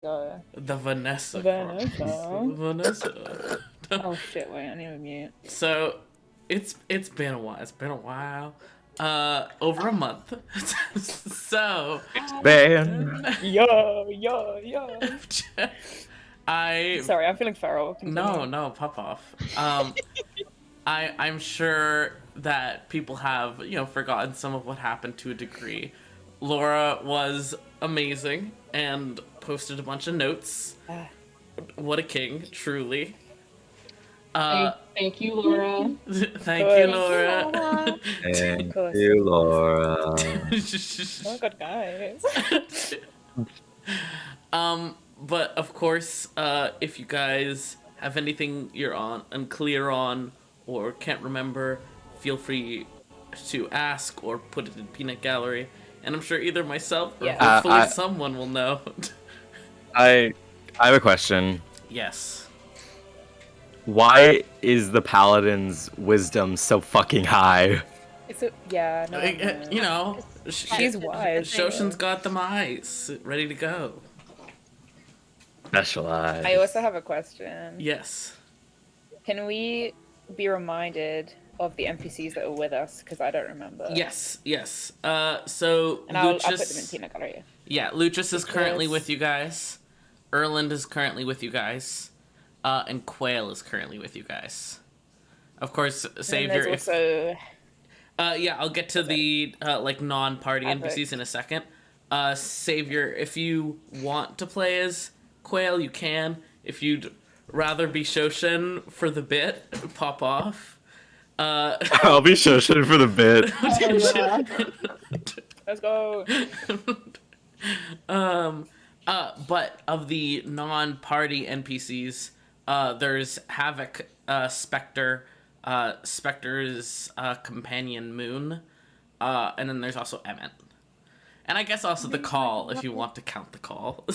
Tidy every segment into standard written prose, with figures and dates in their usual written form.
Go. The Vanessa Chronicles. Vanessa. Vanessa. Oh shit! Wait, I need to mute. So, it's been a while. It's been a while. Over a month. So, Man. Yo. I Sorry, I'm feeling feral. Continue. no pop off. I'm sure that people have forgotten some of what happened to a degree. Laura was amazing and posted a bunch of notes. What a king, truly. Thank you, Laura. Thank you, Laura. Thank course. you, Laura. Oh my god, guys. But of course, if you guys have anything you're unclear on or can't remember, feel free to ask or put it in Peanut Gallery, and I'm sure either myself or Yeah. hopefully someone will know. I have a question. Yes. Why is the paladin's wisdom so fucking high? Yeah, no. You know, She's wise. Shoshin's got them eyes ready to go. Specialized. I also have a question. Yes. Can we be reminded of the NPCs that were with us? Because I don't remember. Yes. So And I'll put Lucius. them in Peanut Gallery. Yeah, Lucius is currently Because- with you guys. Erland is currently with you guys. And Quail is currently with you guys. Of course, And Savior. there's also Yeah, I'll get to the non-party Epic. NPCs in a second. Savior, if you want to play as Quail, you can. If you'd rather be Shoshin for the bit, pop off. I'll be Shoshin for the bit. let's go. But of the non-party NPCs, there's Havoc, Spectre, Spectre's companion Moon, and then there's also Emmett. And I guess also the Call, if you want to count the Call.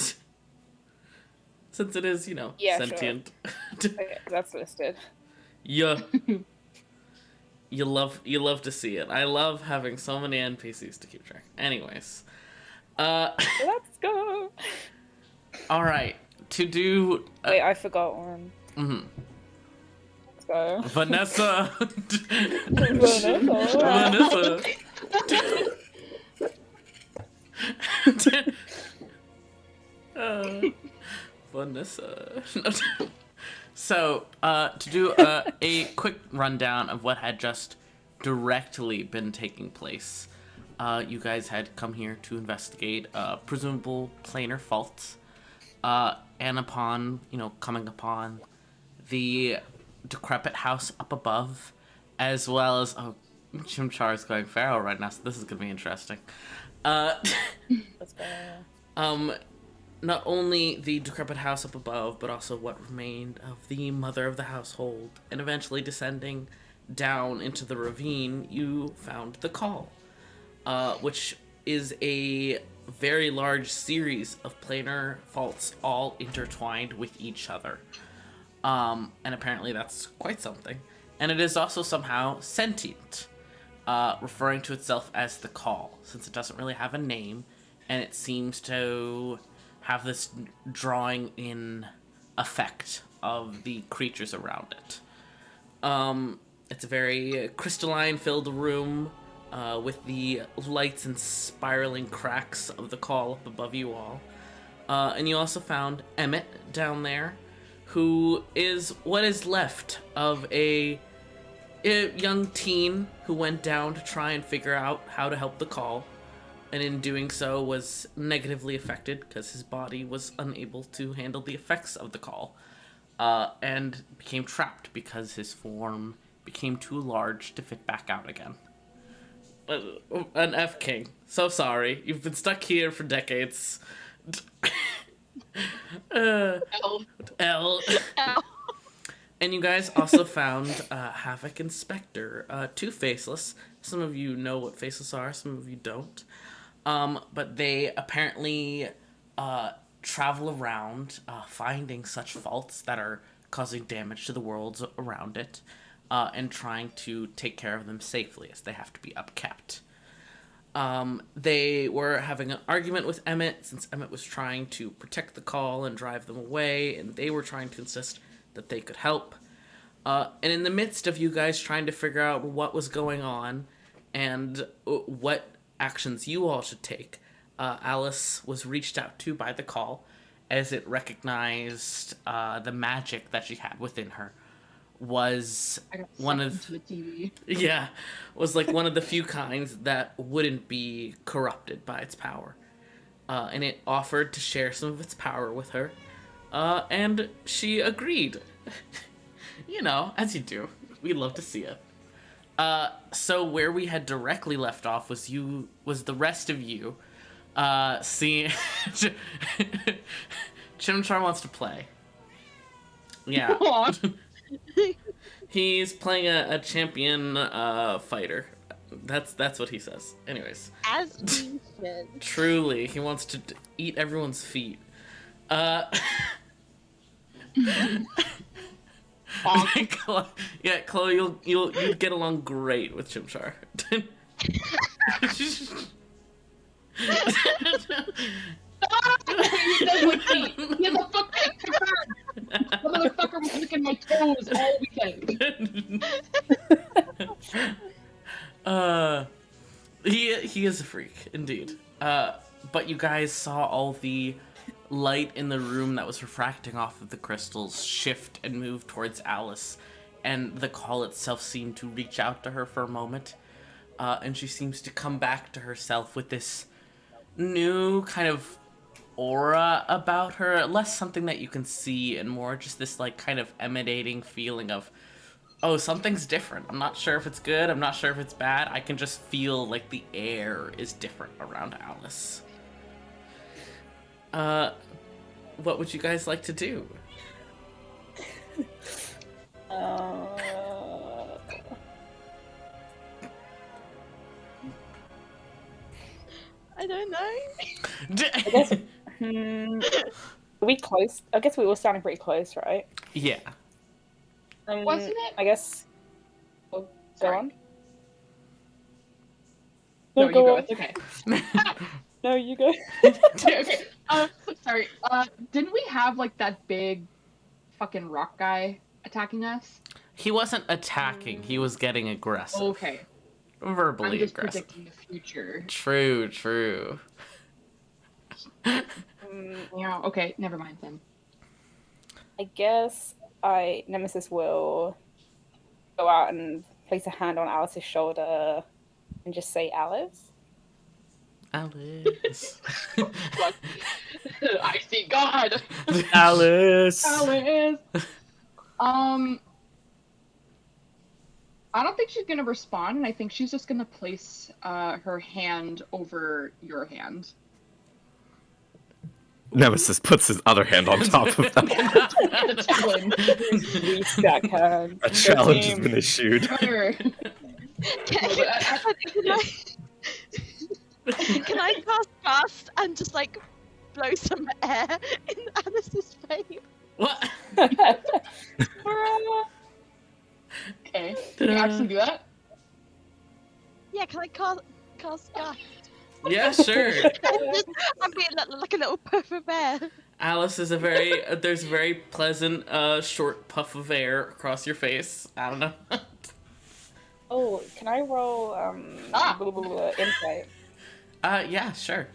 Since it is, Yeah, sentient. Okay, that's listed. Yeah. You love to see it. I love having so many NPCs to keep track. Anyways. Let's go. Alright. To do... Wait, I forgot one. Mhm. Let's go. Vanessa. Vanessa. Vanessa. So, to do a quick rundown of what had just directly been taking place, you guys had come here to investigate presumable planar faults, and upon, coming upon the decrepit house up above, as well as, Chimchar's going feral right now, so this is gonna be interesting. Let's go. Not only the decrepit house up above, but also what remained of the mother of the household, and eventually descending down into the ravine, you found the Call, which is a very large series of planar faults all intertwined with each other. And apparently that's quite something. And it is also somehow sentient, referring to itself as the Call, since it doesn't really have a name, and it seems to have this drawing in effect of the creatures around it. It's a very crystalline filled room, with the lights and spiraling cracks of the Call up above you all. And you also found Emmett down there, who is what is left of a young teen who went down to try and figure out how to help the Call, and in doing so was negatively affected because his body was unable to handle the effects of the Call, and became trapped because his form became too large to fit back out again. An F King. So sorry. You've been stuck here for decades. L. And you guys also found Havoc and Spectre, two Faceless. Some of you know what Faceless are, some of you don't. But they apparently travel around, finding such faults that are causing damage to the worlds around it, and trying to take care of them safely, as they have to be upkept. They were having an argument with Emmett since Emmett was trying to protect the call and drive them away, and they were trying to insist that they could help. And in the midst of you guys trying to figure out what was going on and what actions you all should take, Alice was reached out to by the call as it recognized the magic that she had within her was I got one sucked of into the TV. yeah, was like one of the few kinds that wouldn't be corrupted by its power. And it offered to share some of its power with her. And she agreed. You know, as you do. We love to see it. So where we had directly left off was the rest of you seeing Chimchar wants to play. Yeah. Aw. He's playing a champion fighter. That's what he says. Anyways, As we should. truly, he wants to eat everyone's feet. Yeah, Chloe, you'd get along great with Chimchar. He does like feet. He has a fucking turn. The motherfucker was licking my toes all weekend. He is a freak indeed. But you guys saw all the light in the room that was refracting off of the crystals shift and move towards Alice, and the call itself seemed to reach out to her for a moment, and she seems to come back to herself with this new kind of aura about her, less something that you can see and more just this like kind of emanating feeling of, oh, something's different. I'm not sure if it's good, I'm not sure if it's bad, I can just feel like the air is different around Alice. What would you guys like to do? I don't know. I guess. Are we close? I guess we were standing pretty close, right? Yeah. Wasn't it? I guess. Oh, go Sorry. on. No, you go go. on. It's okay. No, you go. Okay. Sorry. Didn't we have like that big fucking rock guy attacking us? He wasn't attacking, he was getting aggressive. Okay. Verbally I'm just aggressive. predicting the future. True. Yeah. Okay. Never mind then. I guess Nemesis will go out and place a hand on Alice's shoulder and just say, Alice? Alice. I see God. Alice. Alice. I don't think she's gonna respond, and I think she's just gonna place her hand over your hand. Nemesis puts his other hand on top of that. The challenge. Release that hand. A challenge has been issued. Sure. Can I cast fast and just like blow some air in Alice's face? What? Okay. Can you actually do that? Yeah, can I cast gust? Yeah, sure. I'm being like a little puff of air. Alice is there's a very pleasant short puff of air across your face. I don't know. Oh, can I roll insight Yeah, sure.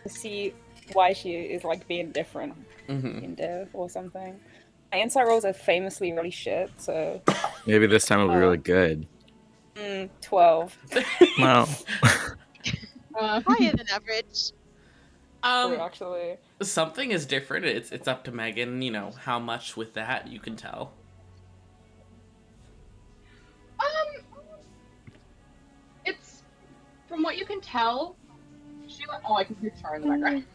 to see why she is like being different Mm-hmm. in Dev or something? My insight rolls are famously really shit, so Maybe this time will be really good. 12. Well, Higher than average. Actually. Something is different. It's up to Megan, you know, how much with that you can tell. It's from what you can tell. Oh, I can hear Char in the background.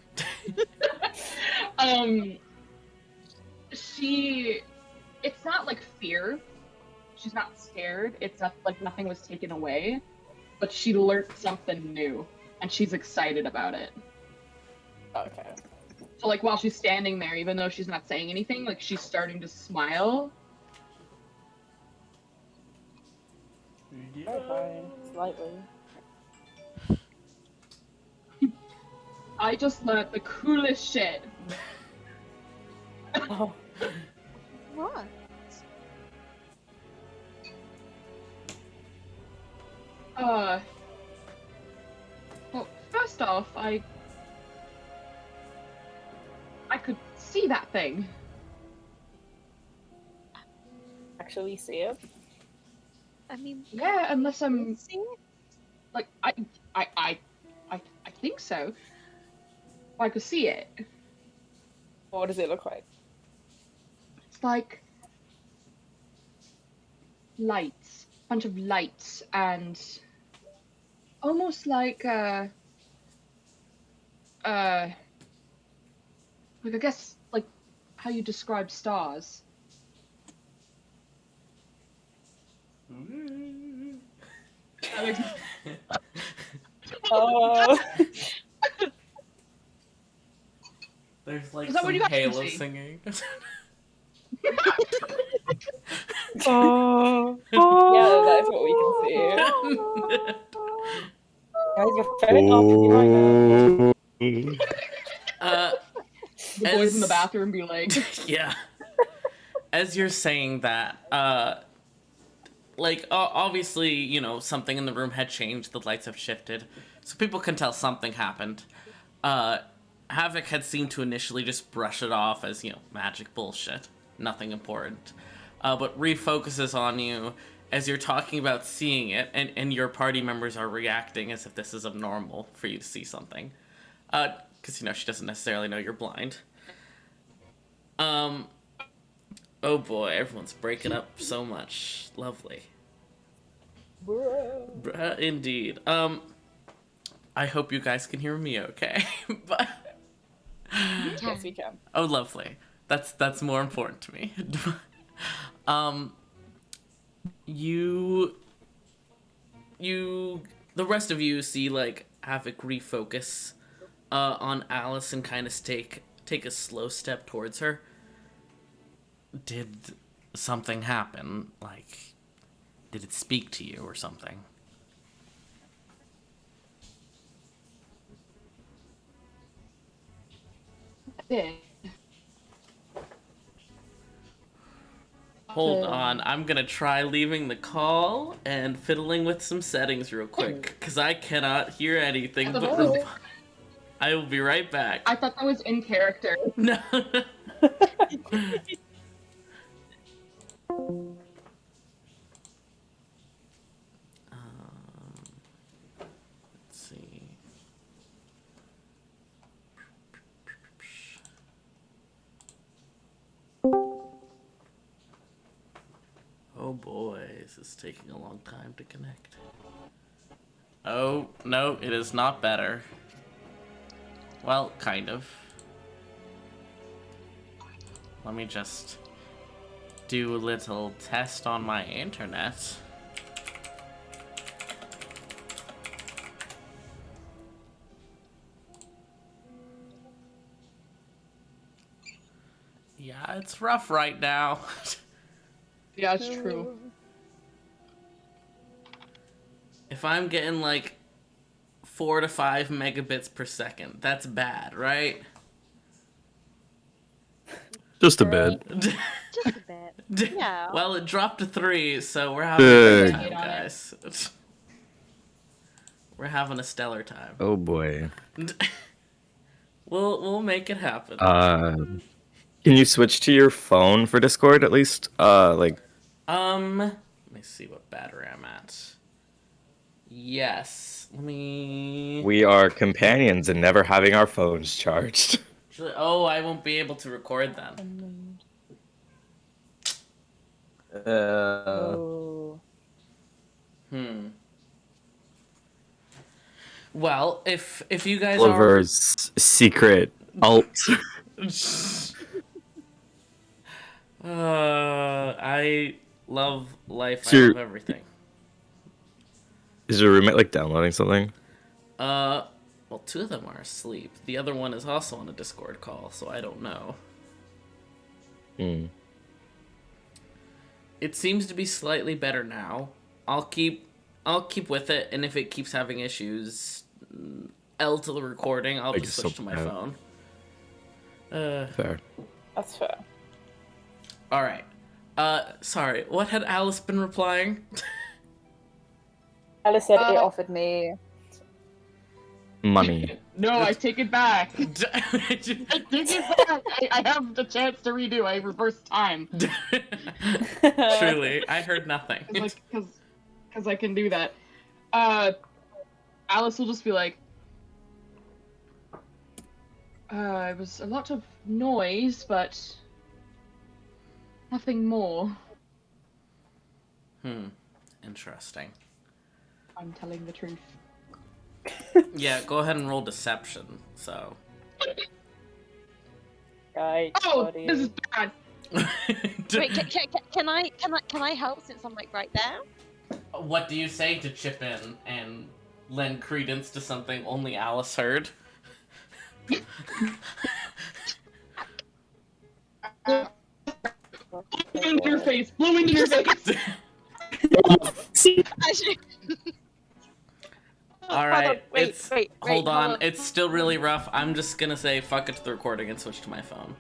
It's not like fear. She's not scared. It's not like nothing was taken away, but she learned something new, and she's excited about it. Okay. So like while she's standing there, even though she's not saying anything, like she's starting to smile. Terrifying, slightly. I just learned the coolest shit. Oh, What? Well, first off, I could see that thing. actually see it. I mean, Yeah, unless I'm see it? like I think so. I could see it. What does it look like? It's like lights, bunch of lights, and almost like like I guess like how you describe stars. That makes- Oh, There's like Is that what some you guys can Halo see? singing. Oh, yeah, that is what we can see. Guys, you're filling up behind us. uh, The boys in the As- bathroom be like, yeah. As you're saying that, like obviously, you know, something in the room had changed. The lights have shifted, so people can tell something happened. Havoc had seemed to initially just brush it off as, you know, magic bullshit, nothing important, but refocuses on you as you're talking about seeing it, and your party members are reacting as if this is abnormal for you to see something, because you know she doesn't necessarily know you're blind. Oh boy, everyone's breaking up so much. Lovely. Indeed. I hope you guys can hear me okay. But Yes, we can. oh lovely. That's more important to me. You the rest of you see like Havoc refocus on Alice and kind of take a slow step towards her. Did something happen? Like, did it speak to you or something? "Yeah." Hold on, I'm gonna try leaving the call and fiddling with some settings real quick, because I cannot hear anything but Oh. I will be right back. I thought that was in character. No. Let's see. Oh boy, this is taking a long time to connect. Oh, no, it is not better. Well, kind of. Let me just do a little test on my internet. Yeah, it's rough right now. Yeah, it's true. If I'm getting like 4 to 5 megabits per second, that's bad, right? just a bit. Just a bit. Yeah. Well, it dropped to 3, so we're having a good Good. time, guys. We're having a stellar time. Oh boy. We'll make it happen. Can you switch to your phone for Discord at least? Like, Let me see what battery I'm at. Yes. Let me. we are companions and never having our phones charged. Oh, I won't be able to record then. Oh. Well, if you guys are. Oliver's secret alt. I love life. So I you're- love everything. Is your roommate like downloading something? Well, 2 of them are asleep. The other one is also on a Discord call, so I don't know. Hmm. It seems to be slightly better now. I'll keep with it, and if it keeps having issues, L to the recording, I'll Like, just so switch to my bad. phone. Fair. That's fair. All right. Sorry. What had Alice been replying? Alice said it offered me. Money. No, I take it back. I take it back. I have the chance to redo. I reverse time. Truly, I heard nothing. Because I can do that. Alice will just be like, it was a lot of noise, but nothing more. Interesting. I'm telling the truth. Yeah, go ahead and roll deception. So. Right. Oh, buddy. this is bad. Wait, can I help since I'm like right there? What do you say to chip in and lend credence to something only Alice heard? Blow into your face. Blow into your face. Actually. All right, Wait, hold hold on. It's still really rough. I'm just gonna say fuck it to the recording and switch to my phone.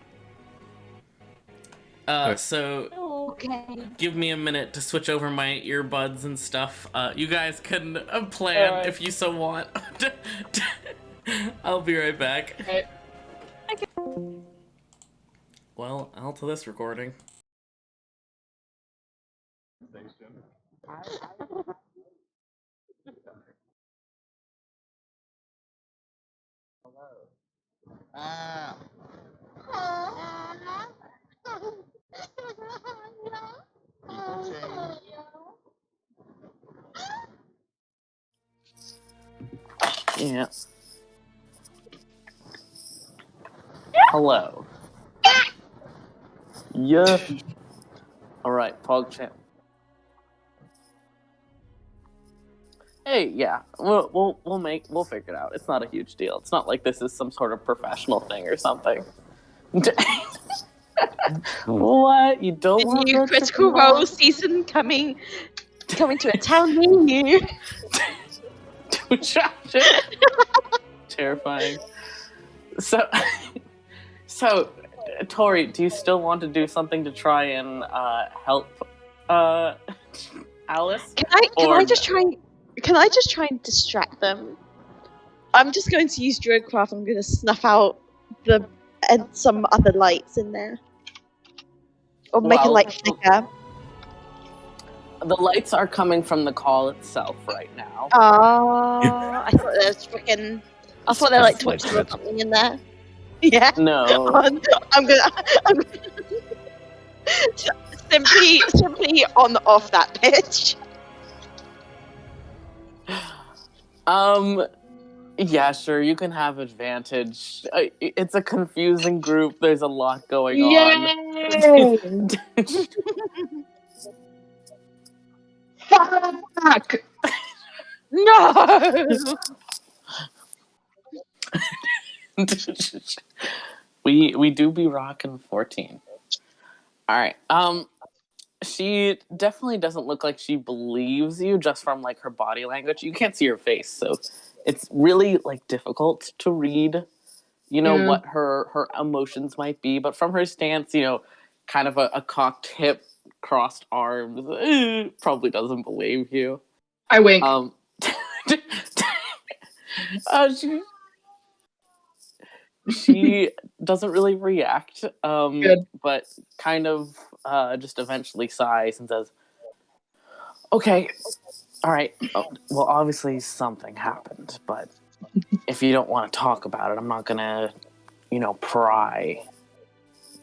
So Okay. give me a minute to switch over my earbuds and stuff. You guys can plan Alright. if you so want. I'll be right back. Okay. Well, I'll to this recording. Yeah. Hello. Yeah. All right, PogChamp. Hey, yeah, we'll figure it out. It's not a huge deal. It's not like this is some sort of professional thing or something. What? You don't The want new that Critical to come Role season coming to a town near you. Terrifying. So, Tori, do you still want to do something to try and help Alice? Can I just try and distract them? I'm just going to use Druidcraft. I'm going to snuff out some other lights in there, or make a Well, light flicker. The lights are coming from the call itself right now. I thought there was freaking. I thought there were like torches or something in there. Yeah. No. I'm gonna simply on off that pitch. Yeah, sure, you can have advantage. It's a confusing group. There's a lot going on. Fuck! No. we do be rocking 14. All right. She definitely doesn't look like she believes you just from like her body language. You can't see her face, so it's really like difficult to read, what her emotions might be. But from her stance, kind of a cocked hip, crossed arms, probably doesn't believe you. I wink. She doesn't really react, Good. but kind of just eventually sighs and says, okay, all right, well, obviously something happened, but if you don't want to talk about it, I'm not going to, pry.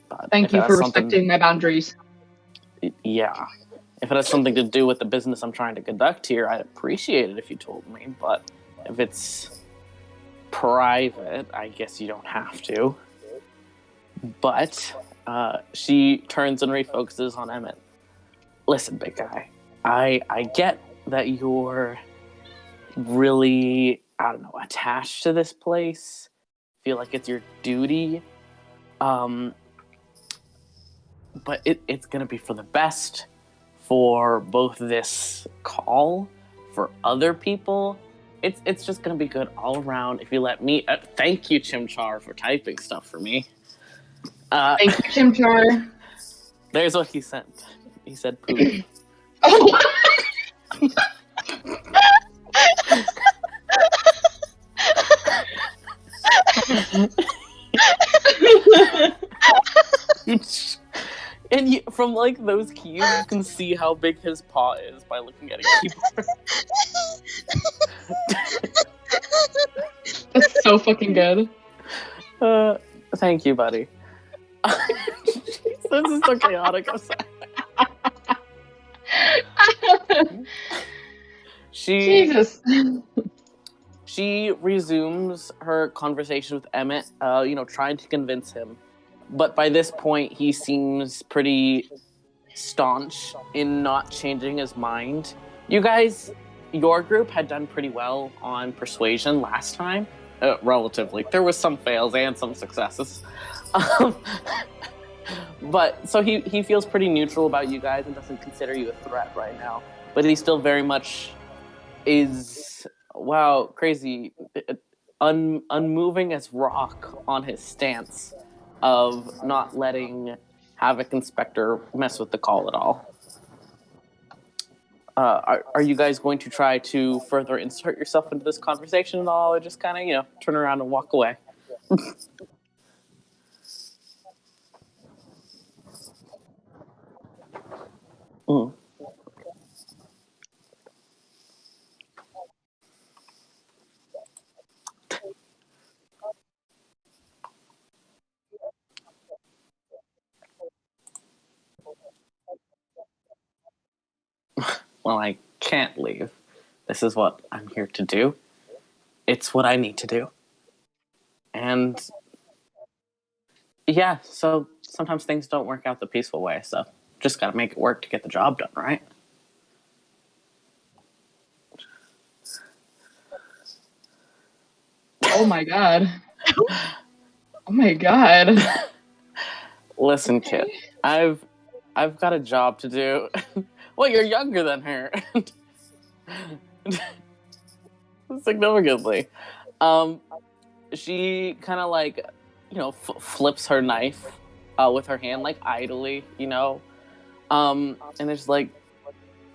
But Thank you for respecting my boundaries. Yeah. If it has something to do with the business I'm trying to conduct here, I'd appreciate it if you told me, but if it's private, I guess you don't have to. But she turns and refocuses on Emmett. Listen, big guy, I get that you're really, attached to this place. Feel like it's your duty. But it's gonna be for the best for both this call, for other people, it's just gonna be good all around if you let me. Thank you, Chimchar, for typing stuff for me. Thank you, Chimchar. There's what he sent. He said poop. Oh, And from like those keys, you can see how big his paw is by looking at a keyboard. that's so fucking good. Thank you, buddy. This is so chaotic. I'm sorry. Jesus. She resumes her conversation with Emmett, trying to convince him. But by this point, he seems pretty staunch in not changing his mind. You guys, your group had done pretty well on persuasion last time, relatively. There was some fails and some successes. But so he feels pretty neutral about you guys and doesn't consider you a threat right now. But he still very much is, wow, crazy, unmoving as rock on his stance of not letting Havoc and Spectre mess with the call at all. Are you guys going to try to further insert yourself into this conversation at all, or just kind of, turn around and walk away? Mm. Well, I can't leave. This is what I'm here to do. It's what I need to do. And yeah, so sometimes things don't work out the peaceful way, so just gotta make it work to get the job done, right? Oh my god. Oh my god. Listen, kid, I've got a job to do. Well, you're younger than her. Significantly. She kind of like, flips her knife with her hand, like idly, and it's like,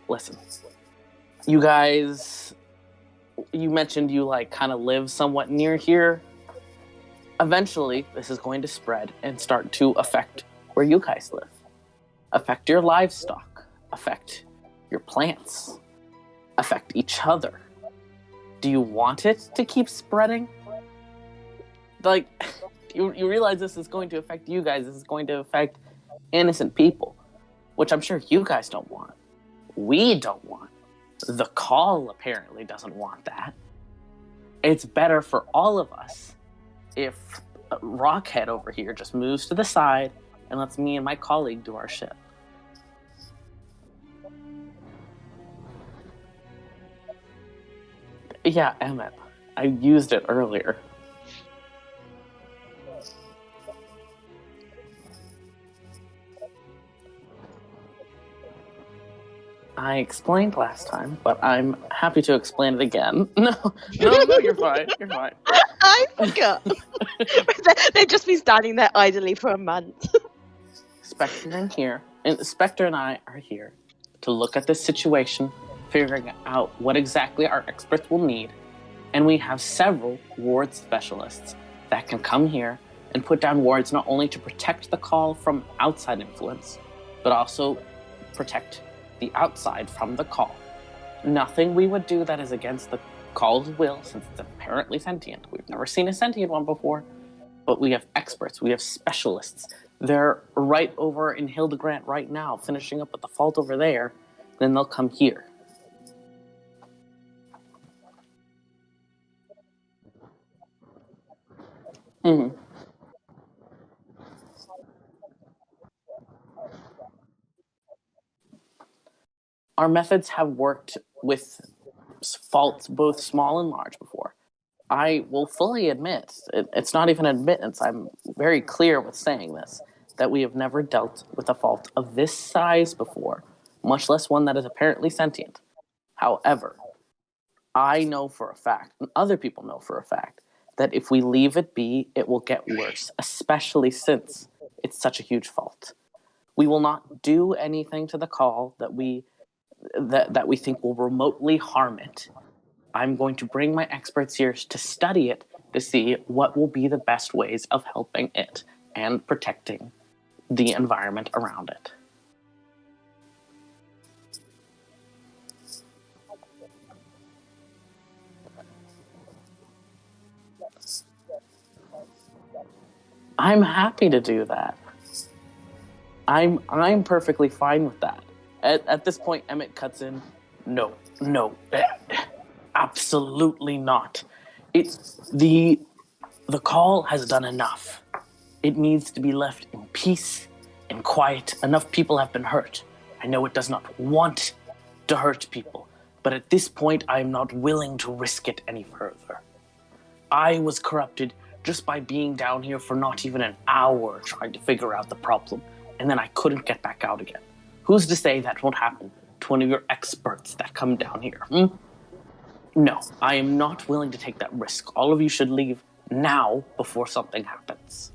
listen, you guys, you mentioned you like kind of live somewhat near here. Eventually, this is going to spread and start to affect where you guys live, affect your livestock, affect your plants, affect each other. Do you want it to keep spreading? Like, you realize this is going to affect you guys. This is going to affect innocent people, which I'm sure you guys don't want. We don't want. The call apparently doesn't want that. It's better for all of us if Rockhead over here just moves to the side and lets me and my colleague do our shit. Yeah, Emmett. I used it earlier. I explained last time, but I'm happy to explain it again. No, you're fine. You're fine. I forgot. They've just been standing there idly for a month. Spectre and I are here to look at this situation, figuring out what exactly our experts will need, and we have several ward specialists that can come here and put down wards not only to protect the call from outside influence, but also protect the outside from the call. Nothing we would do that is against the call's will, since it's apparently sentient. We've never seen a sentient one before, but we have experts, we have specialists. They're right over in Hildegrant right now, finishing up with the fault over there. Then they'll come here. Mm-hmm. Our methods have worked with faults both small and large before. I will fully admit, it's not even admittance, I'm very clear with saying this, that we have never dealt with a fault of this size before, much less one that is apparently sentient. However, I know for a fact, and other people know for a fact, that if we leave it be, it will get worse, especially since it's such a huge fault. We will not do anything to the call that we think will remotely harm it. I'm going to bring my experts here to study it to see what will be the best ways of helping it and protecting the environment around it. I'm happy to do that. I'm perfectly fine with that. At this point, Emmett cuts in. No, absolutely not. The call has done enough. It needs to be left in peace and quiet. Enough people have been hurt. I know it does not want to hurt people, but at this point, I am not willing to risk it any further. I was corrupted just by being down here for not even an hour trying to figure out the problem, and then I couldn't get back out again. Who's to say that won't happen to one of your experts that come down here? No, I am not willing to take that risk. All of you should leave now before something happens.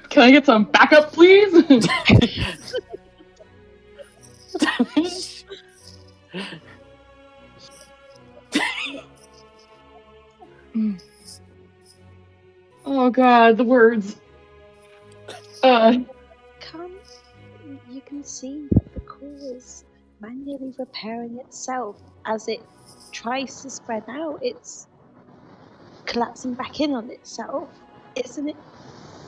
Can I get some backup, please? Oh god, the words. You can see that the core is manually repairing itself as it tries to spread out. It's collapsing back in on itself, isn't it?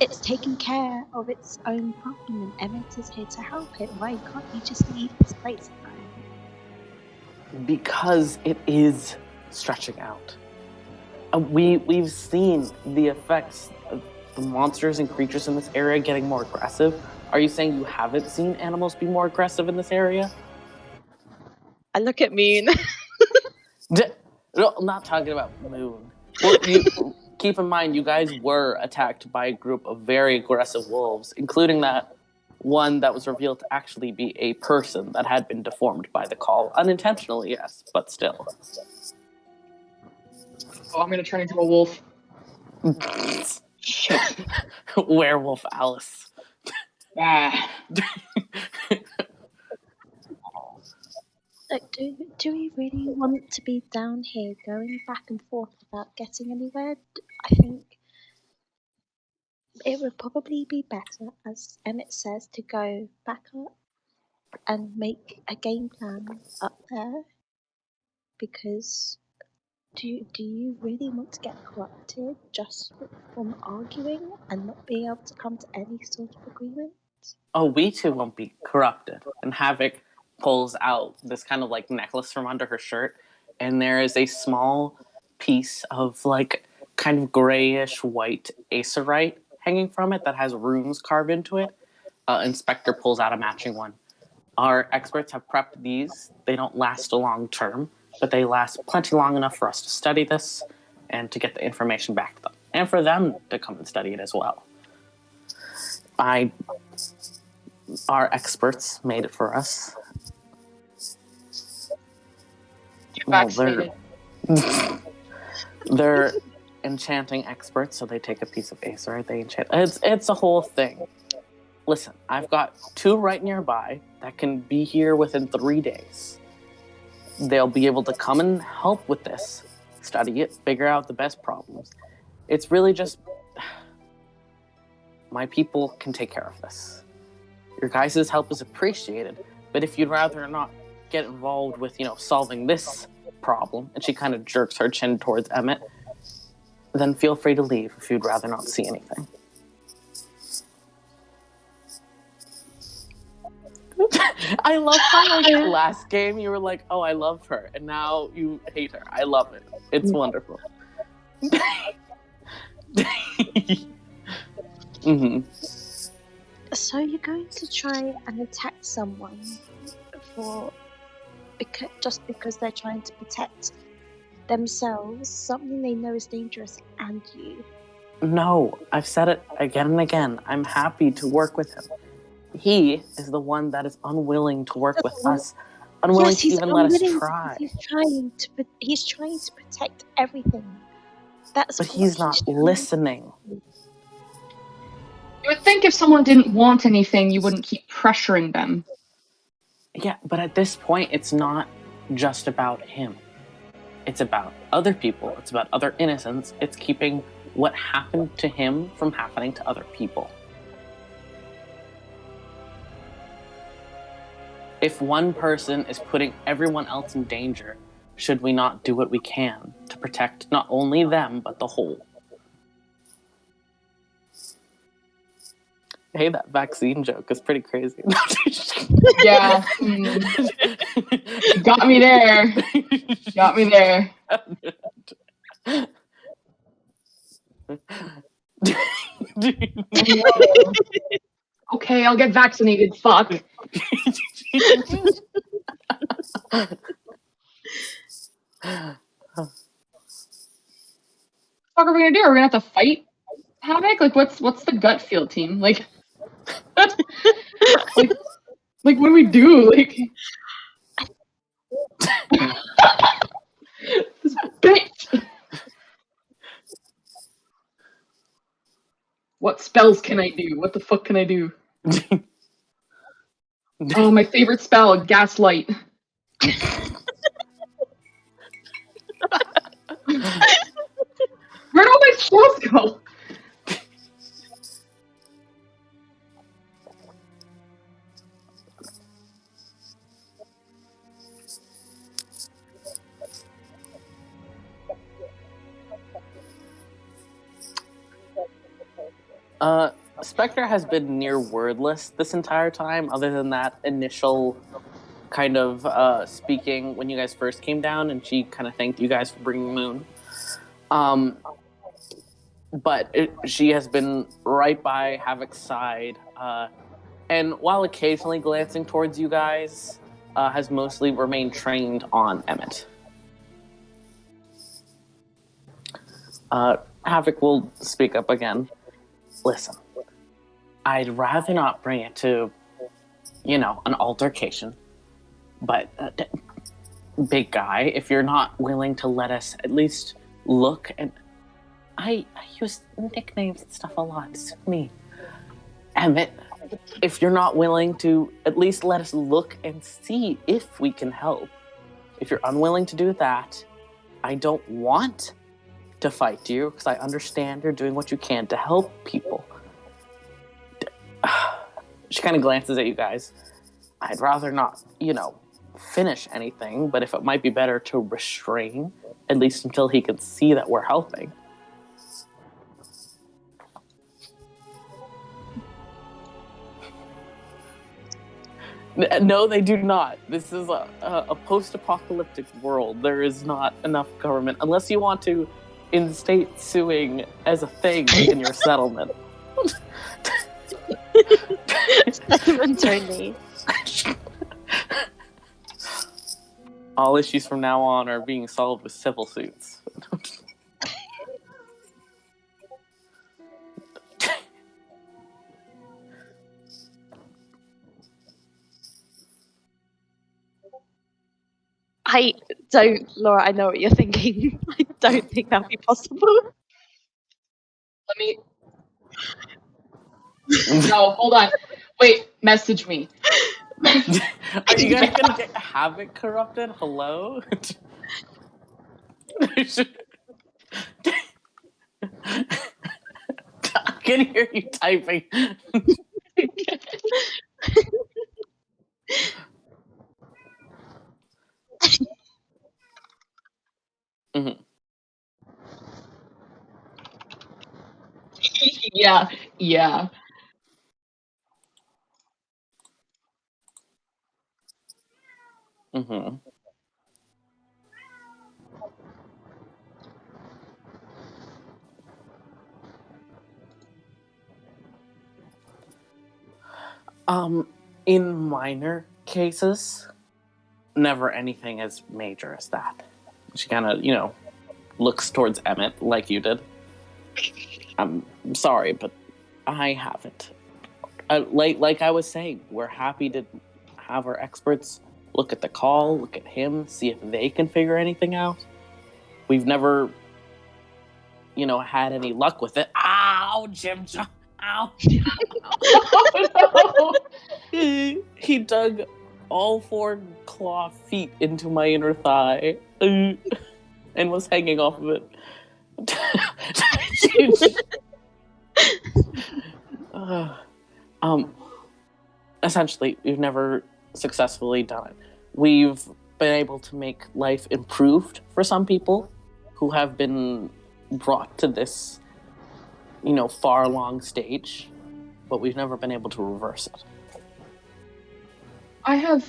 It's taking care of its own problem, and Emmett is here to help it. Why can't you just leave this place alone? Because it is stretching out. We've seen the effects of the monsters and creatures in this area getting more aggressive. Are you saying you haven't seen animals be more aggressive in this area? I look at Moon. No, I'm not talking about Moon. Well, keep in mind, you guys were attacked by a group of very aggressive wolves, including that one that was revealed to actually be a person that had been deformed by the call. Unintentionally, yes, but still. Oh, I'm gonna turn into a wolf. Shit. Werewolf Alice. Ah. Like, do we really want to be down here going back and forth without getting anywhere? I think it would probably be better, as Emmett says, to go back up and make a game plan up there. Because do you really want to get corrupted just from arguing and not being able to come to any sort of agreement? Oh, we too won't be corrupted. And Havoc pulls out this kind of like necklace from under her shirt, and there is a small piece of like kind of grayish white acerite hanging from it that has runes carved into it. Inspector pulls out a matching one. Our experts have prepped these. They don't last a long term, but they last plenty long enough for us to study this and to get the information back to them, and for them to come and study it as well. Our experts made it for us. Get vaccinated. They're enchanting experts, so they take a piece of acerite, they enchant. It's a whole thing. Listen, I've got 2 right nearby that can be here within 3 days. They'll be able to come and help with this, study it, figure out the best problems. It's really just my people can take care of this. Your guys' help is appreciated, but if you'd rather not get involved with, solving this problem, and she kind of jerks her chin towards Emmett, then feel free to leave if you'd rather not see anything. I love how last game you were like, oh, I love her, and now you hate her. I love it. It's wonderful. Mm-hmm. So you're going to try and attack someone just because they're trying to protect themselves, something they know is dangerous, and you. No, I've said it again and again. I'm happy to work with him. He is the one that is unwilling to work with us, unwilling Yes, to he's even let us unwilling try. because he's trying to protect everything. That's But what he's not trying- listening. You would think if someone didn't want anything, you wouldn't keep pressuring them. Yeah, but at this point, it's not just about him. It's about other people. It's about other innocents. It's keeping what happened to him from happening to other people. If one person is putting everyone else in danger, should we not do what we can to protect not only them, but the whole? Hey, that vaccine joke is pretty crazy. Yeah. Got me there. Got me there. Okay, I'll get vaccinated. Fuck. What are we gonna do? Are we gonna have to fight Havoc? Like, what's the gut feel, team? Like, like what do we do? Like, this bitch. What spells can I do? What the fuck can I do? Oh, my favorite spell, Gaslight. Where'd all my spells go? Spectre has been near wordless this entire time, other than that initial kind of speaking when you guys first came down, and she kind of thanked you guys for bringing Moon. She has been right by Havoc's side, and while occasionally glancing towards you guys, has mostly remained trained on Emmett. Havoc will speak up again. Listen, I'd rather not bring it to, an altercation. But, big guy, if you're not willing to let us at least look and... I use nicknames and stuff a lot. It's me. Emmett, if you're not willing to at least let us look and see if we can help. If you're unwilling to do that, I don't want to fight you, because I understand you're doing what you can to help people. She kind of glances at you guys. I'd rather not, finish anything, but if it might be better to restrain, at least until he can see that we're helping. No, they do not. This is a post-apocalyptic world. There is not enough government, unless you want to instate suing as a thing in your settlement. Settlement only. All issues from now on are being solved with civil suits. Laura, I know what you're thinking. I don't think that'll be possible. Let me. No, hold on. Wait, message me. Are you guys gonna get Havoc corrupted? Hello? I can hear you typing. Mm-hmm. Yeah. Mm-hmm. In minor cases, never anything as major as that. She kind of, looks towards Emmett like you did. I'm sorry, but I haven't. Like I was saying, we're happy to have our experts look at the call, look at him, see if they can figure anything out. We've never, had any luck with it. Ow, Jim! Ow! Oh, no. He dug all 4 claw feet into my inner thigh and was hanging off of it. Essentially, we've never successfully done it. We've been able to make life improved for some people who have been brought to this, far along stage, but we've never been able to reverse it. I have.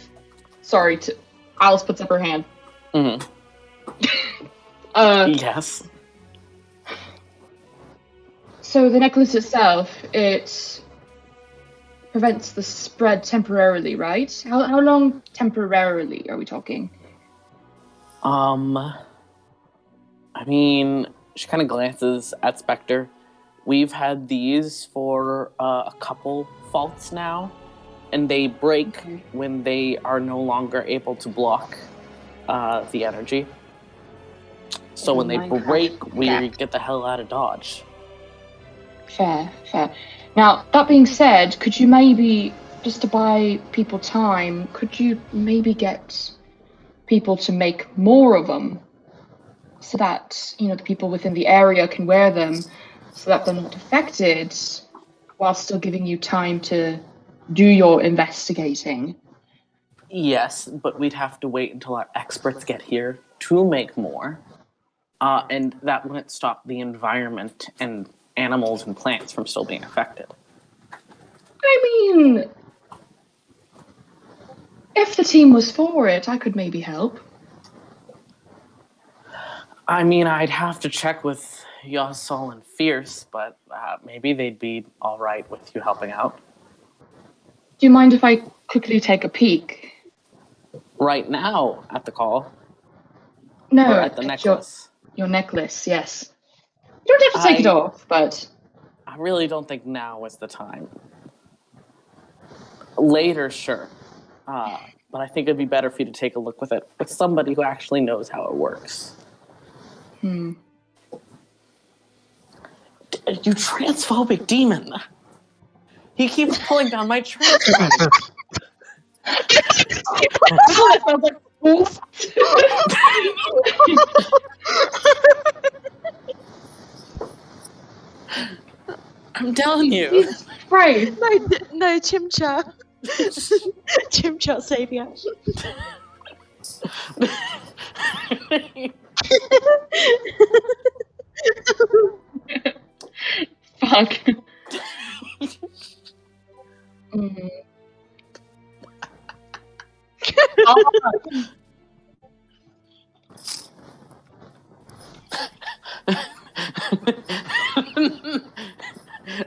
Sorry. Alice puts up her hand. Mm-hmm. Yes. So the necklace itself, it prevents the spread temporarily, right? How long temporarily are we talking? She kind of glances at Spectre. We've had these for a couple faults now, and they break when they are no longer able to block the energy. So when they break, we get the hell out of Dodge. Fair. Now, that being said, could you maybe, just to buy people time, could you maybe get people to make more of them? So that, the people within the area can wear them, so that they're not affected, while still giving you time to do your investigating. Yes, but we'd have to wait until our experts get here to make more. And that wouldn't stop the environment and animals and plants from still being affected. I mean, if the team was for it, I could maybe help. I'd have to check with Yasol and Fierce, but maybe they'd be all right with you helping out. Do you mind if I quickly take a peek? Right now, at the call? No, or at the necklace? Your necklace, yes. You don't have to take it off, but... I really don't think now is the time. Later, sure. But I think it'd be better for you to take a look with somebody who actually knows how it works. You transphobic demon! He keeps pulling down my trans body. I'm telling you. Right. No, Chimchar. Chimchar savior. Fuck.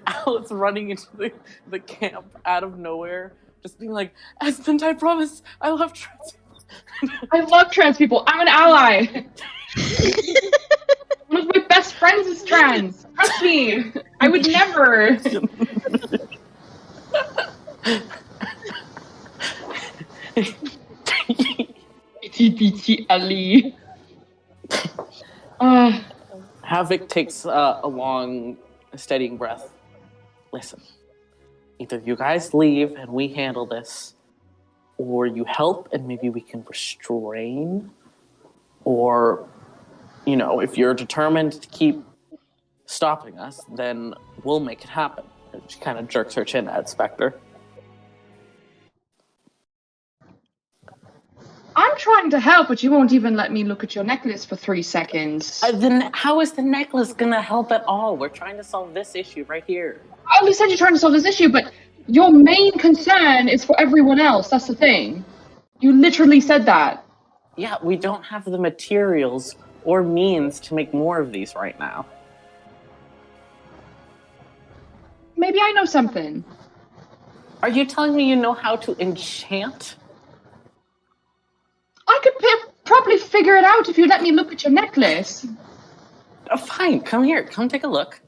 Alice running into the camp out of nowhere, just being like, Esmond, I promise, I love trans people. I love trans people. I'm an ally. One of my best friends is trans. Trust me. I would never. Itty bitty Ali. Havoc takes a long, steadying breath. Listen, either you guys leave and we handle this, or you help and maybe we can restrain, or, if you're determined to keep stopping us, then we'll make it happen. And she kind of jerks her chin at Spectre. I'm trying to help, but you won't even let me look at your necklace for 3 seconds. Then how is the necklace gonna help at all? We're trying to solve this issue right here. I only said you're trying to solve this issue, but your main concern is for everyone else. That's the thing. You literally said that. Yeah, we don't have the materials or means to make more of these right now. Maybe I know something. Are you telling me you know how to enchant? I could probably figure it out if you let me look at your necklace. Fine, come here. Come take a look.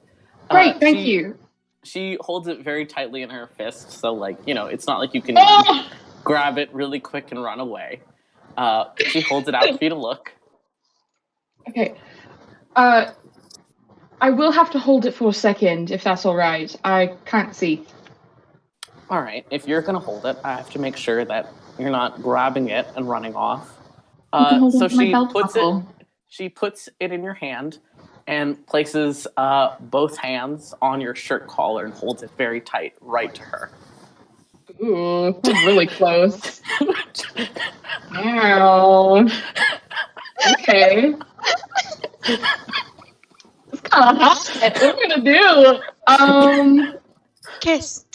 Great, thank you. She holds it very tightly in her fist, so like, it's not like you can Oh! grab it really quick and run away. She holds it out for you to look. Okay. I will have to hold it for a second, if that's all right. I can't see. All right, if you're gonna hold it, I have to make sure that you're not grabbing it and running off. So she puts it in your hand and places both hands on your shirt collar and holds it very tight right to her. Ooh, that's really close. Ow. Okay. It's kind of hot. What am I gonna do? Kiss.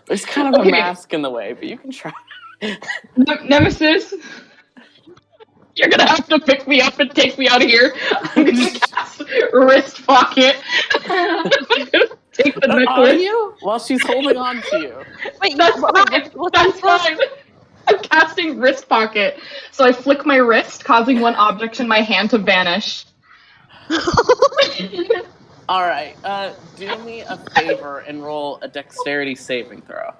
There's kind of Okay. a mask in the way, but you can try. Nemesis, you're gonna have to pick me up and take me out of here. I'm gonna cast wrist pocket. I'm gonna take the Are necklace. you? While she's holding on to you. Wait, That's what's That's that? fine. I'm casting wrist pocket, so I flick my wrist, causing one object in my hand to vanish. All right, do me a favor and roll a dexterity saving throw.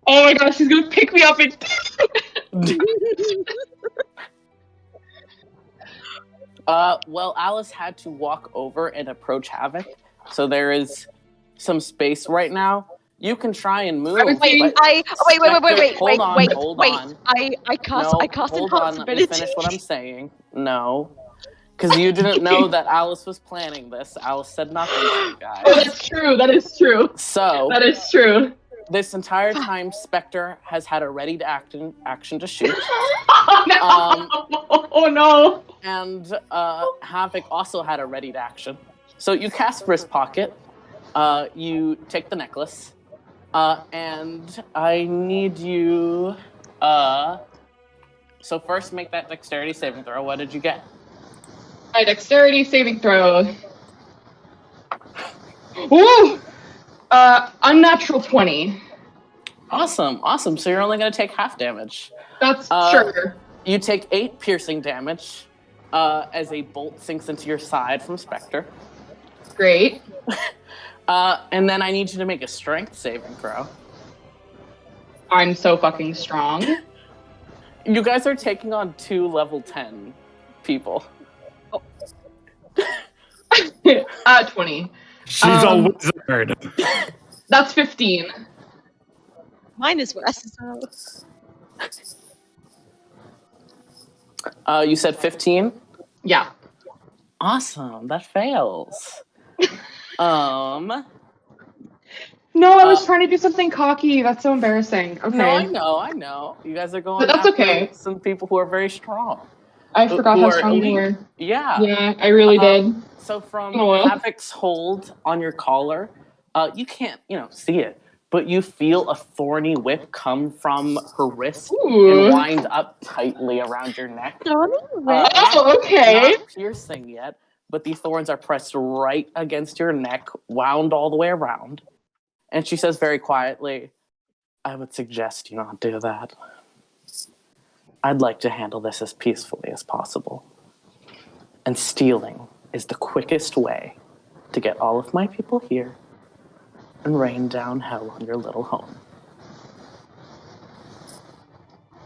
Oh my gosh, she's gonna pick me up and. Well, Alice had to walk over and approach Havoc, so there is some space right now. You can try and move. I was thinking- but Wait. Hold on. I cast Hold on, let me invincibility. finish what I'm saying. No. Because you didn't know that Alice was planning this. Alice said nothing to you guys. Oh, that's true. That is true. So, That is true. this entire time, Spectre has had a ready to action to shoot. Oh no! Oh no! And Havoc also had a ready to action. So you cast Wrist Pocket. You take the necklace. And I need you... So first make that dexterity saving throw. What did you get? My dexterity saving throw. Ooh! Unnatural 20. Awesome. So you're only going to take half damage. That's sure. You take 8 piercing damage as a bolt sinks into your side from Spectre. Great. And then I need you to make a strength saving throw. I'm so fucking strong. You guys are taking on 2 level 10 people. 20. She's a wizard. That's 15. Mine is worse as well. You said 15? Yeah. Awesome. That fails. No, I was trying to do something cocky. That's so embarrassing. Okay. No, I know. You guys are going But that's after okay. some people who are very strong. I forgot who how are strong you elite. were. Yeah. Yeah, I really did. So from Oh, well. Havoc's hold on your collar, you can't, see it, but you feel a thorny whip come from her wrist Ooh. and wind up tightly around your neck. Oh, okay. Not piercing yet, but the thorns are pressed right against your neck, wound all the way around. And she says very quietly, I would suggest you not do that. I'd like to handle this as peacefully as possible. And stealing is the quickest way to get all of my people here and rain down hell on your little home.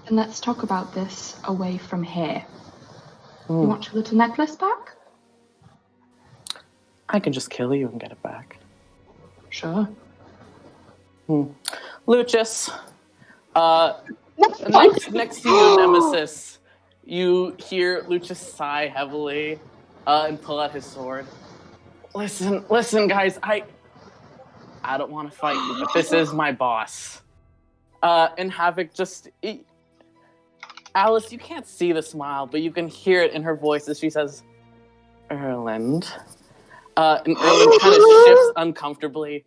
Then let's talk about this away from here. You Hmm. want your little necklace back? I can just kill you and get it back. Sure. Lucius, next to you, Nemesis, you hear Lucius sigh heavily and pull out his sword. Listen, guys, I don't want to fight you, but this is my boss. And Havoc Alice, you can't see the smile, but you can hear it in her voice as she says, Erland. And Erland kind of shifts uncomfortably.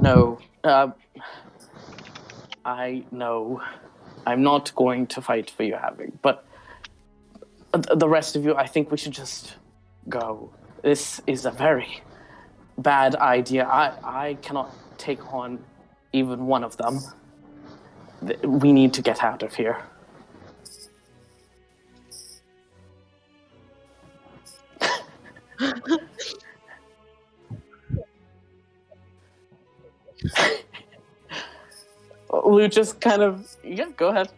No, I know I'm not going to fight for you, Havoc, but the rest of you, I think we should just go. This is a very bad idea. I cannot take on even one of them. We need to get out of here. Lou just kind of, yeah, go ahead.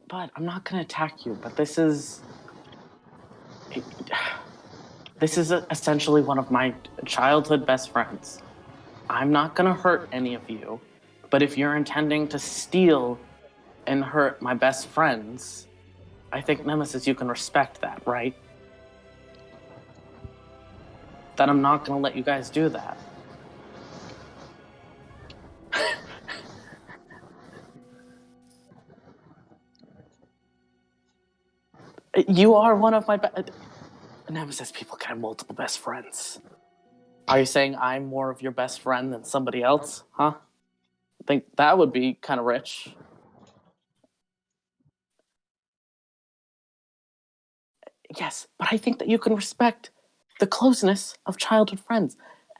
But I'm not gonna attack you, but this is essentially one of my childhood best friends. I'm not gonna hurt any of you, but if you're intending to steal and hurt my best friends, I think, Nemesis, you can respect that, right? That I'm not gonna let you guys do that. You are one of my Nemesis, people can have multiple best friends. Are you saying I'm more of your best friend than somebody else? Huh? I think that would be kind of rich. Yes, but I think that you can respect the closeness of childhood friends.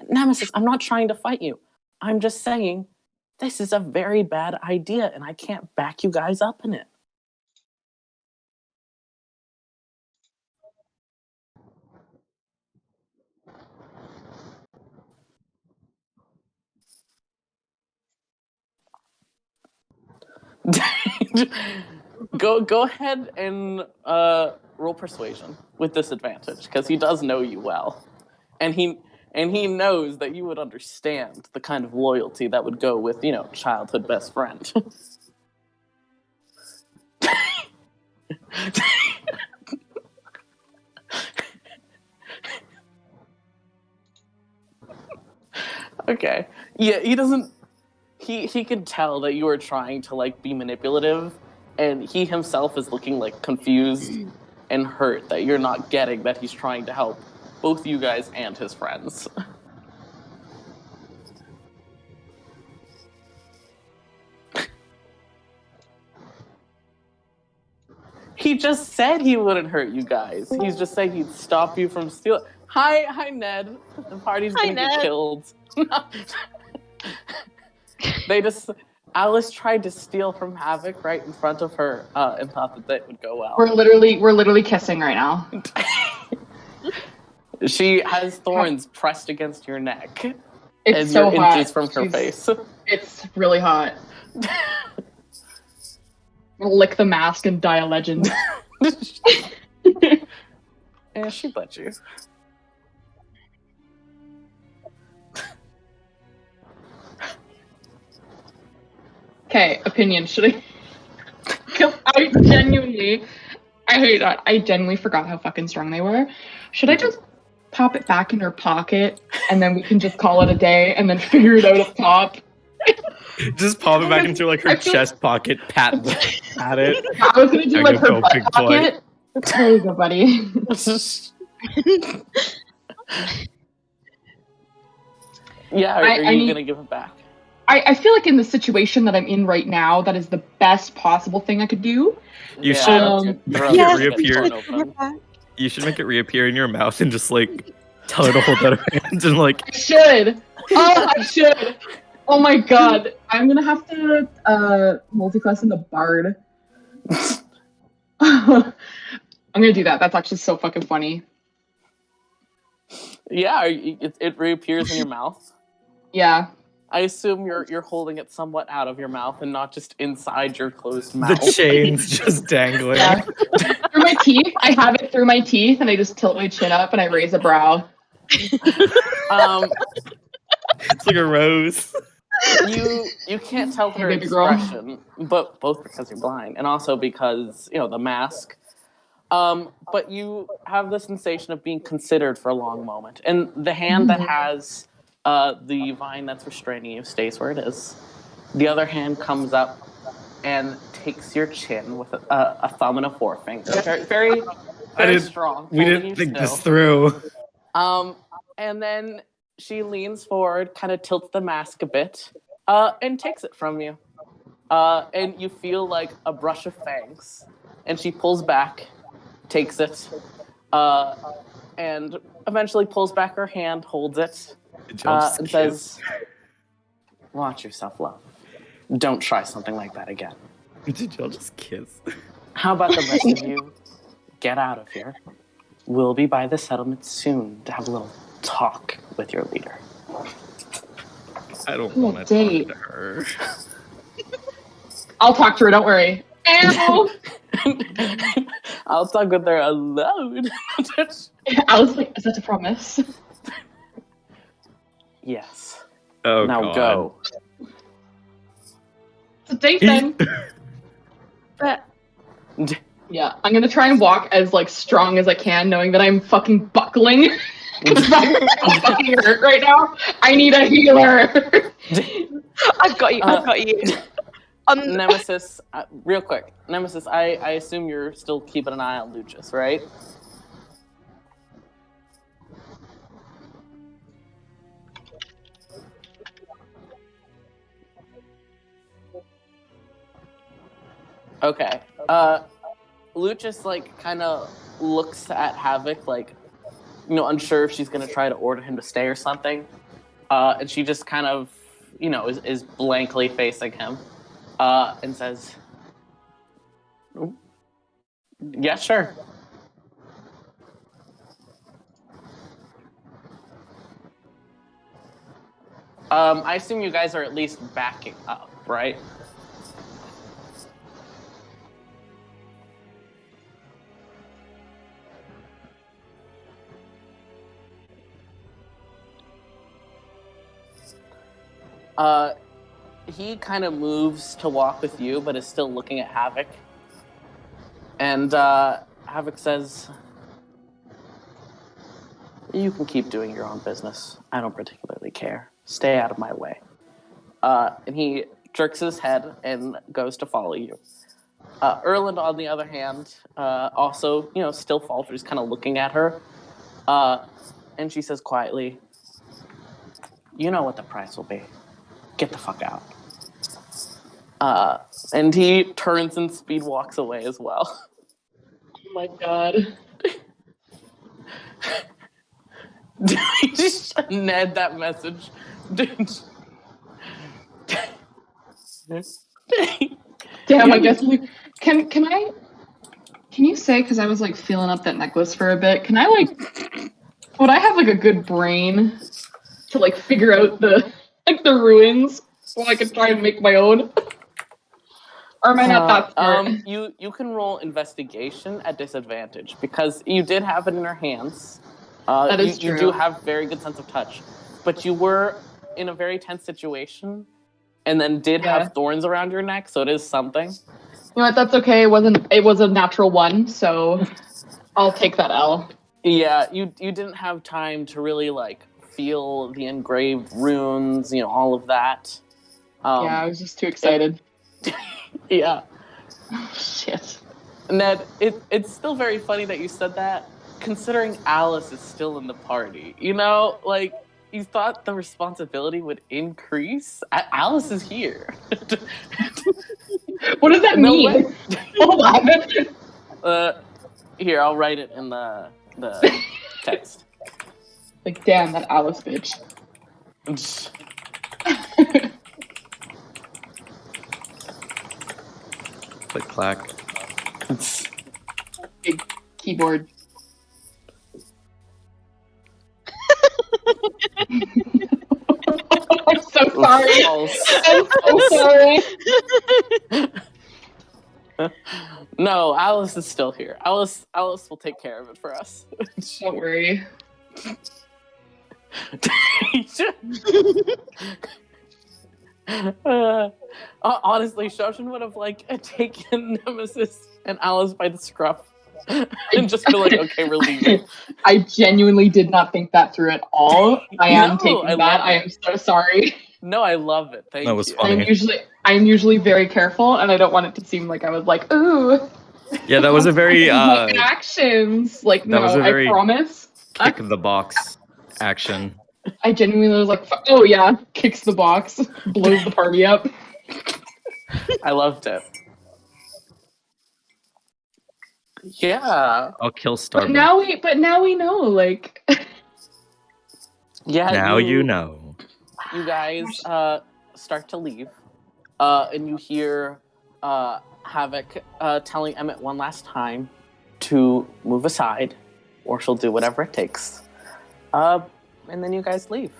Nemesis, I'm not trying to fight you. I'm just saying this is a very bad idea and I can't back you guys up in it. Go ahead and roll persuasion with disadvantage because he does know you well, and he knows that you would understand the kind of loyalty that would go with childhood best friend. Okay, yeah, he doesn't. He can tell that you are trying to be manipulative, and he himself is looking confused and hurt that you're not getting that he's trying to help both you guys and his friends. He just said he wouldn't hurt you guys. He's just saying he'd stop you from stealing. Hi, Ned. The party's gonna get killed. Alice tried to steal from Havoc right in front of her and thought that would go well. We're literally kissing right now. She has thorns pressed against your neck. It's and so you're hot. inches from her face. It's really hot. I'm gonna lick the mask and die a legend. Yeah, she'd let you. Okay, opinion. Should I? I hate that. I genuinely forgot how fucking strong they were. Should I just pop it back in her pocket and then we can just call it a day and then figure it out up top? Just pop it back into her chest pocket, pat it. I was gonna do her butt pocket. There you go, buddy. Yeah, are you gonna give it back? I feel like in the situation that I'm in right now, that is the best possible thing I could do. You should make it reappear. You should make it reappear in your mouth and just tell her to hold out her hands and I should. Oh, I should. Oh my god, I'm gonna have to multiclass in the bard. I'm gonna do that. That's actually so fucking funny. Yeah, it reappears in your mouth. Yeah. I assume you're holding it somewhat out of your mouth and not just inside your closed mouth. The chain's just dangling. Yeah. Through my teeth. I have it through my teeth, and I just tilt my chin up and I raise a brow. It's like a rose. You can't tell her expression, but both because you're blind and also because the mask. But you have the sensation of being considered for a long moment, and the hand that has the vine that's restraining you stays where it is. The other hand comes up and takes your chin with a thumb and a forefinger. Very strong. We didn't think this through. And then she leans forward, kind of tilts the mask a bit, and takes it from you. And you feel like a brush of fangs. And she pulls back, takes it, and eventually pulls back her hand, holds it, and says, "Watch yourself, love. Don't try something like that again." Did y'all just kiss? How about the rest of you get out of here? We'll be by the settlement soon to have a little talk with your leader. I don't Cool want to date. talk to her. I'll talk to her, don't worry. Ow! I'll talk with her alone. I was like, is that a promise? Yes. Oh, Now God. go. It's a date then. But Yeah, I'm gonna try and walk as like strong as I can, knowing that I'm fucking buckling. I'm fucking hurt right now. I need a healer. I've got you. I've got you. Nemesis, real quick. Nemesis, I assume you're still keeping an eye on Lucius, right? Okay. Lucius, like, kind of looks at Havoc, like, unsure if she's going to try to order him to stay or something. And she just kind of, is blankly facing him and says, yeah, sure. I assume you guys are at least backing up, right? He kind of moves to walk with you, but is still looking at Havoc. And Havoc says, you can keep doing your own business. I don't particularly care. Stay out of my way. And he jerks his head and goes to follow you. Erland, on the other hand, also, still falters, kind of looking at her. And she says quietly, you know what the price will be. Get the fuck out. And he turns and speed walks away as well. Oh my god. Just Ned that message. Damn, I guess can you say, because I was like feeling up that necklace for a bit, can I would I have like a good brain to like figure out the ruins so I can try and make my own? Or am I not that smart? You can roll investigation at disadvantage because you did have it in your hands. That is true. You do have very good sense of touch, but you were in a very tense situation, and then did have thorns around your neck, so it is something. You know what? That's okay. It was a natural one, so I'll take that L. Yeah, you didn't have time to really like feel the engraved runes, all of that. Yeah, I was just too excited. Yeah. Shit. Ned, it's still very funny that you said that, considering Alice is still in the party. Like, you thought the responsibility would increase? Alice is here. What does that mean? Hold on. Here, I'll write it in the text. Like, damn, that Alice bitch. Click clack. Big keyboard. I'm so sorry. I'm so sorry. No, Alice is still here. Alice will take care of it for us. Don't worry. Honestly, Shoshin would have taken Nemesis and Alice by the scruff and just be like, "Okay, we're leaving." I genuinely did not think that through at all. I am taking that. I am so sorry. No, I love it. Thank you. That was funny. I'm usually very careful, and I don't want it to seem like I was like, "Ooh." Yeah, that was a very actions. Like, no, I promise. Kick the box action. I genuinely was like, "Oh yeah," kicks the box, blows the party up. I loved it. Yeah. I'll kill Starbucks. But now we know, like. Yeah. Now you know. You guys start to leave, and you hear Havoc telling Emmett one last time to move aside, or she'll do whatever it takes. And then you guys leave.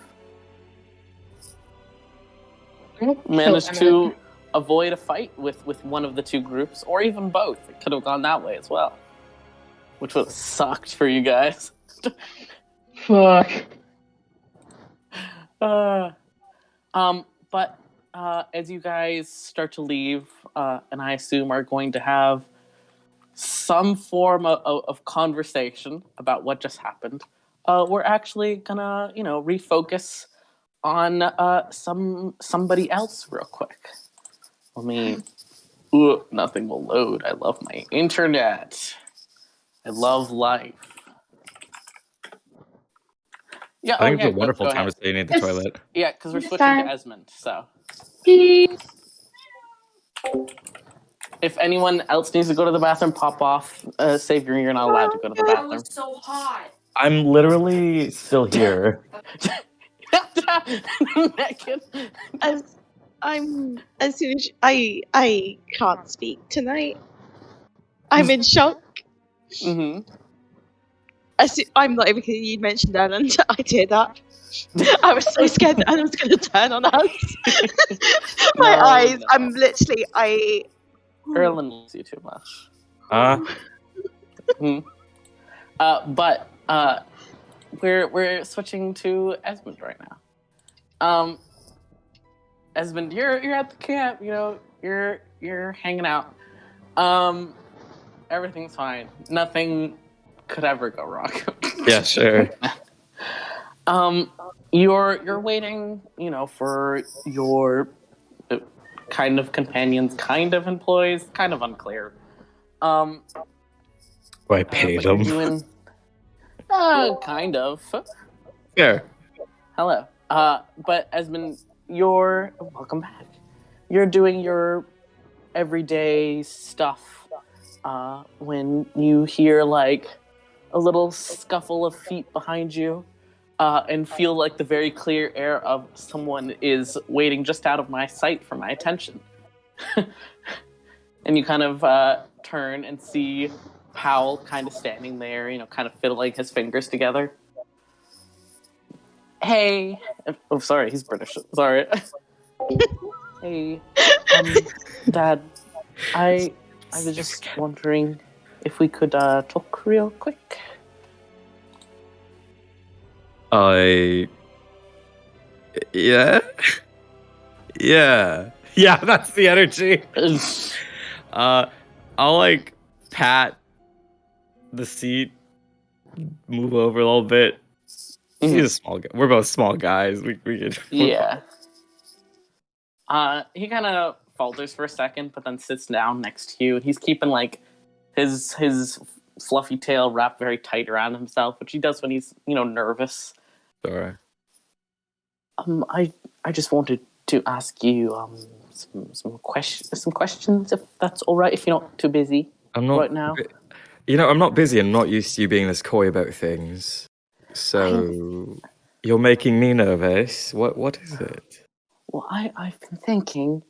Managed to avoid a fight with one of the two groups, or even both. It could have gone that way as well, which would have sucked for you guys. Fuck. But as you guys start to leave, and I assume are going to have some form of conversation about what just happened, we're actually gonna, refocus on somebody else real quick. Let me. Ooh, nothing will load. I love my internet. I love life. Yeah, I think yeah, it's a wonderful go time ahead. to stay near the toilet. Yeah, because we're It's switching fine. to Esmond. So Beep. if anyone else needs to go to the bathroom, pop off. Savior, you're not allowed to go to the bathroom. was so hot. I'm literally still here. Naked. As soon as I can't speak tonight. I'm in shock. Mm-hmm. I'm not even kidding. You mentioned that, and I teared up. I was so scared that Anna was going to turn on us. My eyes. No. I'm literally. Erlen loves you too much. But we're switching to Esmond right now. Esmond, you're at the camp. You're hanging out. Everything's fine. Nothing could ever go wrong. Yeah, sure. You're waiting, for your kind of companions, kind of employees, kind of unclear. Do I pay but them? you're doing, kind of. Yeah. Hello. But Esmond, you're welcome back. You're doing your everyday stuff. When you hear like a little scuffle of feet behind you, and feel like the very clear air of someone is waiting just out of my sight for my attention. And you kind of turn and see Powell kind of standing there, kind of fiddling his fingers together. Hey. Oh, sorry, he's British. Sorry. Hey, Dad, I was just wondering if we could talk real quick. Yeah? Yeah. Yeah, that's the energy. I'll like pat the seat, move over a little bit. He's a small guy. We're both small guys. We could. Yeah. He kind of falters for a second, but then sits down next to you. He's keeping like his fluffy tail wrapped very tight around himself, which he does when he's nervous. Sorry. I just wanted to ask you some questions, if that's all right. If you're not too busy right now. I'm not busy and not used to you being this coy about things. So you're making me nervous. What is it? Well, I've been thinking,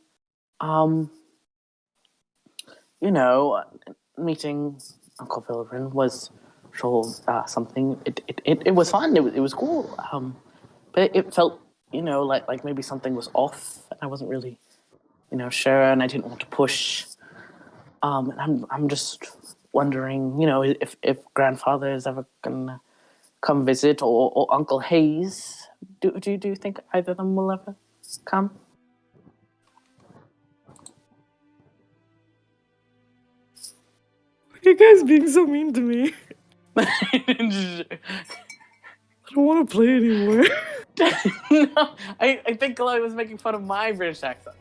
meeting Uncle Vilrin was sure something. It was fun. It was cool. But it felt, like maybe something was off. I wasn't really, sure, and I didn't want to push. And I'm just wondering, if Grandfather is ever gonna come visit, or Uncle Hayes. Do you think either of them will ever come? You guys being so mean to me. I don't want to play anymore. No, I think Chloe was making fun of my British accent.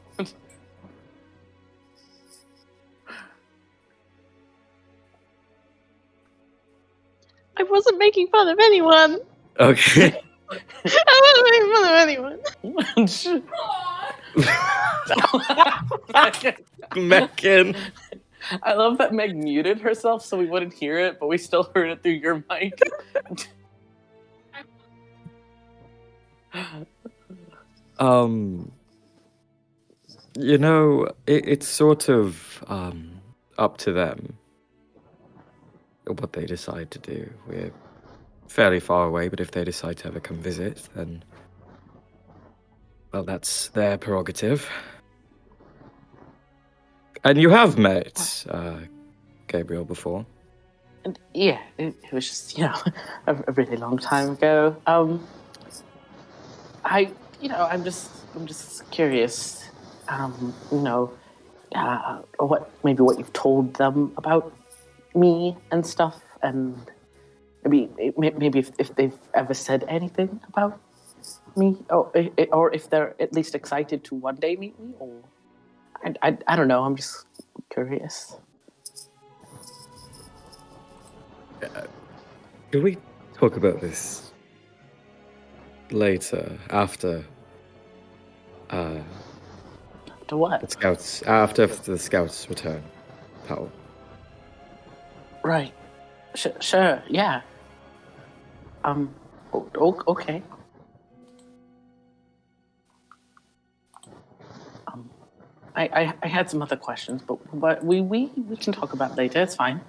I wasn't making fun of anyone. Okay. I wasn't making fun of anyone. Megan. I love that Meg muted herself so we wouldn't hear it, but we still heard it through your mic. It's sort of up to them what they decide to do. We're fairly far away, but if they decide to ever come visit, then, well, that's their prerogative. And you have met Gabriel before. And yeah, it was just, a really long time ago. I'm just curious, what you've told them about me and stuff, and maybe if they've ever said anything about me, or if they're at least excited to one day meet me, or I don't know. I'm just curious. Can we talk about this later, after To what? after the scouts return, Powell? Right. Sure. Yeah. Okay. I had some other questions, but we can talk about it later. It's fine.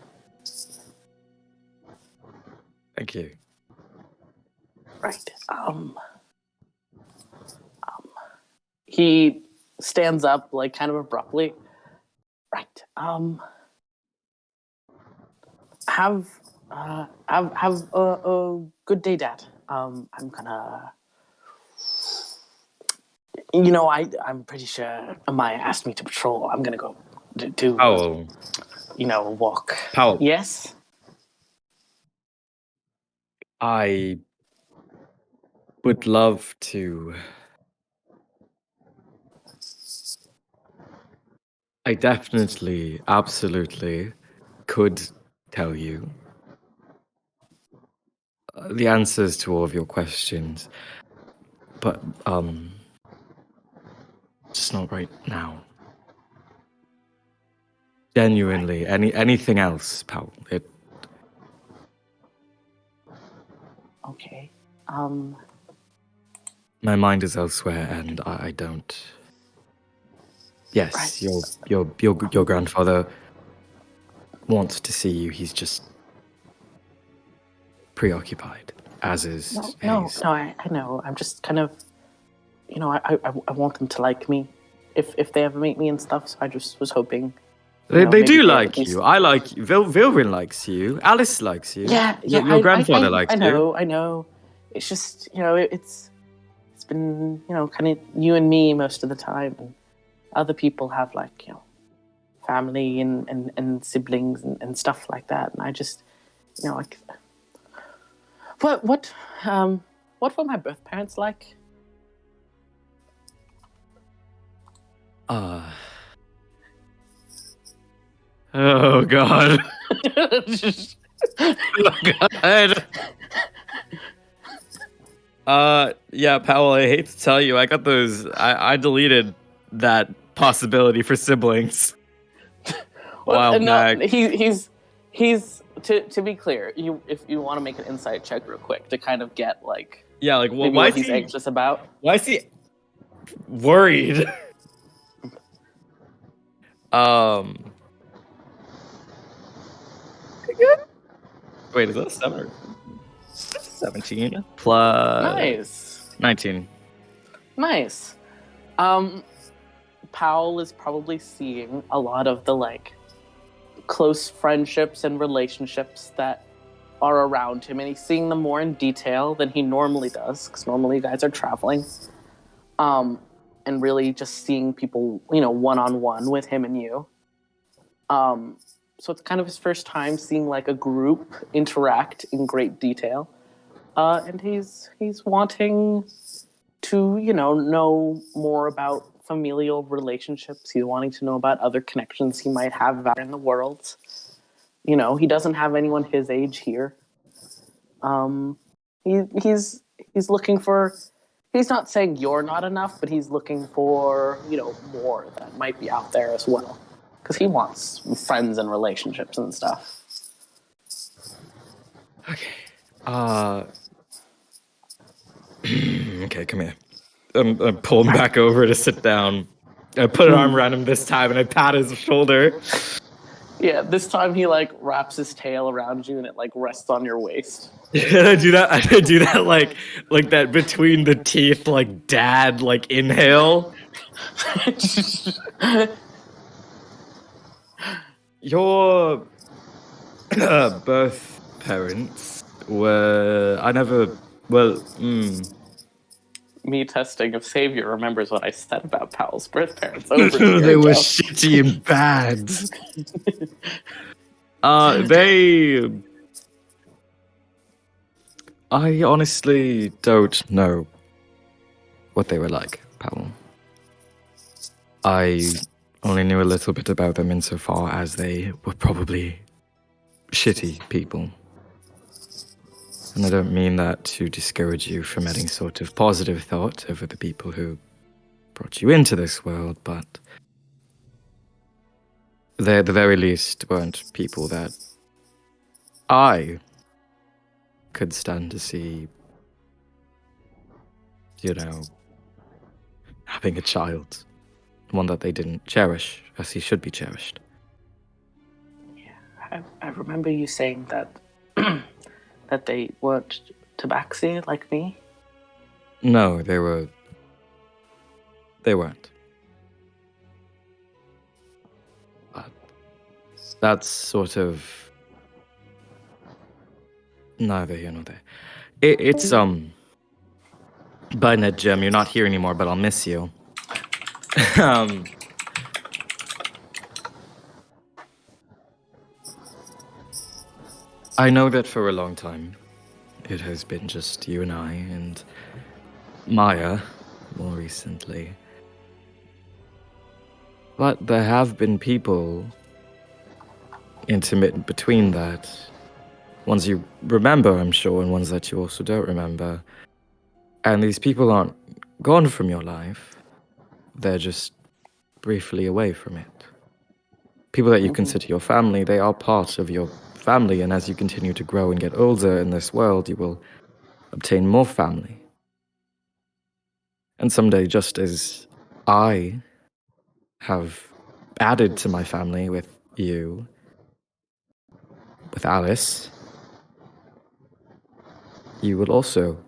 Thank you. Right. He stands up, like, kind of abruptly. Right. Have a good day, Dad. I'm gonna. I'm pretty sure Amaya asked me to patrol. I'm gonna go do Powell. a walk. Powell. Yes. I would love to. I definitely, absolutely could tell you the answers to all of your questions, but just not right now. Genuinely, anything else, Powell? Okay. My mind is elsewhere, and I don't. Yes, Right. your grandfather wants to see you. He's just preoccupied, as is No, Hayes. I know. I'm just kind of, I want them to like me, if they ever meet me and stuff. So I just was hoping. They maybe do at like least- you. I like you. Vilvin likes you. Alice likes you. Yeah. Your grandfather likes you. I know. It's just, it's been, kind of you and me most of the time, and other people have, like, family and siblings and stuff like that, and I just, like, what were my birth parents like? Oh God. Oh God. Yeah, Powell, I hate to tell you, I got those. I deleted that possibility for siblings. Well, While no, back. he's to be clear, if you want to make an insight check real quick to kind of get, like, Yeah, like, well, maybe why what is he's he anxious about. Why is he worried? Wait, is that a 7 or 17 plus Nice. 19? Nice. Powell is probably seeing a lot of the, like, close friendships and relationships that are around him, and he's seeing them more in detail than he normally does, because normally you guys are traveling. And really just seeing people, one-on-one with him and you. So it's kind of his first time seeing, like, a group interact in great detail. And he's wanting to, know more about familial relationships. He's wanting to know about other connections he might have out in the world. He doesn't have anyone his age here. He's looking for. He's not saying you're not enough, but he's looking for, more that might be out there as well. Because he wants friends and relationships and stuff. Okay. Okay, come here. I'm pulling back over to sit down. I put an arm around him this time, and I pat his shoulder. Yeah, this time he like wraps his tail around you and it like rests on your waist. And I do that like that between the teeth, like dad, like inhale. Your birth parents were Me testing if Savior remembers what I said about Powell's birth parents over the they year were ago. shitty and bad. I honestly don't know what they were like, Powell. I only knew a little bit about them insofar as they were probably shitty people. And I don't mean that to discourage you from any sort of positive thought over the people who brought you into this world, but they at the very least weren't people that I could stand to see, having a child. One that they didn't cherish as he should be cherished. Yeah, I remember you saying that that they weren't tabaxi like me. No, they weren't. But that's sort of neither here nor there. It's Bye, Ned Jim. You're not here anymore, but I'll miss you. I know that for a long time, it has been just you and I, and Maya, more recently. But there have been people intermittent between that. Ones you remember, I'm sure, and ones that you also don't remember. And these people aren't gone from your life. They're just briefly away from it. People that you consider your family, they are part of your family, and as you continue to grow and get older in this world, you will obtain more family. And someday, just as I have added to my family with you, with Alice, you will also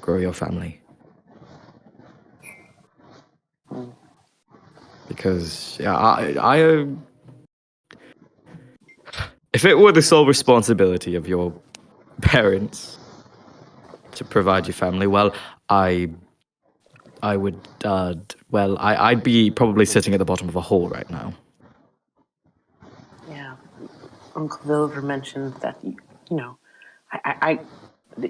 grow your family. Because, I if it were the sole responsibility of your parents to provide your family, well, I would, I'd be probably sitting at the bottom of a hole right now. Yeah, Uncle Vilver mentioned that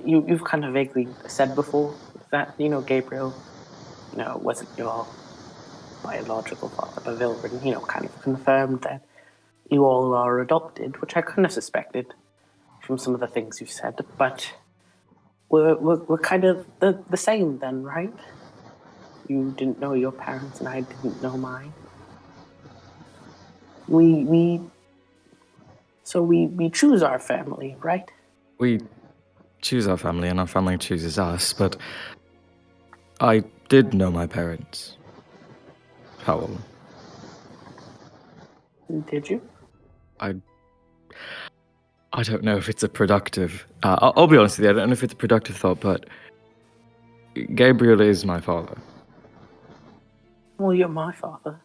you've kind of vaguely said before that Gabriel, wasn't your biological father, but Vilver, kind of confirmed that you all are adopted, which I kind of suspected from some of the things you've said, but we're kind of the same then, right? You didn't know your parents and I didn't know mine. We choose our family, right? We choose our family and our family chooses us, but I did know my parents. Powell. Did you? I don't know if it's a productive... I'll be honest with you, I don't know if it's a productive thought, but Gabriel is my father. Well, you're my father.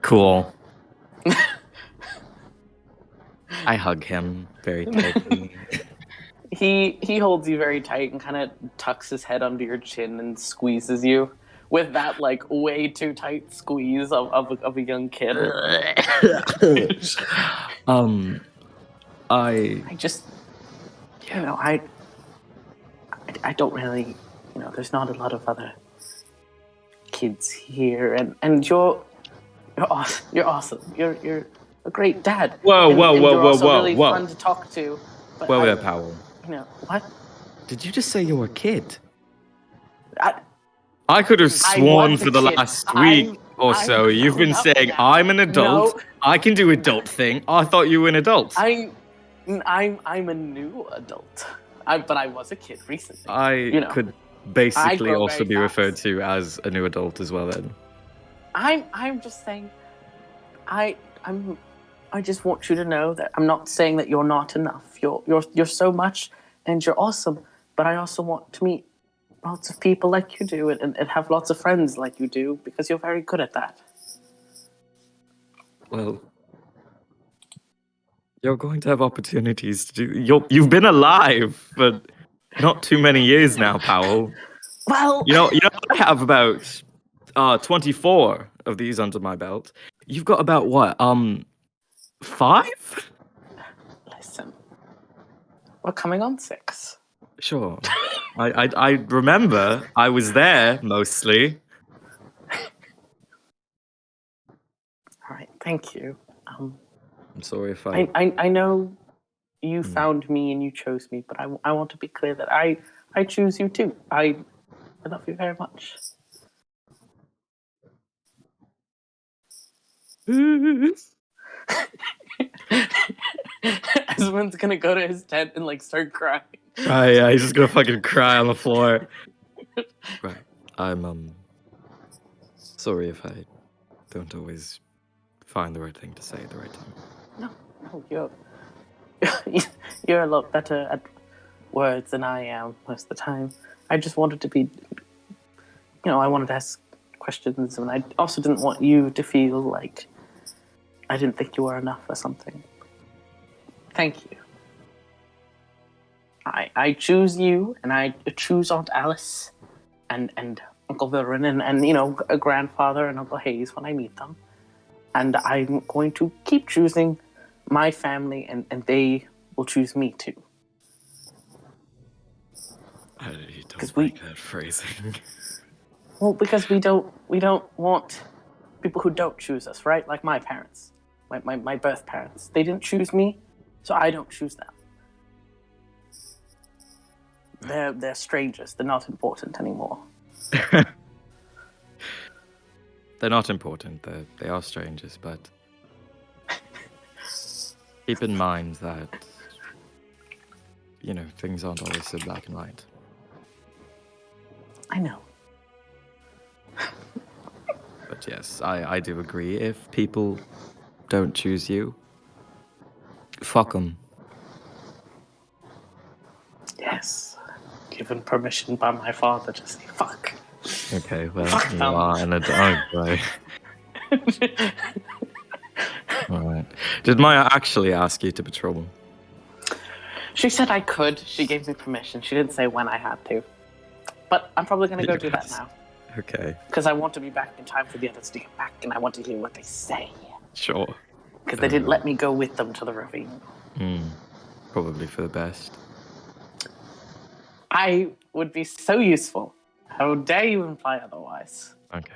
Cool. I hug him very tightly. He holds you very tight and kind of tucks his head under your chin and squeezes you with that like way too tight squeeze of a young kid. I just I don't really there's not a lot of other kids here, and you're awesome. You're a great dad. Whoa, you're also really fun to talk to. But Whoa there, Powell. What? Did you just say you were a kid? I could have sworn for the last week or so you've been saying I'm an adult. No. I can do adult thing. I thought you were an adult. I'm a new adult. But I was a kid recently. I know, could basically grow also very be referred fast. to as a new adult as well then. I'm just saying, I just want you to know that I'm not saying that you're not enough. You're so much, and you're awesome. But I also want to meet lots of people like you do, and have lots of friends like you do, because you're very good at that. Well, you're going to have opportunities to do. You've been alive for not too many years now, Powell. Well, You know, I have about 24 of these under my belt. You've got about what? 5? listen, we're coming on 6. Sure. I remember I was there mostly. All right, thank you. I'm sorry if I know you found me and you chose me, but I want to be clear that I choose you too. I love you very much. Esmond's gonna go to his tent and like start crying. Yeah, he's just gonna fucking cry on the floor. Right. I'm sorry if I don't always find the right thing to say at the right time. No, you're a lot better at words than I am most of the time. I just wanted to be, I wanted to ask questions, and I also didn't want you to feel like I didn't think you were enough or something. Thank you. I choose you, and I choose Aunt Alice, and Uncle Vilrin, and a grandfather and Uncle Hayes when I meet them. And I'm going to keep choosing my family, and they will choose me too. I don't like that phrasing. Well, because we don't want people who don't choose us, right? Like my parents, my birth parents. They didn't choose me, so I don't choose them. They're strangers. They're not important anymore. They're not important. They are strangers, but keep in mind that things aren't always so black and white. I know. But yes, I do agree. If people don't choose you, fuck them. Yes. Given permission by my father to say fuck. Okay, well, Fuck you them. are an adult, right? Alright. Did Maya actually ask you to patrol? She said I could. She gave me permission. She didn't say when I had to. But I'm probably going to go do that now. Okay, Because I want to be back in time for the others to get back, and I want to hear what they say. sure. Because they didn't let me go with them to the ravine. Probably for the best. I would be so useful. How dare you imply otherwise? Okay.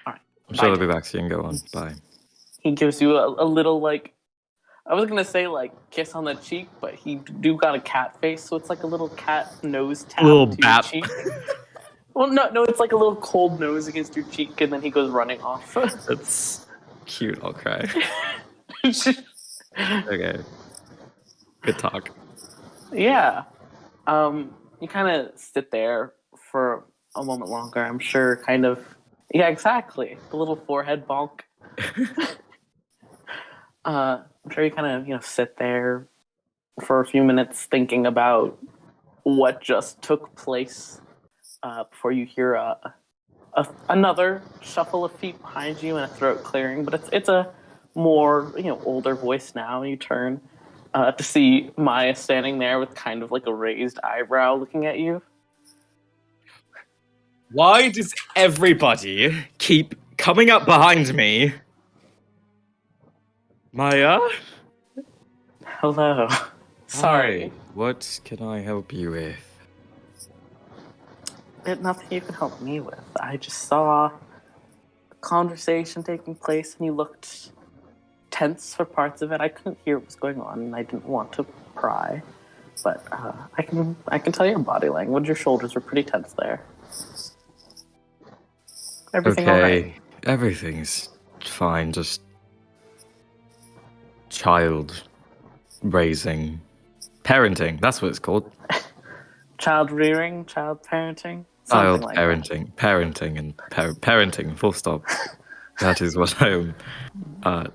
Alright. I'm sure Bye. they'll be back soon. Go on. Bye. He gives you a little, I was going to say, kiss on the cheek, but he do got a cat face, so it's like a little cat nose tap Little to bap. your cheek. Well, no, it's like a little cold nose against your cheek, and then he goes running off. That's cute. I'll cry. Okay. Good talk. Yeah. You kind of sit there for a moment longer, I'm sure, kind of. Yeah, exactly. The little forehead bonk. I'm sure you kind of, sit there for a few minutes thinking about what just took place before you hear another shuffle of feet behind you and a throat clearing. But it's a more, older voice now. You turn to see Maya standing there with kind of like a raised eyebrow looking at you. Why does everybody keep coming up behind me? Maya? Hello. Sorry. Hi. What can I help you with? There's nothing you can help me with. I just saw a conversation taking place and you looked tense for parts of it. I couldn't hear what was going on and I didn't want to pry. But I can tell your body language. Your shoulders were pretty tense there. Everything all right? Everything's fine. Just child raising Parenting, that's what it's called. Child rearing, child parenting, Child something like parenting. Parenting and parenting, full stop. That is what I'm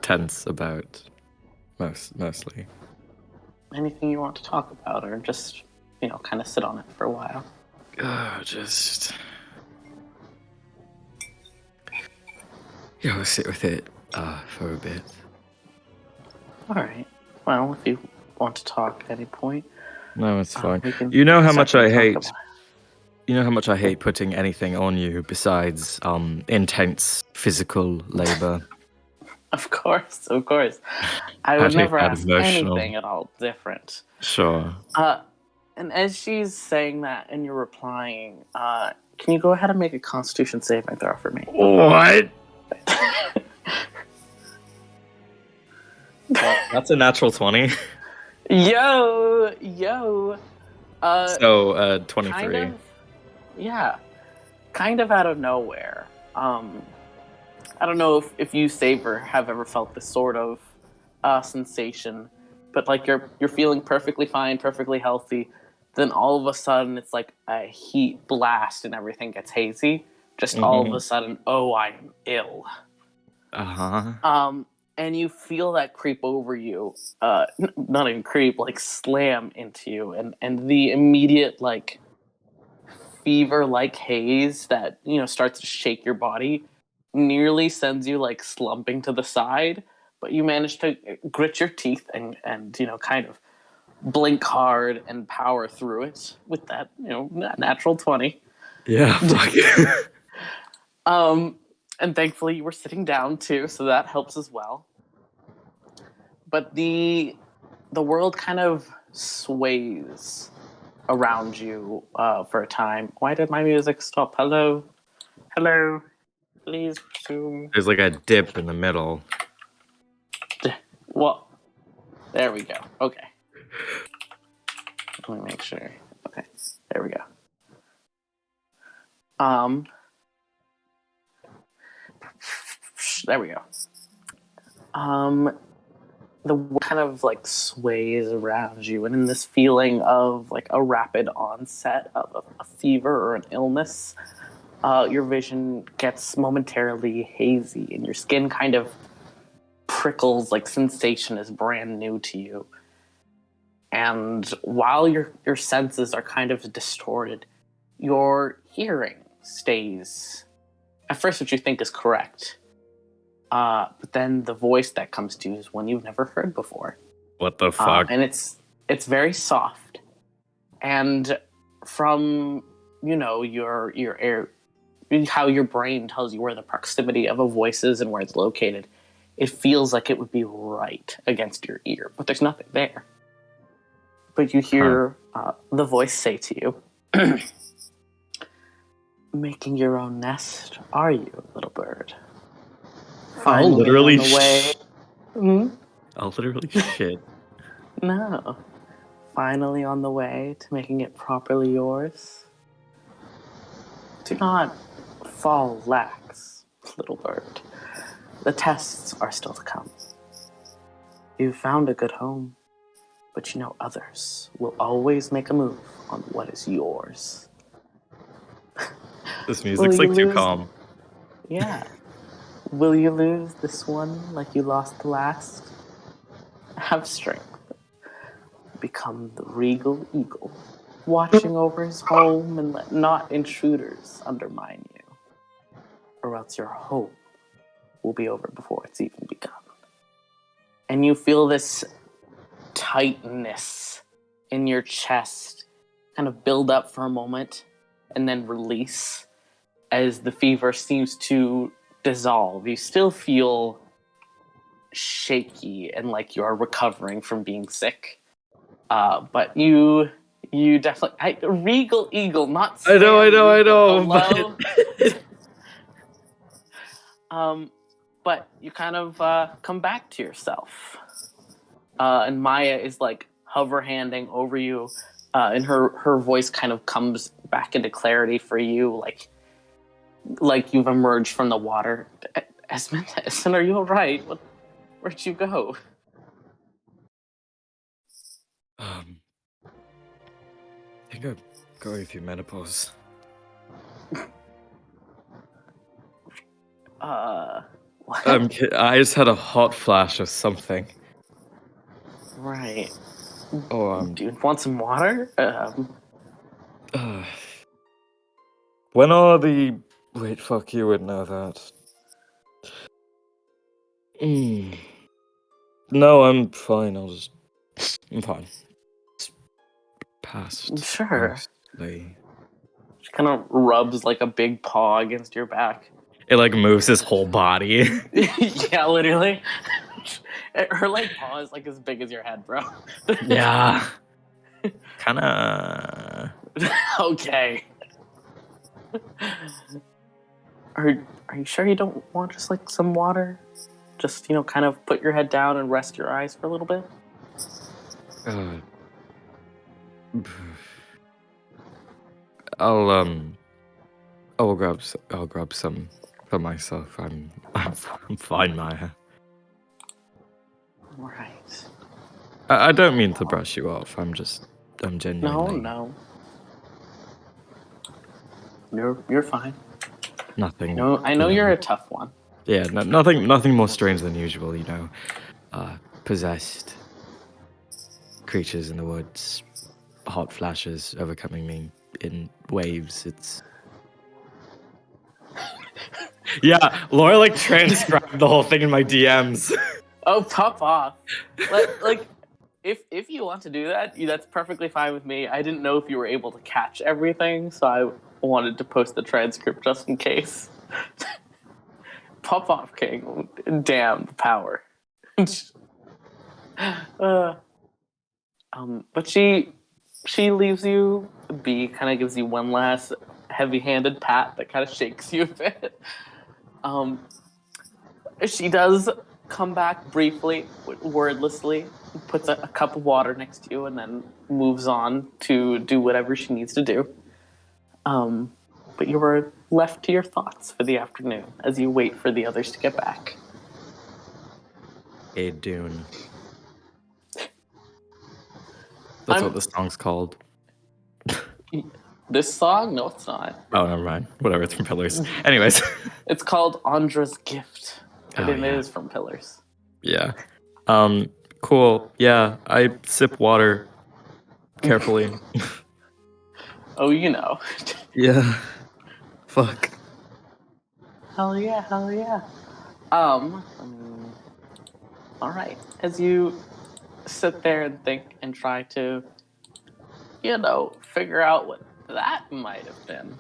tense about mostly. that. Anything you want to talk about, or just kind of sit on it for a while. Just we'll sit with it for a bit. All right. Well, if you want to talk at any point, No, it's fine. we can You know how much I certainly talk hate. about it. You know how much I hate putting anything on you besides intense physical labor. Of course. I would take never that ask emotional. anything at all different. Sure. And as she's saying that and you're replying, can you go ahead and make a Constitution saving throw for me? What? That's a natural 20. Yo. So 23. Kind of, yeah, kind of out of nowhere. I don't know if you, Saber, have ever felt this sort of sensation, but like you're feeling perfectly fine, perfectly healthy, then all of a sudden it's like a heat blast and everything gets hazy. Just all of a sudden, oh, I am ill. And you feel that creep over you, not even creep, like slam into you, and the immediate like fever-like haze that starts to shake your body nearly sends you like slumping to the side, but you manage to grit your teeth and kind of blink hard and power through it with that natural 20. Yeah, fuck. And thankfully you were sitting down too, so that helps as well. But the world kind of sways around you for a time. Why did my music stop? Hello? Please resume. There's like a dip in the middle. Well, there we go. Okay. Let me make sure. Okay, there we go. There we go. The world kind of like sways around you, and in this feeling of like a rapid onset of a fever or an illness, your vision gets momentarily hazy, and your skin kind of prickles like sensation is brand new to you. And while your senses are kind of distorted, your hearing stays at first what you think is correct. But then the voice that comes to you is one you've never heard before. What the fuck? And it's very soft. And from, your air, how your brain tells you where the proximity of a voice is and where it's located, it feels like it would be right against your ear, but there's nothing there. But you hear the voice say to you, making your own nest, are you, little bird? I'll literally on the way. I'll literally shit. No. Finally on the way to making it properly yours. Do not fall lax, little bird. The tests are still to come. You've found a good home, but others will always make a move on what is yours. This music's like too calm. Yeah. Will you lose this one like you lost the last? Have strength. Become the regal eagle, watching over his home and let not intruders undermine you. Or else your hope will be over before it's even begun. And you feel this tightness in your chest kind of build up for a moment and then release as the fever seems to dissolve. You still feel shaky and like you are recovering from being sick. But you definitely... regal eagle, not Sam. I know. Hello? But you kind of come back to yourself. And Maya is like hover-handing over you. And her voice kind of comes back into clarity for you, like you've emerged from the water. Esmond, are you all right? Where'd you go? think I'm going through menopause. What? I just had a hot flash of something. Right. Oh, Do you want some water? when are the... Wait, fuck, you would know that. No, I'm fine. I'm fine. It's past. Sure. Mostly. She kind of rubs like a big paw against your back. It like moves his whole body. Yeah, literally. Her like paw is like as big as your head, bro. Yeah. Kinda. Okay. Are you sure you don't want just like some water? Just, kind of put your head down and rest your eyes for a little bit? I'll grab some for myself. I'm fine, Maya. Right. I don't mean to brush you off. I'm genuinely... No. You're fine. Nothing. I know you're a tough one. Yeah, nothing more strange than usual, possessed creatures in the woods, hot flashes overcoming me in waves. It's... Yeah, Laura like transcribed the whole thing in my DMs. Oh, pop off. Like if you want to do that, that's perfectly fine with me. I didn't know if you were able to catch everything, so I wanted to post the transcript just in case. Pop off, King. Damn the power. But she leaves you be, kind of gives you one last heavy-handed pat that kind of shakes you a bit. She does come back briefly, wordlessly, puts a cup of water next to you, and then moves on to do whatever she needs to do. But you were left to your thoughts for the afternoon as you wait for the others to get back. A Dune. That's what the song's called. This song? No, it's not. Oh, never mind. Whatever, it's from Pillars. Anyways. It's called Andra's Gift. And it is from Pillars. Yeah. Cool. Yeah, I sip water carefully. Oh, Yeah. Fuck. Hell yeah. All right. As you sit there and think and try to, figure out what that might have been.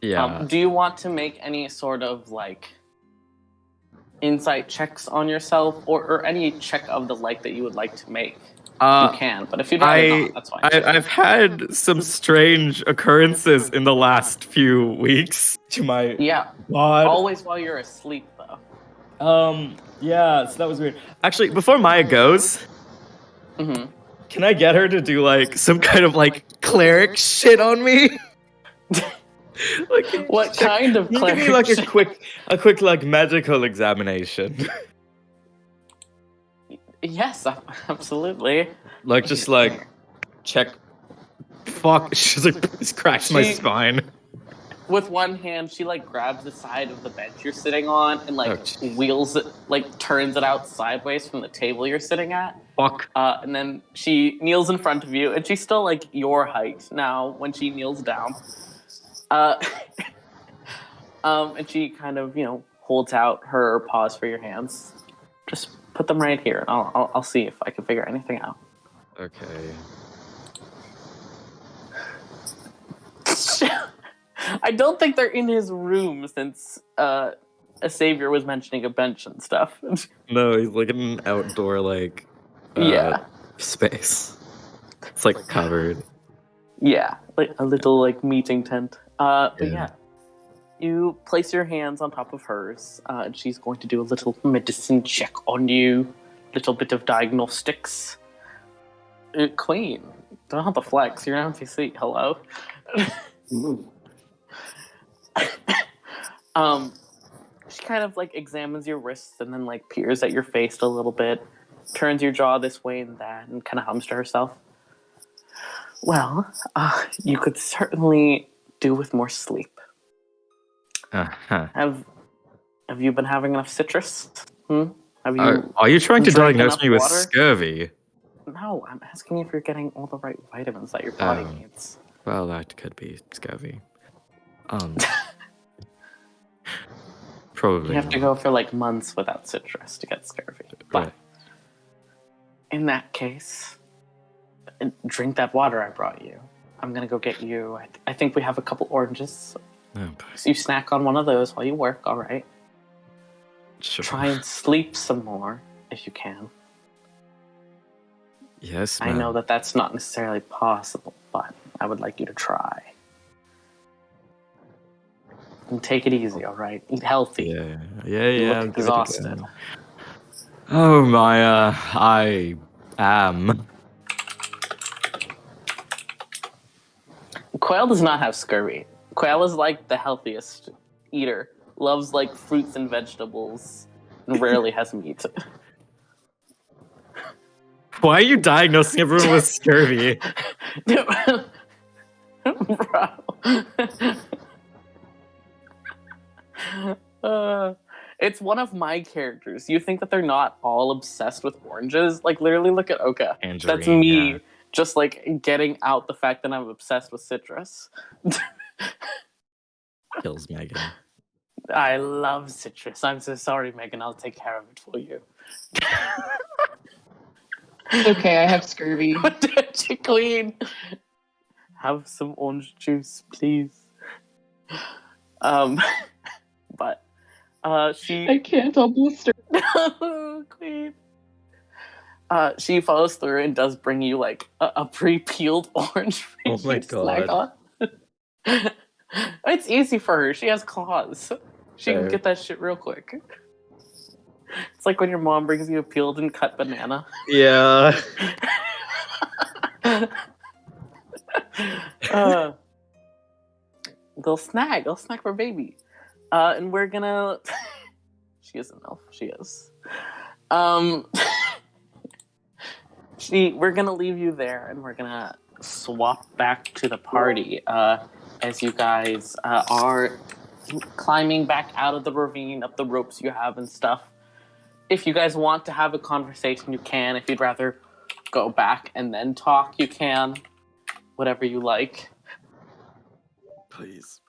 Yeah. Do you want to make any sort of, insight checks on yourself or any check of the like that you would like to make? You can, but if you'd rather not, that's fine. I've had some strange occurrences in the last few weeks to my god. Always while you're asleep, though. Yeah, so that was weird. Actually, before Maya goes, can I get her to do, some kind of, cleric shit on me? What kind of cleric? Give me, a quick, magical examination. Yes, absolutely. Check. Fuck, she's cracks my spine. With one hand, she grabs the side of the bench you're sitting on and wheels it, turns it out sideways from the table you're sitting at. Fuck. And then she kneels in front of you, and she's still your height now when she kneels down. And she kind of holds out her paws for your hands. Just put them right here, and I'll see if I can figure anything out. Okay. I don't think they're in his room since a savior was mentioning a bench and stuff. No, he's in an outdoor space. It's covered. Yeah, a little meeting tent. But yeah, you place your hands on top of hers, and she's going to do a little medicine check on you, little bit of diagnostics. Queen, don't have to flex. You're an NPC. Hello. She kind of examines your wrists and then peers at your face a little bit, turns your jaw this way and that, and kind of hums to herself. Well, you could certainly do with more sleep. Uh-huh. Have you been having enough citrus? Have you Are you trying to drank diagnose enough me with water? scurvy? No, I'm asking if you're getting all the right vitamins that your body Oh. needs. Well, that could be scurvy. Probably You have to not. go for like months without citrus to get scurvy. But Right. in that case, drink that water I brought you. I'm gonna go get you. I think we have a couple oranges. Oh, So you snack on one of those while you work, all right? sure. Try and sleep some more if you can. Yes, I ma'am. know that that's not necessarily possible, but I would like you to try. And take it easy, all right? Eat healthy. Yeah. You look I'm good to exhausted. go. Oh my, I am. Quail does not have scurvy. Quail is like the healthiest eater. Loves like fruits and vegetables, and rarely has meat. Why are you diagnosing everyone with scurvy? Bro. It's one of my characters. You think that they're not all obsessed with oranges? Like, literally look at Oka. That's Tangerine, me, yeah. just like getting out the fact that I'm obsessed with citrus. Kills Megan. I love citrus. I'm so sorry, Megan. I'll take care of it for you. It's okay, I have scurvy. Dirty Queen. Have some orange juice, please. But she. I can't, I'll blister. Queen. She follows through and does bring you like a pre-peeled orange for Oh my you to snack God. on. It's easy for her. She has claws. She can Fair. get that shit real quick. It's like when your mom brings you a peeled and cut banana. Yeah. They'll snack for baby. And we're gonna. She is an elf. She is. We're gonna leave you there, and we're gonna swap back to the party as you guys are climbing back out of the ravine up the ropes you have and stuff. If you guys want to have a conversation, you can. If you'd rather go back and then talk, you can. Whatever you like. Please.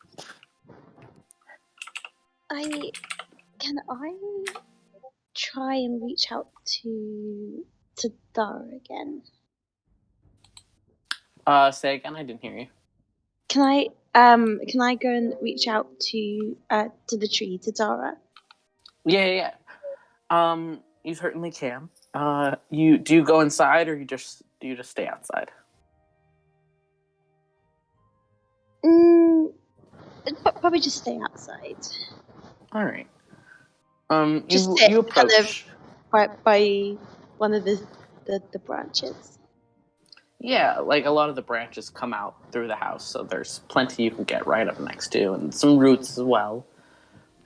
Can I try and reach out to Dara again? Say again. I didn't hear you. Can I go and reach out to the tree, to Dara? Yeah. You certainly can. Do you go inside or do you just stay outside? Probably just stay outside. All right. Just You sit approach. kind of by one of the branches. Yeah, like a lot of the branches come out through the house, so there's plenty you can get right up next to, and some roots as well.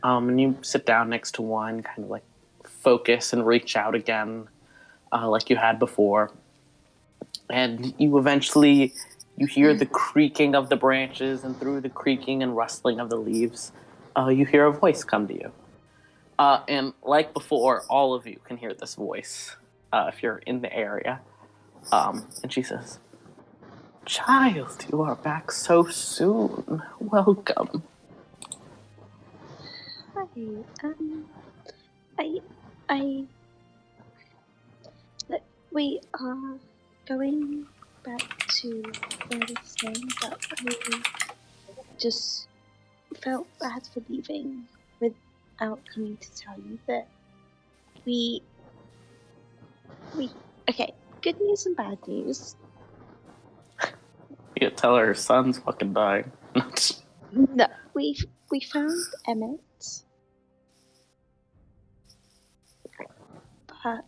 And you sit down next to one, kind of like focus and reach out again, like you had before. And you eventually, you hear the creaking of the branches, and through the creaking and rustling of the leaves, you hear a voice come to you. And like before, all of you can hear this voice if you're in the area. And she says, "Child, you are back so soon. Welcome." Hi. Look, we are going back to where we staying, but I just felt bad for leaving without coming to tell you that we okay. Good news and bad news. You tell her son's fucking dying. No, we found Emmett, but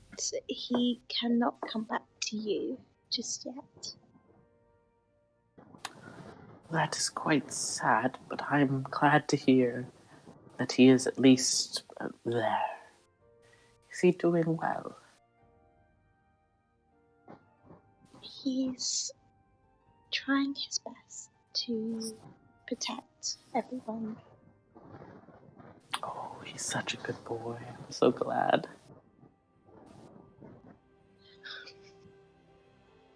he cannot come back to you just yet. That is quite sad, but I'm glad to hear that he is at least there. Is he doing well? He's trying his best to protect everyone. Oh, he's such a good boy. I'm so glad.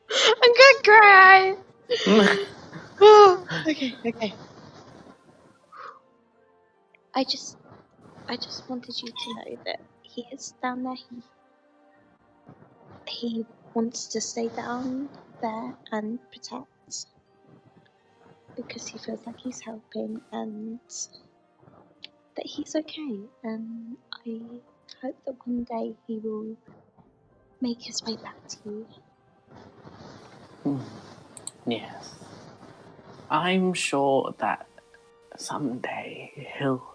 I'm gonna cry. Okay. I just wanted you to know that he is down there. He wants to stay down there and protect because he feels like he's helping and that he's okay. And I hope that one day he will make his way back to you. Yes. I'm sure that someday he'll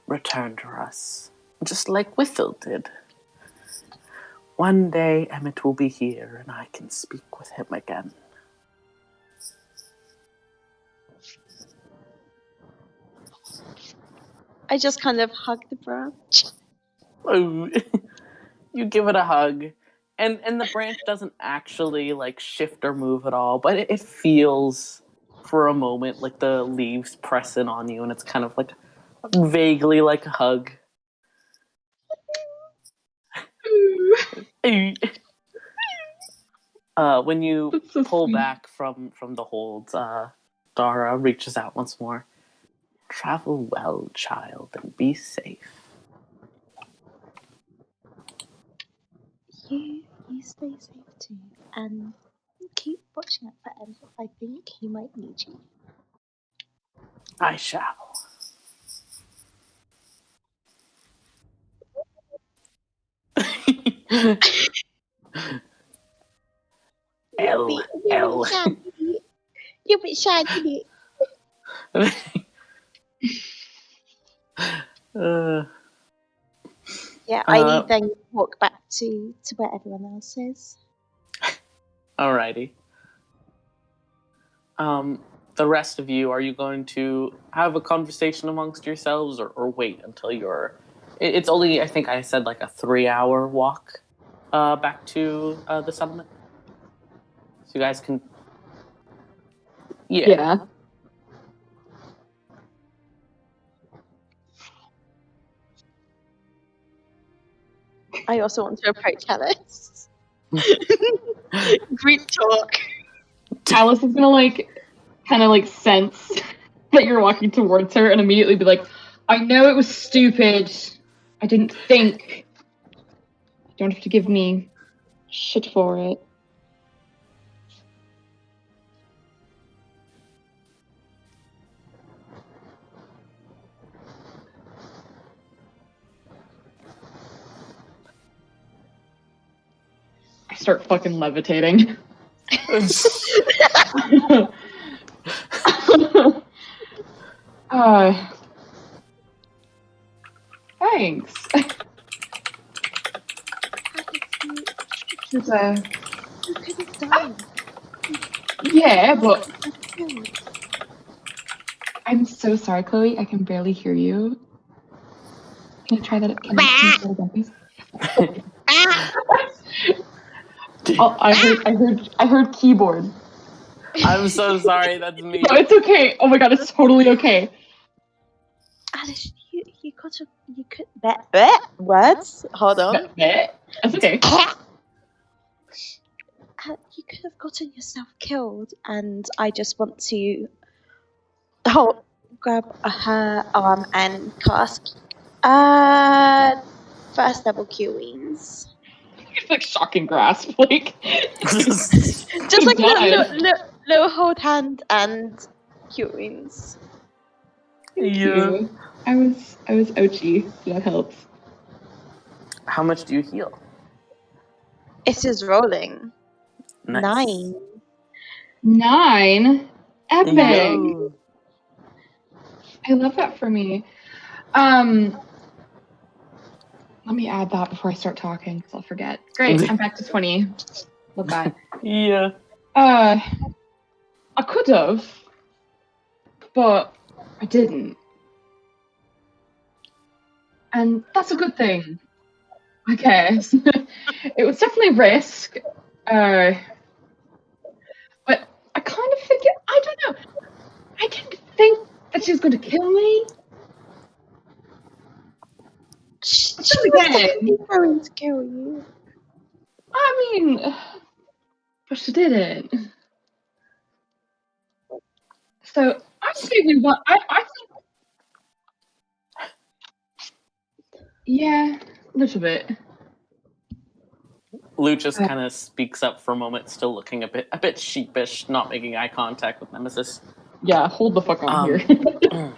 return to us, just like Withel did. One day Emmett will be here and I can speak with him again. I just kind of hug the branch. Oh, you give it a hug, and the branch doesn't actually like shift or move at all, but it feels for a moment like the leaves press in on you, and it's kind of like vaguely like a hug. When you That's so pull sweet. back from the holds, Dara reaches out once more. Travel well, child, and be safe. You stay safe too, and keep watching out for Emmett. I think he might need you. I shall. L. You'll be shaggy. Yeah, I then walk back to where everyone else is. Alrighty. The rest of you, are you going to have a conversation amongst yourselves or wait until you're... It's only, I think I said, like a 3-hour walk back to the settlement. So you guys can... Yeah. I also want to approach Alice. Group talk. Alice is gonna kind of sense that you're walking towards her and immediately be like, I know it was stupid. I didn't think. You don't have to give me shit for it. I start fucking levitating. Thanks. You could have died. Yeah, but I'm so sorry, Chloe. I can barely hear you. Can you try that? Can you try that again, please? Oh, I heard keyboard. I'm so sorry, that's me. No, it's okay. Oh my god, it's totally okay. Alice, you could words. Hold on. That's okay. You could have gotten yourself killed, and I just want to grab her arm and cast first level Cure Wounds. It's like shocking grasp, just like little hold hand and Cure Wounds. Thank you. I was ouchy, so that helps. How much do you heal? It is rolling. Nice. 9? Epic! Yo. I love that for me. Let me add that before I start talking, because I'll forget. Great, I'm back to 20. Love that. Yeah. I could have, but I didn't. And that's a good thing, I guess. It was definitely a risk. But I kind of think said she was going to kill me. She again. was going to kill you. I mean, but she didn't. So I think we want. I think. Yeah, a little bit. Lucius kind of speaks up for a moment, still looking a bit sheepish, not making eye contact with Nemesis. Yeah, hold the fuck on here.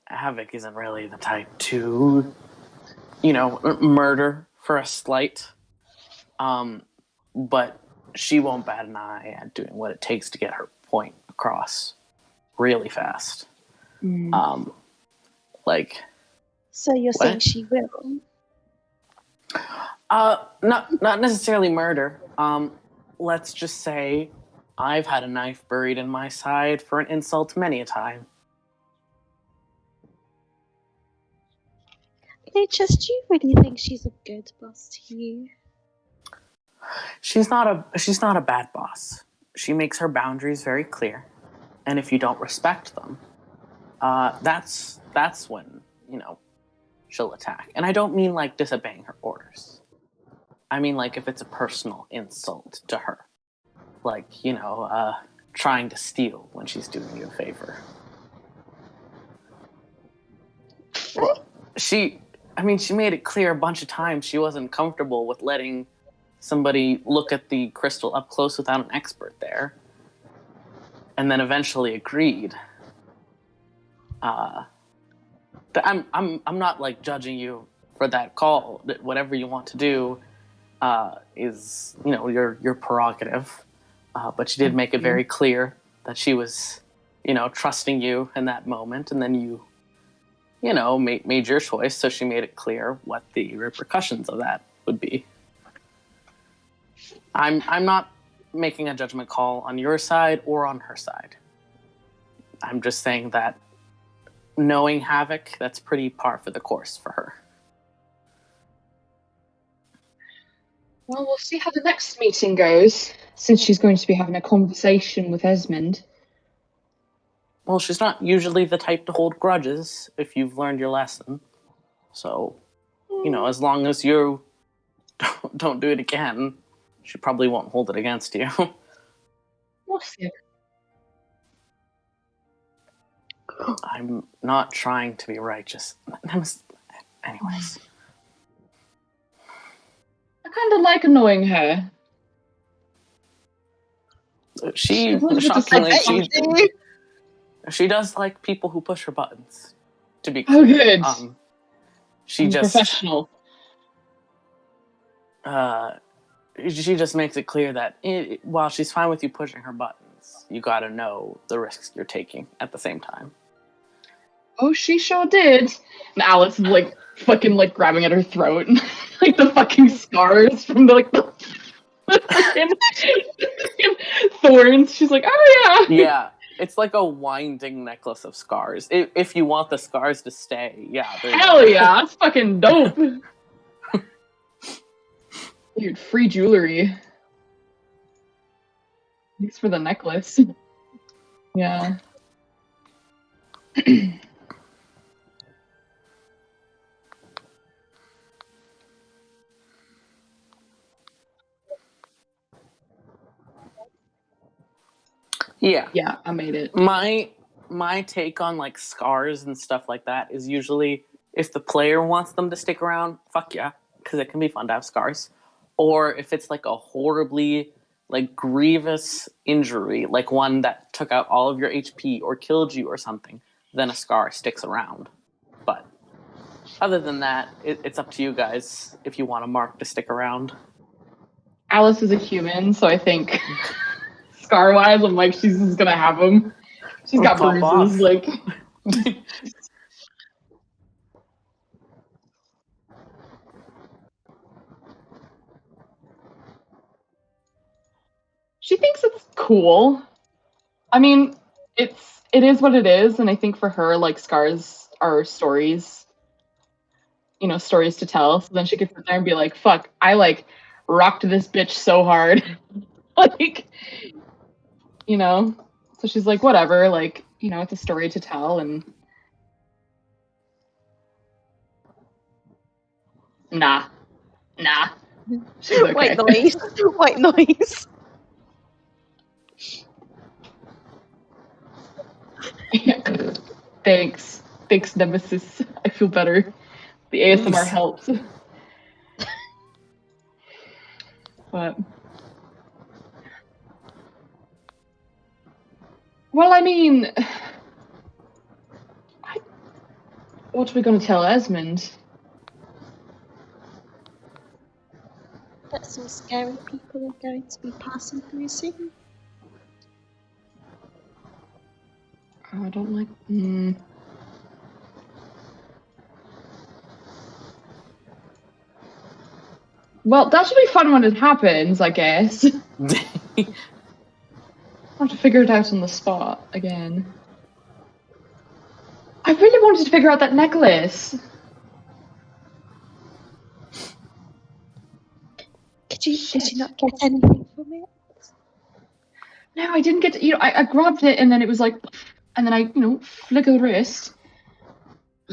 Havoc isn't really the type to, murder for a slight. But she won't bat an eye at doing what it takes to get her point across really fast. So you're saying she will? Not necessarily murder. Let's just say I've had a knife buried in my side for an insult many a time. Lucius, do you really think she's a good boss to you? She's not a bad boss. She makes her boundaries very clear, and if you don't respect them, that's when she'll attack. And I don't mean like disobeying her orders. I mean like if it's a personal insult to her, like trying to steal when she's doing you a favor. Well, she made it clear a bunch of times she wasn't comfortable with letting somebody look at the crystal up close without an expert there, and then eventually agreed. I'm not like judging you for that call. Whatever you want to do is your prerogative. But she did make it very clear that she was trusting you in that moment, and then you made your choice. So she made it clear what the repercussions of that would be. I'm not making a judgment call on your side or on her side. I'm just saying that knowing Havoc, that's pretty par for the course for her. Well, we'll see how the next meeting goes, since she's going to be having a conversation with Esmond. Well, she's not usually the type to hold grudges, if you've learned your lesson. So, as long as you don't do it again, she probably won't hold it against you. We'll see. I'm not trying to be righteous. Anyways. I kind of like annoying her. She does like people who push her buttons. To be clear. Oh, good. She just professional. She just makes it clear that while she's fine with you pushing her buttons, you gotta know the risks you're taking at the same time. Oh, she sure did. And Alice is fucking grabbing at her throat, and the fucking scars from the fucking thorns. She's like, oh yeah. Yeah, it's like a winding necklace of scars. If you want the scars to stay, yeah. Hell yeah, that's fucking dope. Dude, free jewelry. Thanks for the necklace. Yeah. Yeah. Yeah, I made it. My take on scars and stuff like that is usually if the player wants them to stick around, fuck yeah, because it can be fun to have scars. Or if it's a horribly grievous injury, like one that took out all of your HP or killed you or something, then a scar sticks around. But other than that, it's up to you guys if you want a mark to stick around. Alice is a human, so I think scar-wise, I'm she's just gonna have them. She's got bruises, She thinks it's cool. I mean, it is what it is, and I think for her, scars are stories. Stories to tell. So then she could sit there and be like, "Fuck, I rocked this bitch so hard," So So she's like, whatever, like, it's a story to tell, and nah. She's okay. White noise. White noise. Thanks, Nemesis. I feel better. The ASMR helps. But well, I mean, what are we going to tell Esmond? That some scary people are going to be passing through soon. I don't like. Well, that should be fun when it happens, I guess. I'll have to figure it out on the spot again. I really wanted to figure out that necklace. Did you not get anything from it? No, I didn't get to, I grabbed it and then it was like, and then I, flick of the wrist.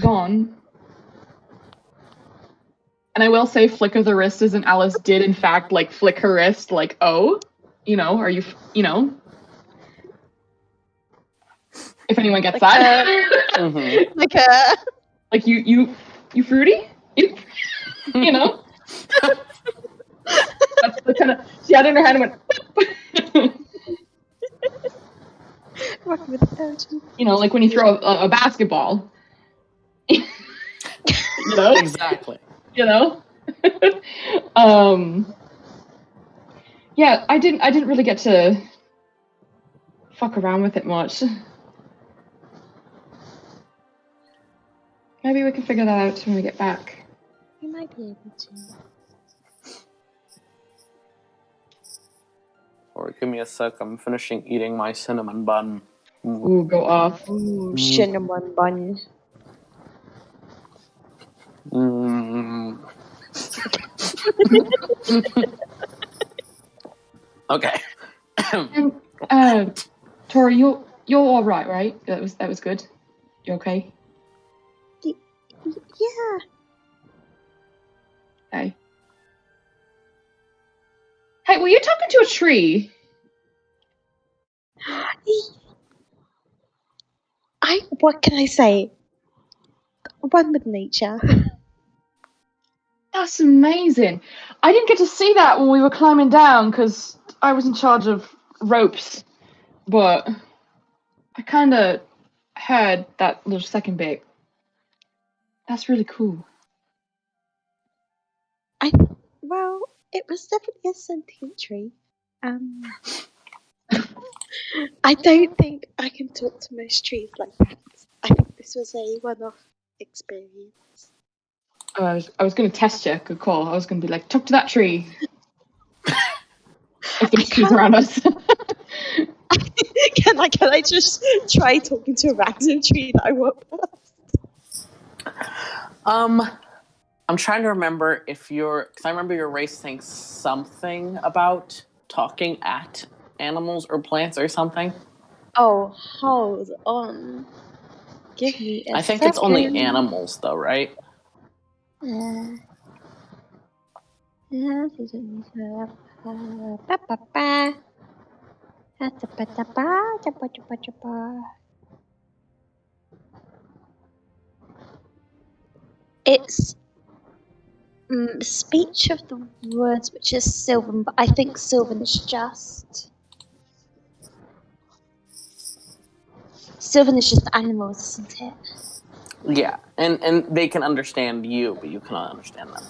Gone. And I will say flick of the wrist isn't Alice did in fact like flick her wrist like, oh, are you, if anyone gets Like that. Mm-hmm. Like you fruity? That's the kind of, she had it in her hand and went, Rock with the potion. like when you throw a basketball. Exactly. Yeah, I didn't really get to fuck around with it much. Maybe we can figure that out when we get back. You might be able to. Or give me a sec, I'm finishing eating my cinnamon bun. Ooh, go off. Ooh, cinnamon bun. Okay. And Tori, you're all right? That was good. You okay? Yeah. Hey. Hey, were you talking to a tree? What can I say? One with nature. That's amazing. I didn't get to see that when we were climbing down because I was in charge of ropes, but I kind of heard that little second bit. That's really cool. Well, it was definitely a sentient tree. I don't think I can talk to most trees like that. I think this was a one-off experience. Oh, I was going to test you. Good call. I was going to be like, talk to that tree. If there's trees around us. Can I just try talking to a random tree that I walk past? I'm trying to remember because I remember your race saying something about talking at animals or plants or something. Oh, hold on. Give me a I think second. it's only animals though, right? It's speech of the words, which is Sylvan, but I think Sylvan is just animals, isn't it? Yeah, and they can understand you, but you cannot understand them.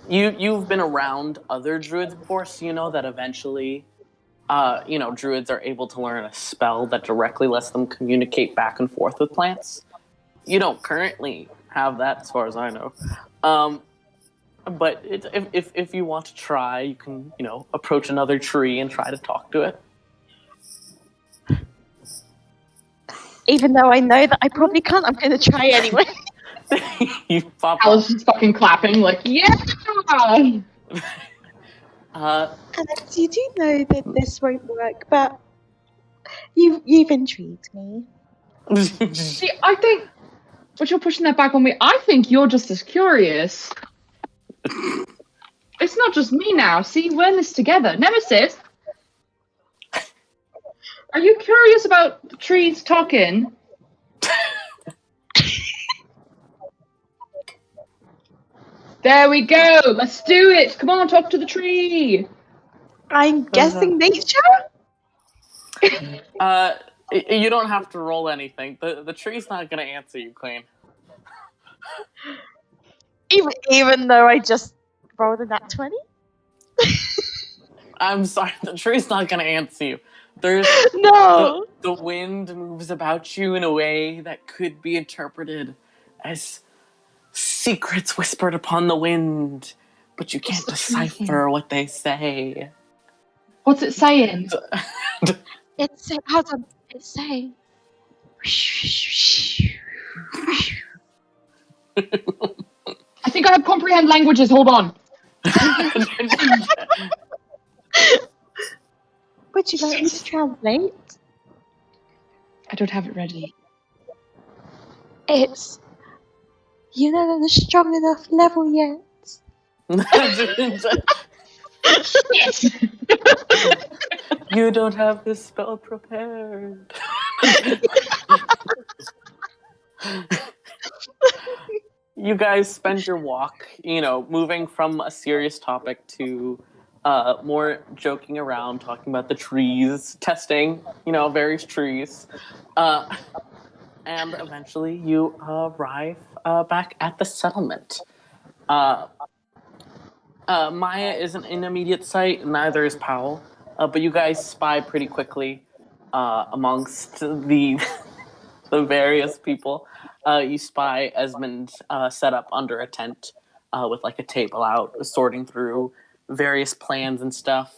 You've been around other druids before, so you know that eventually, druids are able to learn a spell that directly lets them communicate back and forth with plants. You don't currently have that, as far as I know. But if you want to try, you can, approach another tree and try to talk to it. Even though I know that I probably can't, I'm going to try anyway. You pop Alice is fucking clapping like, yeah! Alex, you do know that this won't work, but you've intrigued me. See, I think, but you're pushing that back on me. I think you're just as curious. It's not just me now. See, we're in this together. Nemesis, are you curious about the trees talking? There we go. Let's do it. Come on, talk to the tree. I'm guessing nature? You don't have to roll anything. The tree's not gonna answer you, Queen. Even though I just rolled a nat 20? I'm sorry, the tree's not gonna answer you. There's No! the wind moves about you in a way that could be interpreted as secrets whispered upon the wind, but you can't decipher what they say. What's it saying? It's saying, hold on, it's saying. I think I have comprehend languages. Hold on. Would you like me to translate? I don't have it ready. It's. You're not at a strong enough level yet. You don't have this spell prepared. You guys spend your walk, moving from a serious topic to more joking around, talking about the trees, testing, various trees. And eventually you arrive back at the settlement. Maya isn't in immediate sight, neither is Powell. But you guys spy pretty quickly amongst the the various people. You spy Esmond set up under a tent with like a table out, sorting through various plans and stuff.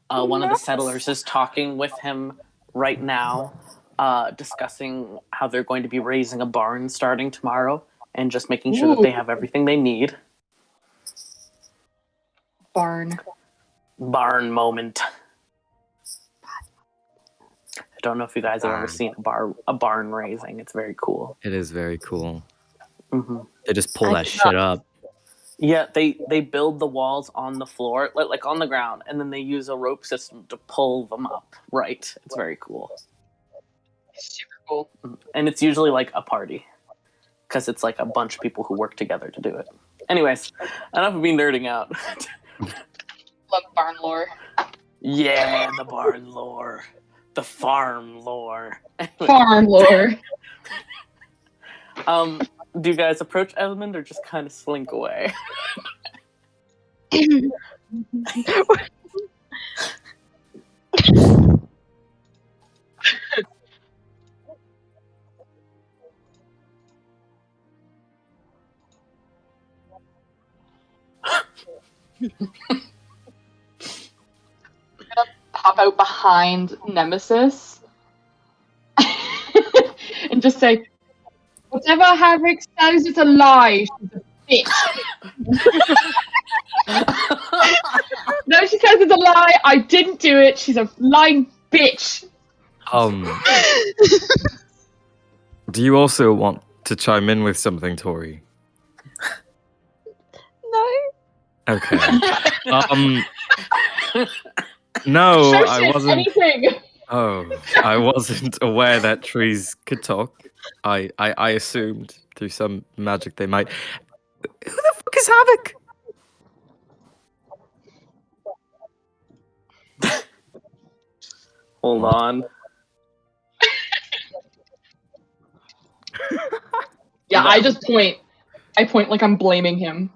One of the settlers is talking with him right now, discussing how they're going to be raising a barn starting tomorrow and just making sure that they have everything they need. Barn Moment. I don't know if you guys have ever seen a barn raising. It's very cool. It is very cool. Mm-hmm. They just pull that shit up. Yeah, they build the walls on the floor, like on the ground, and then they use a rope system to pull them up. Right. It's very cool. Super cool. And it's usually like a party, because it's like a bunch of people who work together to do it. Anyways, enough of me nerding out. Love barn lore. Yeah, the barn lore. The farm lore. Farm lore. Do you guys approach Esmond or just kind of slink away? Pop out behind Nemesis and just say, whatever Havik says is a lie. She's a bitch. No, she says it's a lie. I didn't do it. She's a lying bitch. Do you also want to chime in with something, Tori? No. Okay. No, Sure, I says wasn't. anything. Oh, I wasn't aware that trees could talk. I assumed through some magic they might. Who the fuck is Havik? Hold on. Yeah, I just point. I point like I'm blaming him.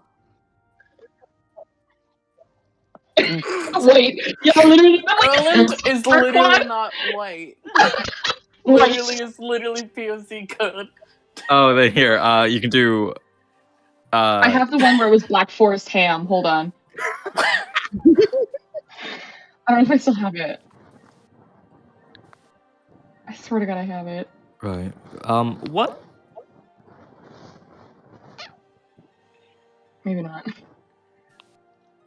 Wait, yeah, literally. Erland is literally not white. Literally is literally POC code. Oh, then here. You can do. I have the one where it was Black Forest ham. Hold on. I don't know if I still have it. I swear to God, I have it. Right. What? Maybe not.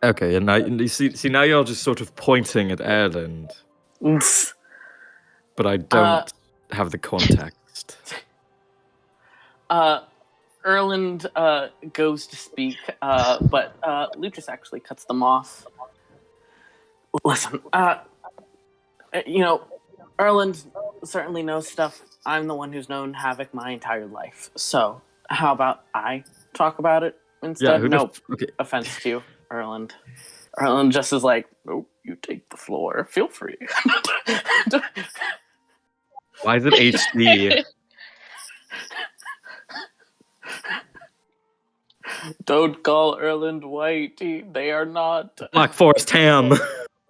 Okay, and now you see now you're just sort of pointing at Erland, but I don't have the context. Erland goes to speak, but Lucius actually cuts them off. Listen, Erland certainly knows stuff. I'm the one who's known Havoc my entire life. So, how about I talk about it instead? Yeah, No okay. offense to you, Erland. Erland just is like, "Oh, you take the floor. Feel free." Why is it HD? Don't call Erland white. They are not. Black Forest ham.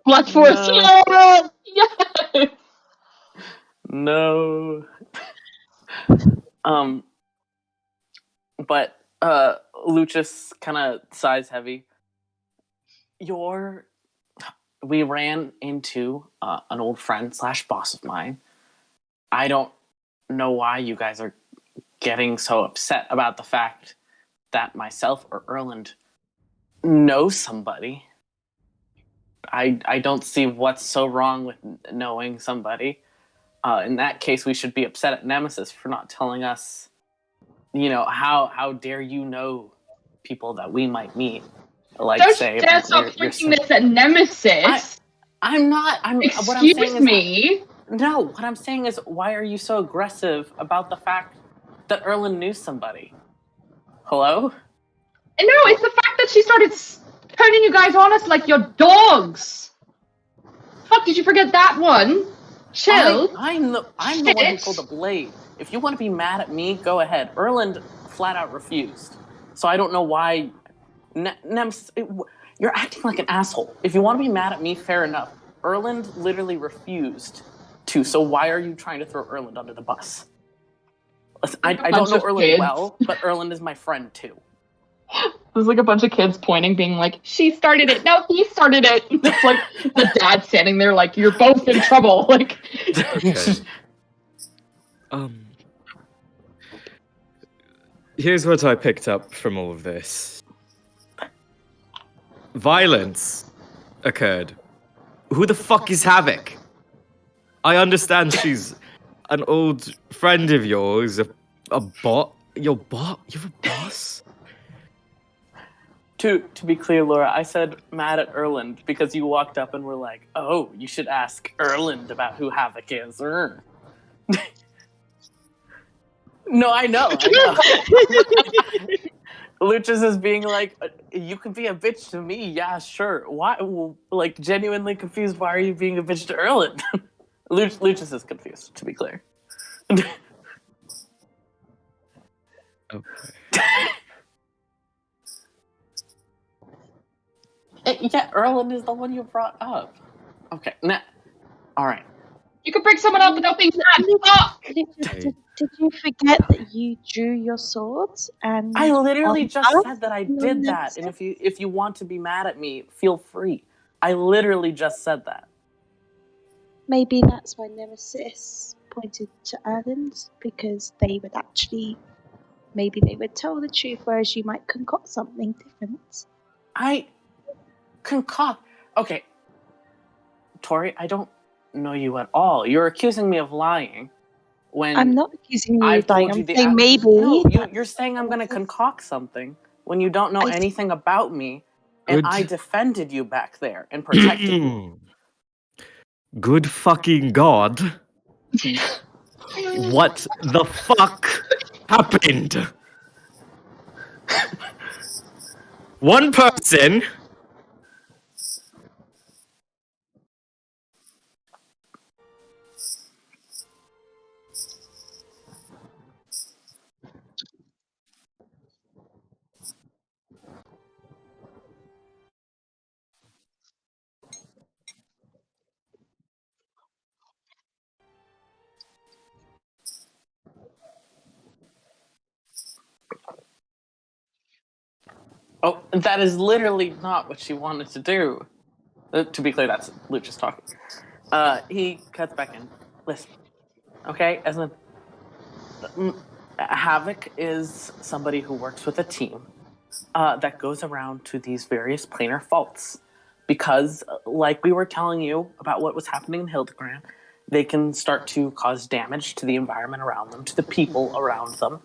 Black Forest. No. Yes. No. But Lucius kind of sighs heavy. We ran into an old friend / boss of mine. I don't know why you guys are getting so upset about the fact that myself or Erland know somebody. I don't see what's so wrong with knowing somebody. In that case, we should be upset at Nemesis for not telling us, how dare you know people that we might meet. Like, Don't say, you dare stop pointing this at Nemesis. I'm not. Excuse me. No, what I'm saying is, why are you so aggressive about the fact that Erland knew somebody? Hello? No, it's the fact that she started turning you guys on us like your dogs. Fuck, did you forget that one? Chill. I'm the one who pulled the blade. If you want to be mad at me, go ahead. Erland flat out refused. So I don't know why. Nemesis, you're acting like an asshole. If you want to be mad at me, fair enough. Erland literally refused to. So why are you trying to throw Erland under the bus? Listen, I don't know Erland well, but Erland is my friend too. There's like a bunch of kids pointing, being like, she started it. No, he started it. It's like the dad standing there like, you're both in trouble. Like, Okay. Here's what I picked up from all of this. Violence occurred. Who the fuck is Havoc? I understand she's an old friend of yours, a bot. Your bot? You have a boss? To be clear, Laura, I said mad at Erland because you walked up and were like, "Oh, you should ask Erland about who Havoc is." No, I know. Lucius is being like, "You can be a bitch to me, yeah, sure. Why? Well, like, genuinely confused. Why are you being a bitch to Erland?" Lucius is confused. To be clear. Okay. Yeah, Erland is the one you brought up. Okay, all right. you could bring someone up without being mad. Fuck! Did you forget that you drew your swords? And I literally just us? said that I No, did no, that, and if you want to be mad at me, feel free. I literally just said that. maybe that's why Nemesis pointed to Erland, because maybe they would tell the truth, whereas you might concoct something different. I concoct. Okay, Tori, I don't know you at all. You're accusing me of lying. When I'm not accusing you I've of lying. told you I'm the saying maybe. No, you're saying I'm going to concoct something when you don't know anything about me, and Good. I defended you back there and protected you. Good fucking god. What the fuck happened? One person. Oh, that is literally not what she wanted to do. To be clear, that's Lucius talking. He cuts back in. Listen, okay? Havoc is somebody who works with a team. that goes around to these various planar faults. Because, like we were telling you about what was happening in Hildegrand, they can start to cause damage to the environment around them, to the people around them.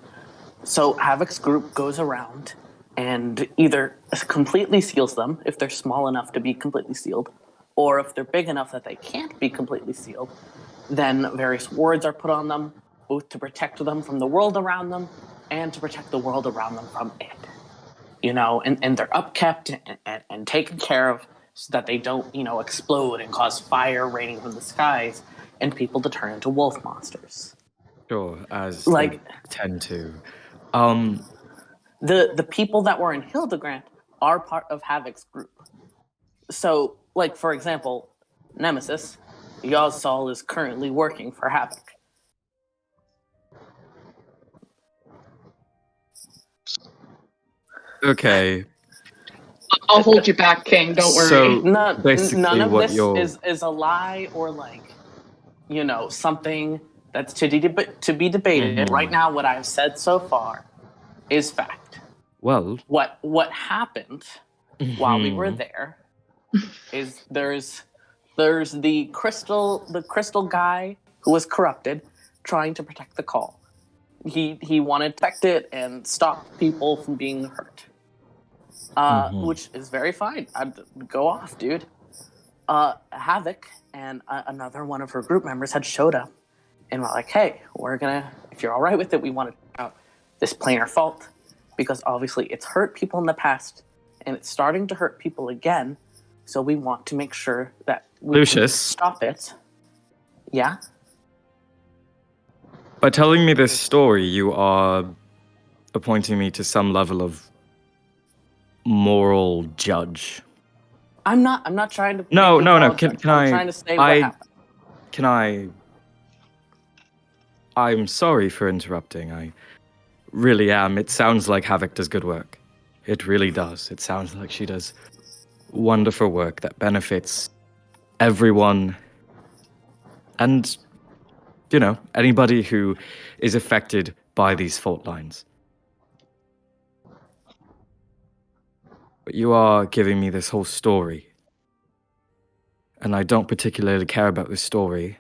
So Havoc's group goes around and either completely seals them, if they're small enough to be completely sealed, or if they're big enough that they can't be completely sealed, then various wards are put on them, both to protect them from the world around them and to protect the world around them from it. You know, and they're upkept and taken care of so that they don't, you know, explode and cause fire raining from the skies and people to turn into wolf monsters. Sure, as Like- they tend to. The people that were in Hildegrand are part of Havoc's group. So, like, for example, Nemesis, Yazsal is currently working for Havoc. Okay, I'll hold you back, King. Don't worry. So- None, Basically, none of what this you're- is a lie or, like, you know, something that's to be debated. Mhm. Right now, what I've said so far is fact. well, What happened while we were mhm. there is there's the crystal guy who was corrupted trying to protect the call. He wanted to protect it and stop people from being hurt. Mhm. Which is very fine. I'd go off, dude. Havoc and another one of her group members had showed up and were like, hey, we're gonna, if you're all right with it, we want to check out this planar fault because obviously it's hurt people in the past and it's starting to hurt people again. So we want to make sure that we can Lucius. stop it. Yeah? By telling me this story, you are appointing me to some level of moral judge. I'm not trying to No, make you no, no. moral Can judge. can I'm I? trying to say what happened. Can I? I'm sorry for interrupting. I really am. It sounds like Havoc does good work. It really does. It sounds like she does wonderful work that benefits everyone and, you know, anybody who is affected by these fault lines. But you are giving me this whole story. And I don't particularly care about this story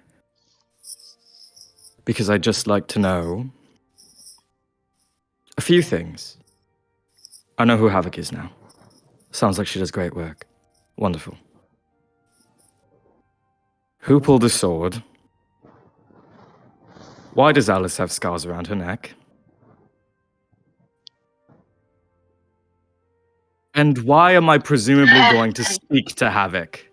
because I'd just like to know a few things. I know who Havoc is now. Sounds like she does great work. Wonderful. Who pulled the sword? Why does Alice have scars around her neck? And why am I presumably going to speak to Havoc?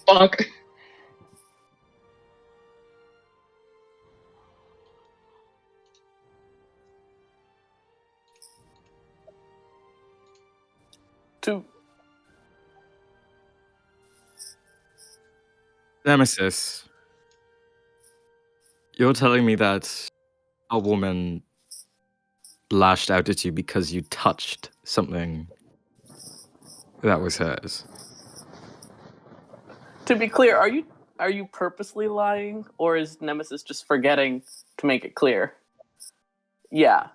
Fuck. To Nemesis, you're telling me that a woman lashed out at you because you touched something that was hers. To be clear, are you purposely lying, or is Nemesis just forgetting to make it clear? Yeah.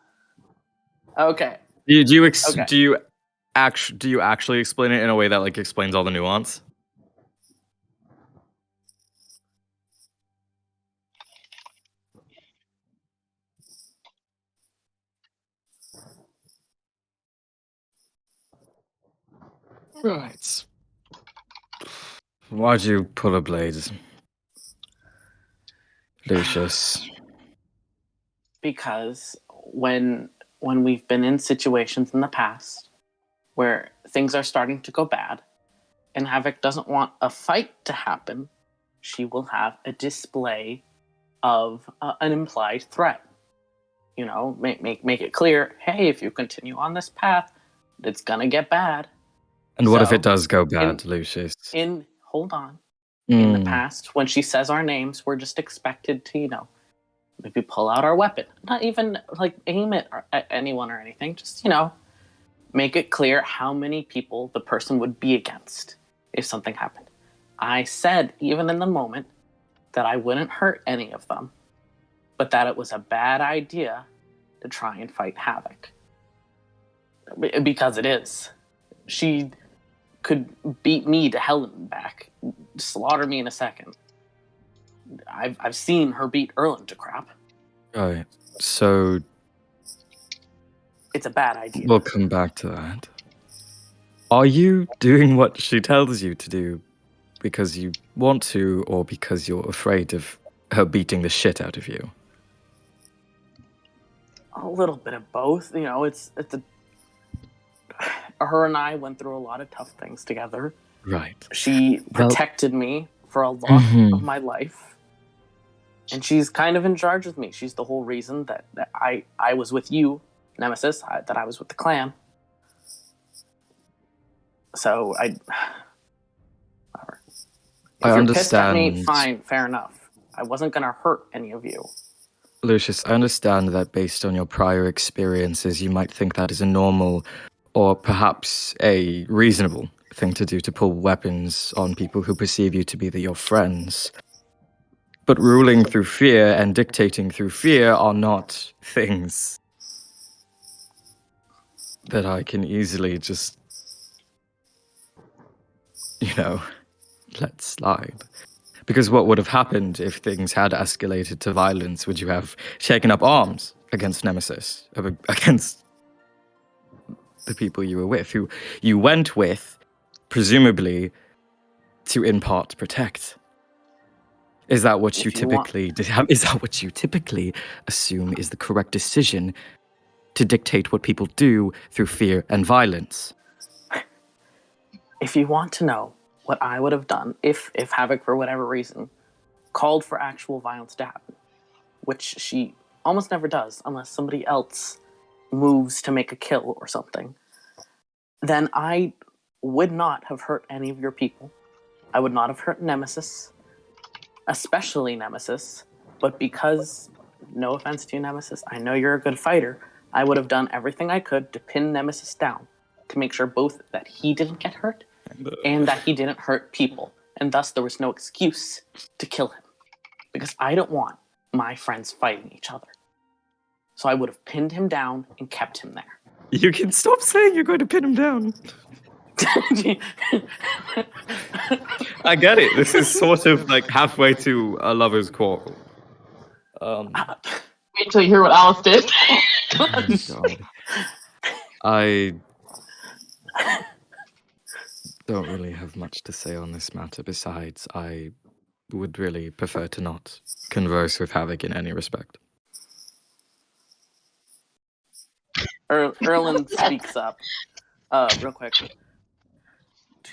Okay. Do you Okay. do you actually explain it in a way that like explains all the nuance? Right. Why'd you pull a blade, Lucius? Because when we've been in situations in the past where things are starting to go bad and Havoc doesn't want a fight to happen, she will have a display of an implied threat. make it clear, hey, if you continue on this path, it's gonna get bad. And what if So, it does go bad, Lucius? Hold on. In the Mm, past, when she says our names, we're just expected to, maybe pull out our weapon. Not even like aim it at anyone or anything. Just, make it clear how many people the person would be against if something happened. I said, even in the moment, that I wouldn't hurt any of them, but that it was a bad idea to try and fight Havoc. Because it is. She could beat me to hell and back, slaughter me in a second. I've seen her beat Erlen to crap. right. So It's a bad idea. we'll come back to that. Are you doing what she tells you to do because you want to, or because you're afraid of her beating the shit out of you? A little bit of both. Her and I went through a lot of tough things together. Right. She Well- protected me for a lot Mhm. of my life. And she's kind of in charge with me. She's the whole reason that I was with you, Nemesis, that I was with the clan. So whatever. If I you're pissed at me, understand. fine, fair enough. I wasn't gonna hurt any of you. Lucius, I understand that based on your prior experiences, you might think that is a normal or perhaps a reasonable thing to do, to pull weapons on people who perceive you to be your friends. But ruling through fear and dictating through fear are not things that I can easily just, let slide. Because what would have happened if things had escalated to violence? Would you have taken up arms against Nemesis, against the people you were with, who you went with, presumably, to in part protect? Is that what you If you want- typically is that what you typically assume is the correct decision, to dictate what people do through fear and violence? If you want to know what I would have done if Havoc, for whatever reason, called for actual violence to happen, which she almost never does unless somebody else moves to make a kill or something, then I would not have hurt any of your people. I would not have hurt Nemesis, especially Nemesis, but because, no offense to you, Nemesis, I know you're a good fighter, I would have done everything I could to pin Nemesis down, to make sure both that he didn't get hurt and that he didn't hurt people, and thus there was no excuse to kill him. Because I don't want my friends fighting each other. So I would have pinned him down and kept him there. You can stop saying you're going to pin him down. I get it. This is sort of like halfway to a lover's quarrel. Wait till you hear what Alice did. God. I don't really have much to say on this matter. Besides, I would really prefer to not converse with Havoc in any respect. Erlen speaks up real quick.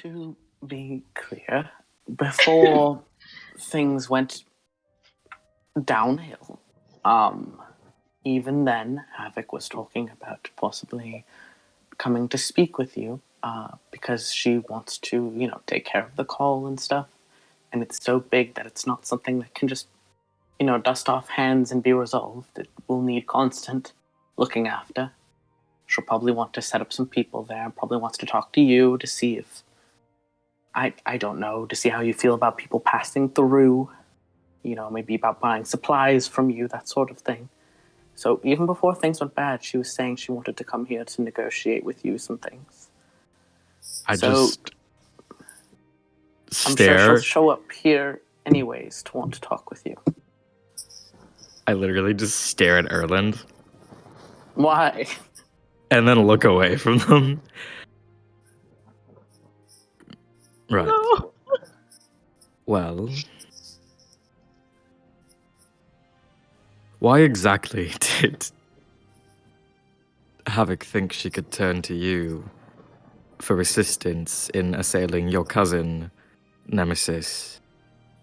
To be clear, before things went downhill, even then, Havoc was talking about possibly coming to speak with you, because she wants to, take care of the call and stuff. And it's so big that it's not something that can just, dust off hands and be resolved. It will need constant looking after. She'll probably want to set up some people there, probably wants to talk to you to see if, I don't know, to see how you feel about people passing through, maybe about buying supplies from you, that sort of thing. So even before things went bad, she was saying she wanted to come here to negotiate with you some things. I So, just I'm stare. sure she'll show up here anyways to want to talk with you. I literally just stare at Erland Why? and then look away from them. Right. No. Well, why exactly did Havoc think she could turn to you for assistance in assailing your cousin, Nemesis,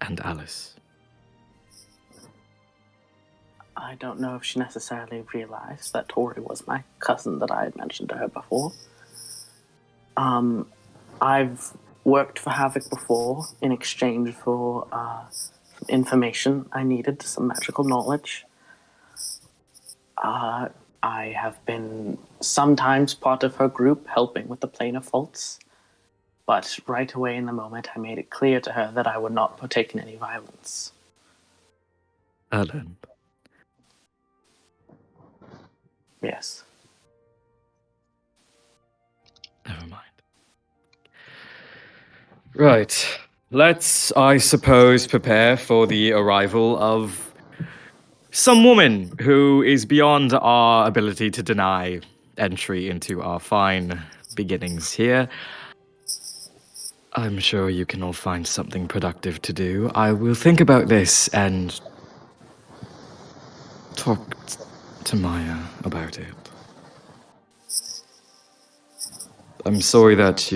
and Alice? I don't know if she necessarily realized that Tori was my cousin that I had mentioned to her before. I've worked for Havoc before in exchange for information I needed, some magical knowledge. I have been sometimes part of her group helping with the planar faults, but right away in the moment I made it clear to her that I would not partake in any violence. Erland. Yes. Never mind. Right. Let's, I suppose, prepare for the arrival of some woman who is beyond our ability to deny entry into our fine beginnings here. I'm sure you can all find something productive to do. I will think about this and talk to Maya about it. I'm sorry that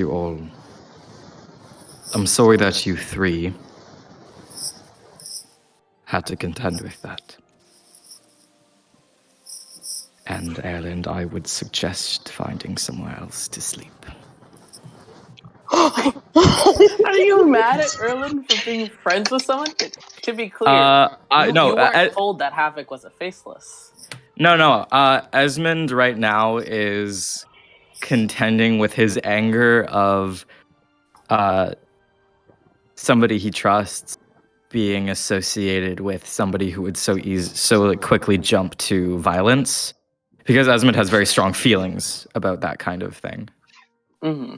you three had to contend with that. And Erland, I would suggest finding somewhere else to sleep. Are you mad at Erland for being friends with someone? To be clear, you weren't told that Havoc was a faceless. No. Esmond right now is contending with his anger of somebody he trusts being associated with somebody who would so quickly jump to violence, because Esmond has very strong feelings about that kind of thing. Mm-hmm.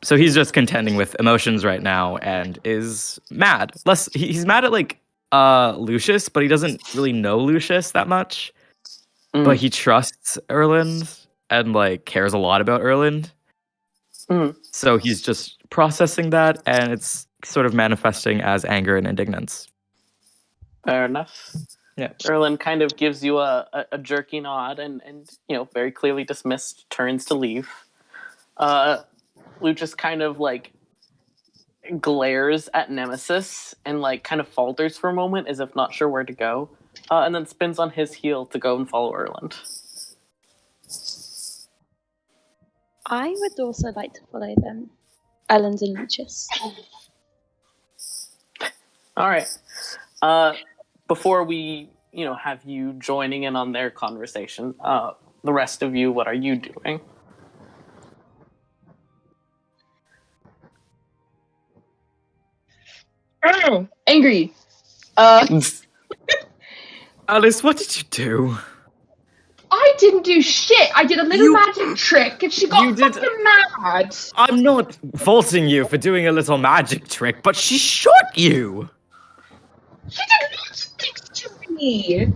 So he's just contending with emotions right now and is mad. He's mad at Lucius, but he doesn't really know Lucius that much. Mm. But he trusts Erland and cares a lot about Erland. Mm. So he's just processing that, and it's sort of manifesting as anger and indignance. Fair enough. Yeah. Erland kind of gives you a jerky nod and very clearly dismissed, turns to leave. Lucius kind of glares at Nemesis and kind of falters for a moment as if not sure where to go, and then spins on his heel to go and follow Erland. I would also like to follow them, Erland and Lucius. All right. Before we, have you joining in on their conversation, the rest of you, what are you doing? Oh, angry. Alice, what did you do? I didn't do shit. I did a little magic trick, and she got fucking mad. I'm not faulting you for doing a little magic trick, but she shot you. She did lots of things to me.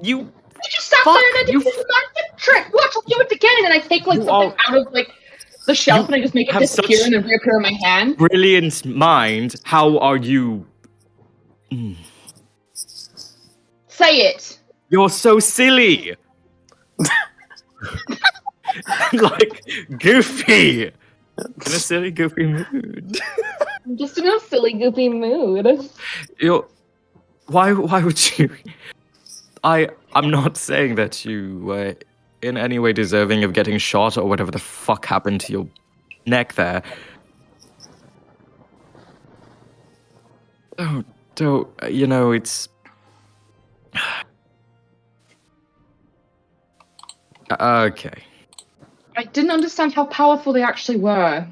You just sat there and I did a little magic trick. Watch, I'll do it again, and I take something out of the shelf and I just make it disappear and then reappear in my hand. Brilliant mind. How are you? Say it. You're so silly. Goofy. In a silly, goofy mood. I'm just in a silly, goofy mood. Why would you? I'm not saying that you were in any way deserving of getting shot or whatever the fuck happened to your neck there. Oh, don't, it's... Okay. I didn't understand how powerful they actually were.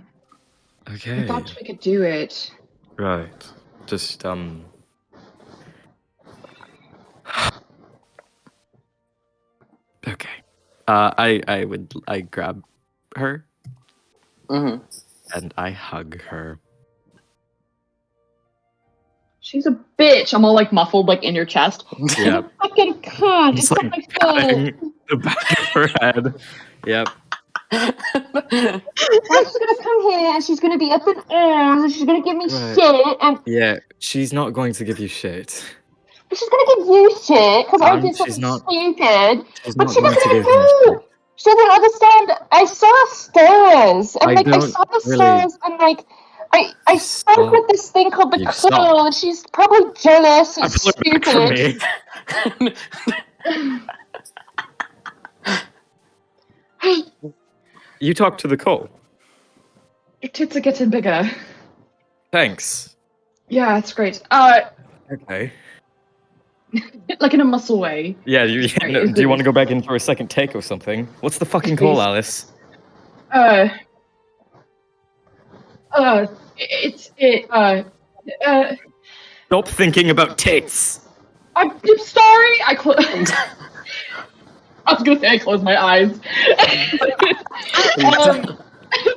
Okay. I thought we could do it. Right. Just, Okay. I grab her. Mm-hmm. And I hug her. She's a bitch. I'm all muffled in your chest. Yeah. Fucking cunt. It's Just, not my fault. The back of her head. Yep. She's gonna come here and she's gonna be up in arms and she's gonna give me shit and yeah, she's not going to give you shit. she's gonna give you shit because I did something stupid. But she doesn't know. She doesn't understand. I saw stairs and I saw the stairs and I spoke with this thing called the Clue and she's probably jealous and stupid. You talk to the coal. Your tits are getting bigger. Thanks. Yeah, it's great. Okay. Like in a muscle way. Yeah, Sorry, no, is do you it- want to go back in for a second take or something? What's the fucking call, Please. Alice? Stop thinking about tits! I'm sorry. I was gonna say I closed my eyes.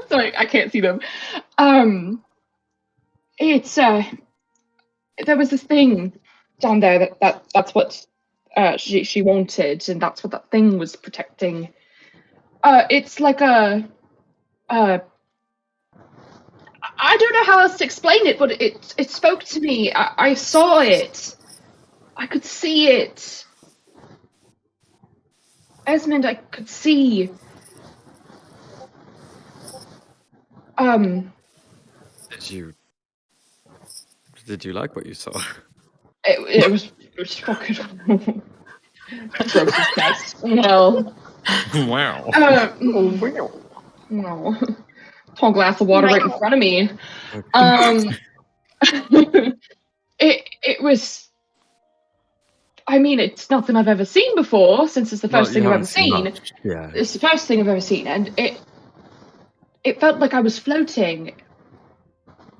Sorry, I can't see them. It's there was this thing down there that's what she wanted, and that's what that thing was protecting. It's like I don't know how else to explain it, but it spoke to me. I saw it. I could see it. Esmond, I could see. Did you like what you saw? It was fucking gross as best. Well, Wow. no, tall glass of water right in front of me. It was. I mean, it's nothing I've ever seen before. Since it's the first thing I've ever seen. Yeah. It's the first thing I've ever seen, and it felt like I was floating.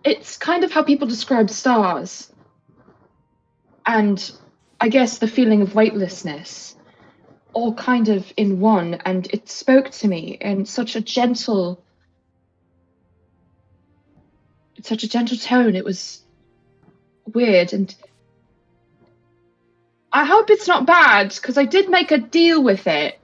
It's kind of how people describe stars. And I guess the feeling of weightlessness, all kind of in one, and it spoke to me in such a gentle tone. It was weird, and I hope it's not bad, because I did make a deal with it.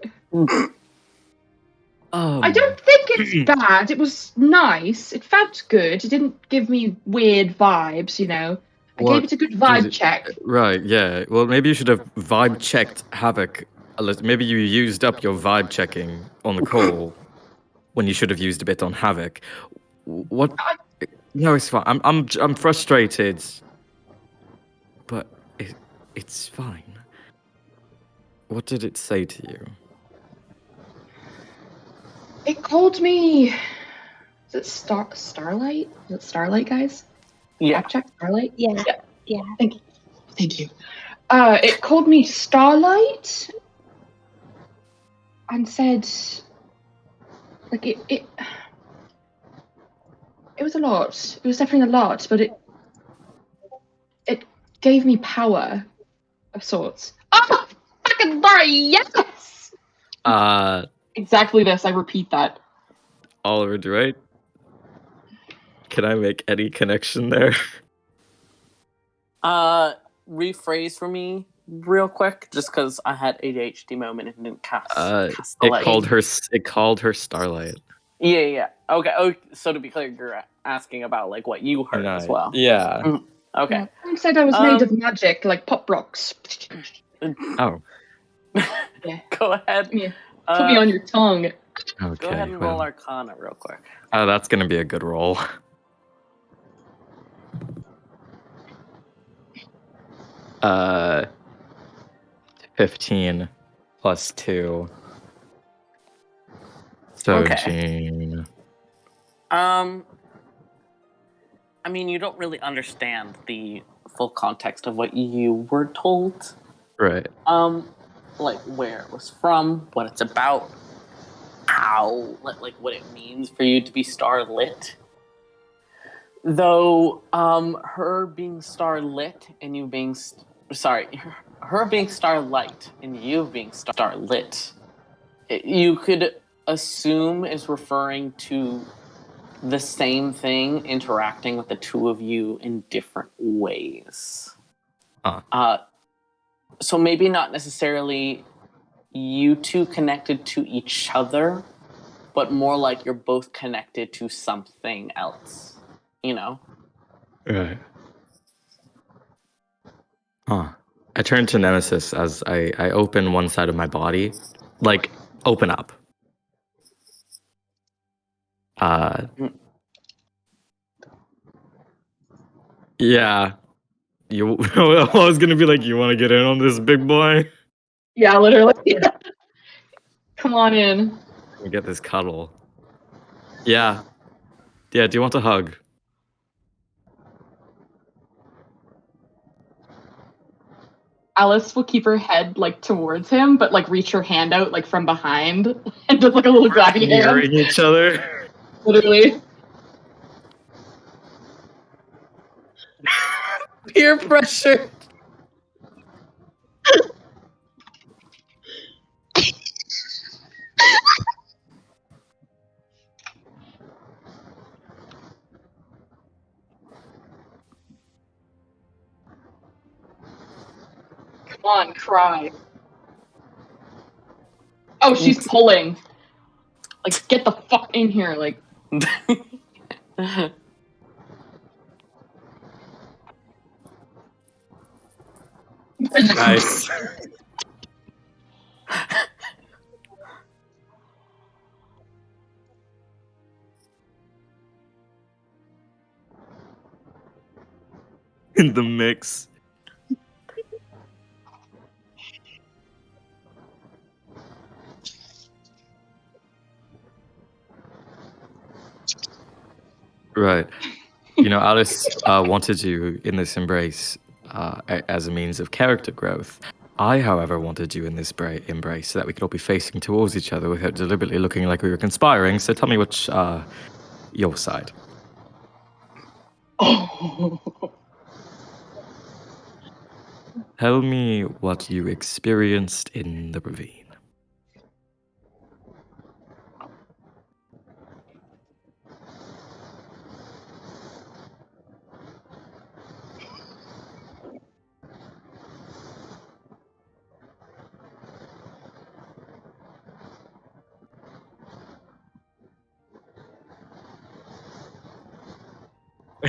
I don't think it's bad. It was nice. It felt good. It didn't give me weird vibes, you know. I gave it a good vibe check. Right, yeah. Well, maybe you should have vibe checked Havoc a little. Maybe you used up your vibe checking on the call when you should have used a bit on Havoc. What? No, it's fine. I'm frustrated, but it's fine. What did it say to you? It called me. Is it Starlight? Is it Starlight, guys? Yeah. Check Starlight. Yeah. Thank you. It called me Starlight, and said, like it was a lot. It was definitely a lot, but it gave me power of sorts. Oh, fucking Larry, yes! Exactly this. I repeat that. Oliver Dwight. Can I make any connection there? Rephrase for me real quick, just because I had ADHD moment and didn't cast the It light. called her Starlight. Yeah. Okay. Oh, so to be clear, you're asking about like what you heard as well. Yeah. Okay. I said I was made of magic, like pop rocks. Oh. Yeah. Go ahead. Yeah. Put me on your tongue. Okay. Go ahead and roll Arcana real quick. Oh, that's gonna be a good roll. 15 plus 2. 17. I mean, you don't really understand the full context of what you were told. Right. Like where it was from, what it's about, how, like what it means for you to be starlit. Though, her being starlit and you being, her being starlight and you being starlit, you could assume is referring to the same thing interacting with the two of you in different ways. So maybe not necessarily you two connected to each other, but more like you're both connected to something else, you know? Right. I turn to Nemesis as I open one side of my body. Like, open up. Yeah. You, I was gonna be like, you want to get in on this, big boy? Yeah, literally. Come on in. We get this cuddle. Yeah. Yeah, do you want a hug? Alice will keep her head like towards him, but like reach her hand out like from behind and just like a little grabby hand. Nearing each other. Literally. Peer pressure. Come on, cry. Oh, she's pulling. Like, get the fuck in here, like. Nice. In the mix. Right. You know, Alice wanted you in this embrace as a means of character growth. I, however, wanted you in this embrace so that we could all be facing towards each other without deliberately looking like we were conspiring. So tell me which your side. Tell me what you experienced in the ravine.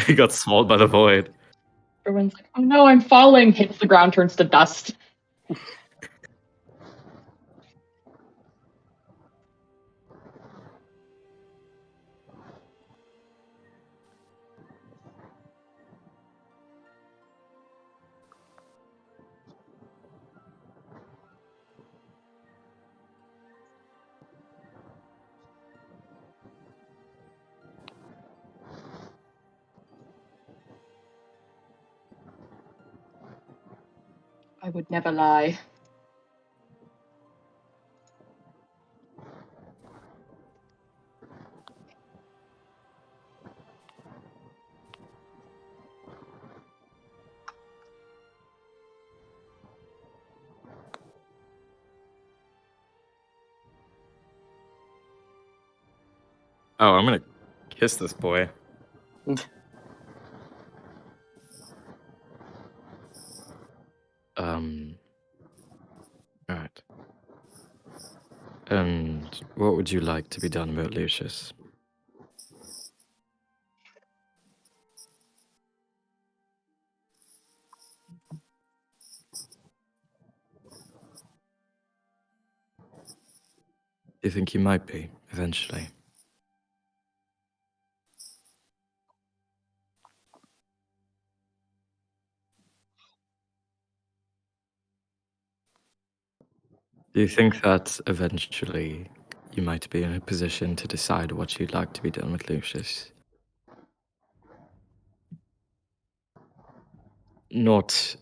He got swallowed by the void. Everyone's like, oh no, I'm falling. Hits the ground, turns to dust. I would never lie. Oh, I'm gonna kiss this boy. Right. And what would you like to be done about Lucius? Do you think you might be, eventually? Do you think that eventually you might be in a position to decide what you'd like to be done with Lucius? Not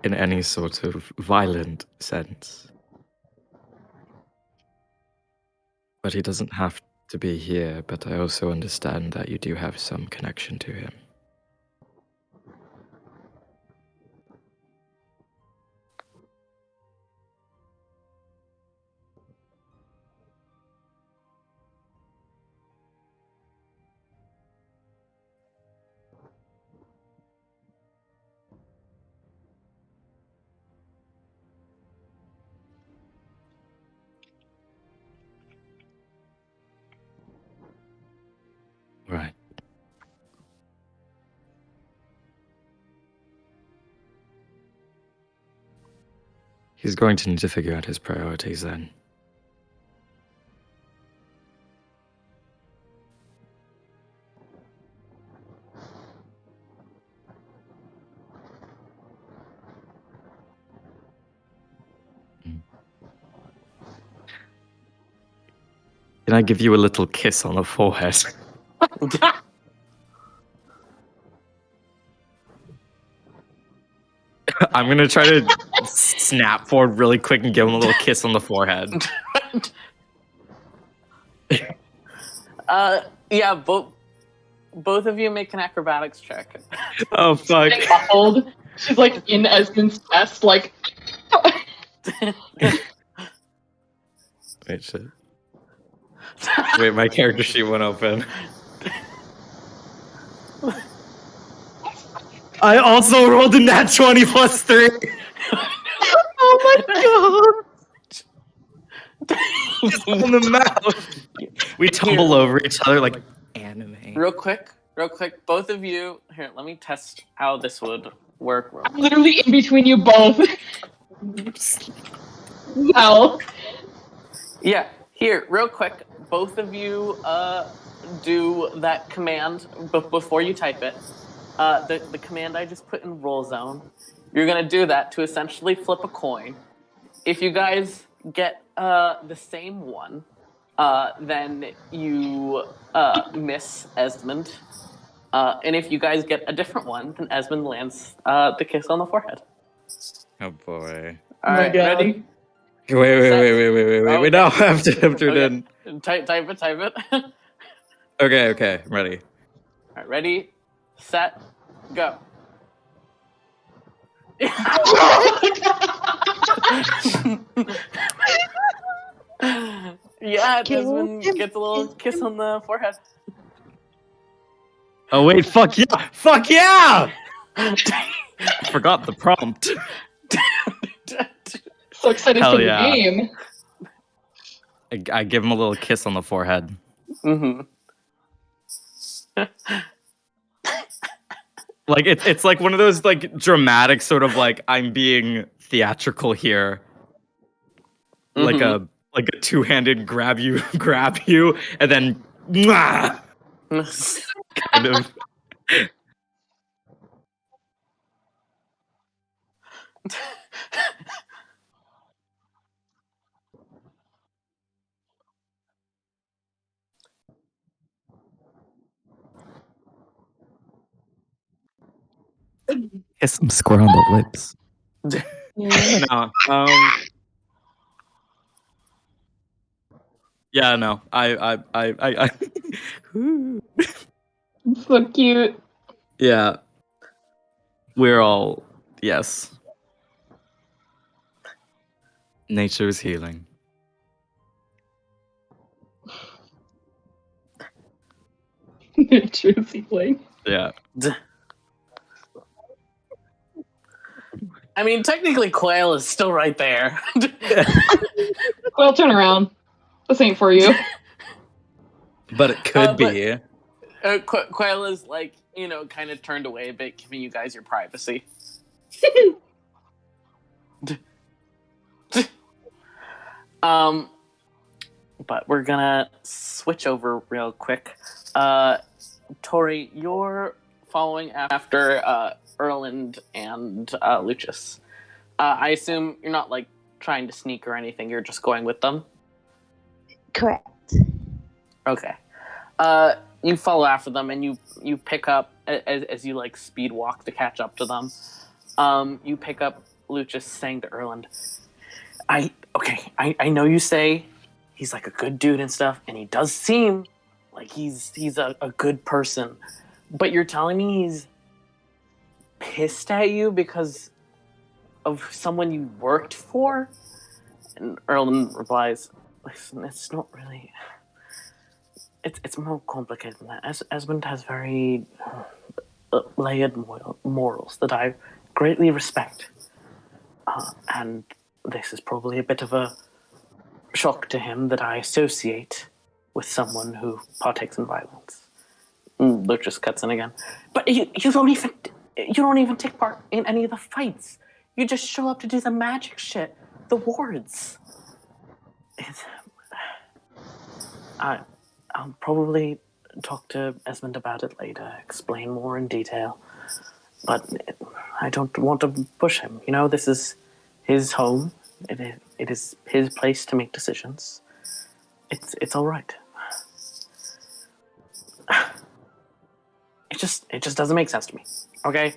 in any sort of violent sense. But he doesn't have to be here, but I also understand that you do have some connection to him. Right. He's going to need to figure out his priorities then. Can I give you a little kiss on the forehead? I'm gonna try to snap forward really quick and give him a little kiss on the forehead. Yeah, both of you make an acrobatics check. Oh fuck! Getting muffled. She's like in Esmond's chest, like. Wait, shit. Wait, my character sheet went open. I also rolled a nat 20 plus 3. Oh my god! On the mouth. We tumble over each other like anime. Real quick, both of you. Here, let me test how this would work. Real I'm quick. literally in between you both. Wow. Yeah, here, real quick. Both of you do that command before you type it. The command I just put in roll zone. You're gonna do that to essentially flip a coin. If you guys get the same one, then you miss Esmond. And if you guys get a different one, then Esmond lands the kiss on the forehead. Oh boy. All right, ready? Wait. No, after it in. Type it. Okay, I'm ready. All right, ready, set, go. Yeah, Desmond gets a little kiss on the forehead. Oh wait, fuck yeah! Fuck yeah! Forgot the prompt. So excited Hell for the yeah. game. I give him a little kiss on the forehead. Mm-hmm. Like it's like one of those like dramatic sort of like I'm being theatrical here. Like a two-handed grab you, and then mwah! Kind of. Kiss some square on the lips. No. Yeah, no. I So cute. Yeah. We're all yes. Nature is healing. Truly playing. Yeah. I mean, technically, Quail is still right there. Well, turn around. This ain't for you. But it could be. Quail is like, kind of turned away a bit, giving you guys your privacy. But we're gonna switch over real quick. Tori, you're following after Erland and Lucius. I assume you're not like trying to sneak or anything. You're just going with them. Correct. Okay. You follow after them, and you pick up as you like speed walk to catch up to them. You pick up Lucius saying to Erland, I know you say he's like a good dude and stuff, and he does seem like he's a good person, but you're telling me he's pissed at you because of someone you worked for? And Erland replies, listen, it's not really... It's more complicated than that. Esmond has very layered morals that I greatly respect. And this is probably a bit of a shock to him that I associate with someone who partakes in violence. Lucius cuts in again. But you don't even take part in any of the fights. You just show up to do the magic shit, the wards. I'll probably talk to Esmond about it later, explain more in detail. But I don't want to push him. This is his home. It is his place to make decisions. It's all right. just doesn't make sense to me. Okay?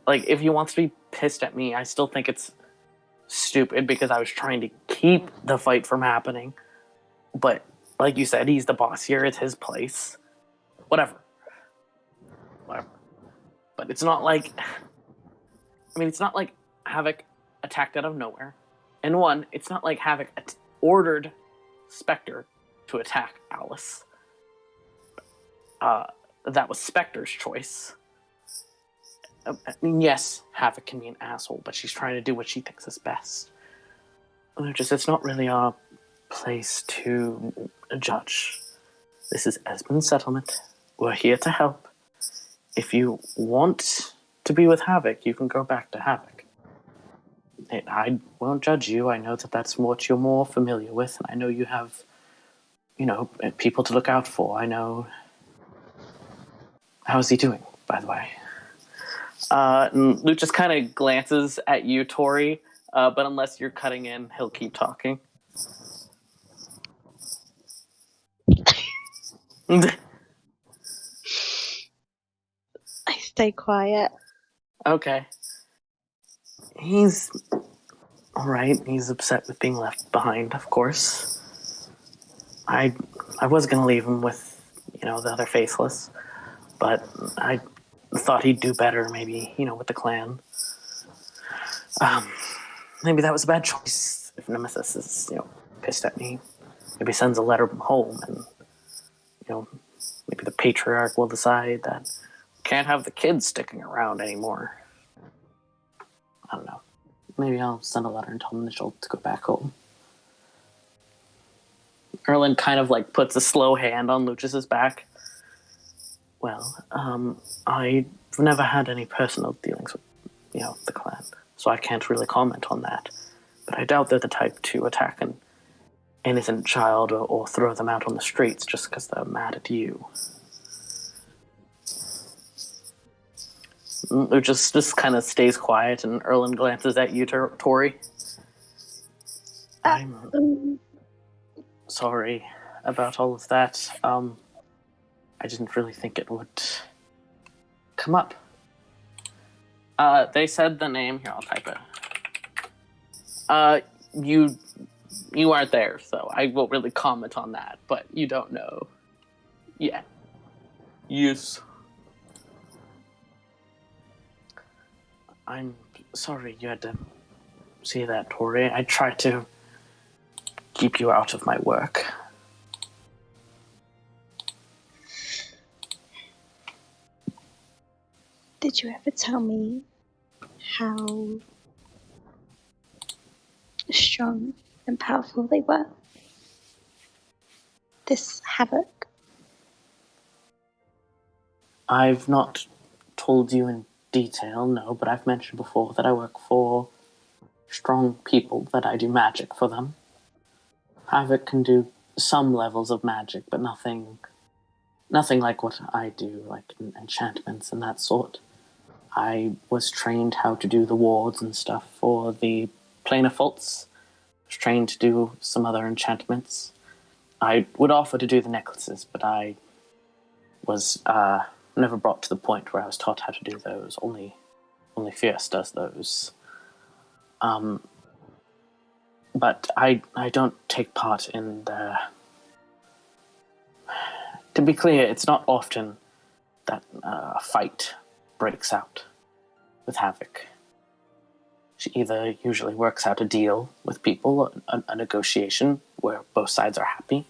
Like, if he wants to be pissed at me, I still think it's stupid because I was trying to keep the fight from happening. But like you said, he's the boss here. It's his place. Whatever. But it's not like... I mean, it's not like Havoc attacked out of nowhere. And one, it's not like Havoc ordered Spectre to attack Alice. That was Spectre's choice. I mean, yes, Havoc can be an asshole, but she's trying to do what she thinks is best. It's not really our place to judge. This is Esmond's settlement. We're here to help. If you want to be with Havoc, you can go back to Havoc. I won't judge you. I know that that's what you're more familiar with, and I know you have, people to look out for. I know... How's he doing, by the way? And Luke just kind of glances at you, Tori, but unless you're cutting in, he'll keep talking. I stay quiet. Okay. He's alright. He's upset with being left behind, of course. I was going to leave him with, the other Faithless, but I thought he'd do better, maybe, with the clan. Maybe that was a bad choice. If Nemesis is, pissed at me, maybe sends a letter home, and, maybe the patriarch will decide that can't have the kids sticking around anymore. I don't know. Maybe I'll send a letter and tell Mitchell to go back home. Erlen kind of puts a slow hand on Lucius's back. Well, I've never had any personal dealings with, the clan, so I can't really comment on that. But I doubt they're the type to attack an innocent child or throw them out on the streets just because they're mad at you. Lucius just kind of stays quiet, and Erlen glances at you, Tori. I'm sorry about all of that. I didn't really think it would come up. They said the name. Here, I'll type it. You aren't there, so I won't really comment on that, but you don't know. Yeah. Yes. I'm sorry you had to see that, Tori. I tried to keep you out of my work. Did you ever tell me how strong and powerful they were? This Havoc? I've not told you in detail, no, but I've mentioned before that I work for strong people, that I do magic for them. Havoc can do some levels of magic, but nothing like what I do, like enchantments and that sort. I was trained how to do the wards and stuff for the Plane of Faults. I was trained to do some other enchantments. I would offer to do the necklaces, but I was never brought to the point where I was taught how to do those. Only Fierce does those. But I don't take part in the... To be clear, it's not often that a fight breaks out with Havoc. She either usually works out a deal with people, a negotiation where both sides are happy,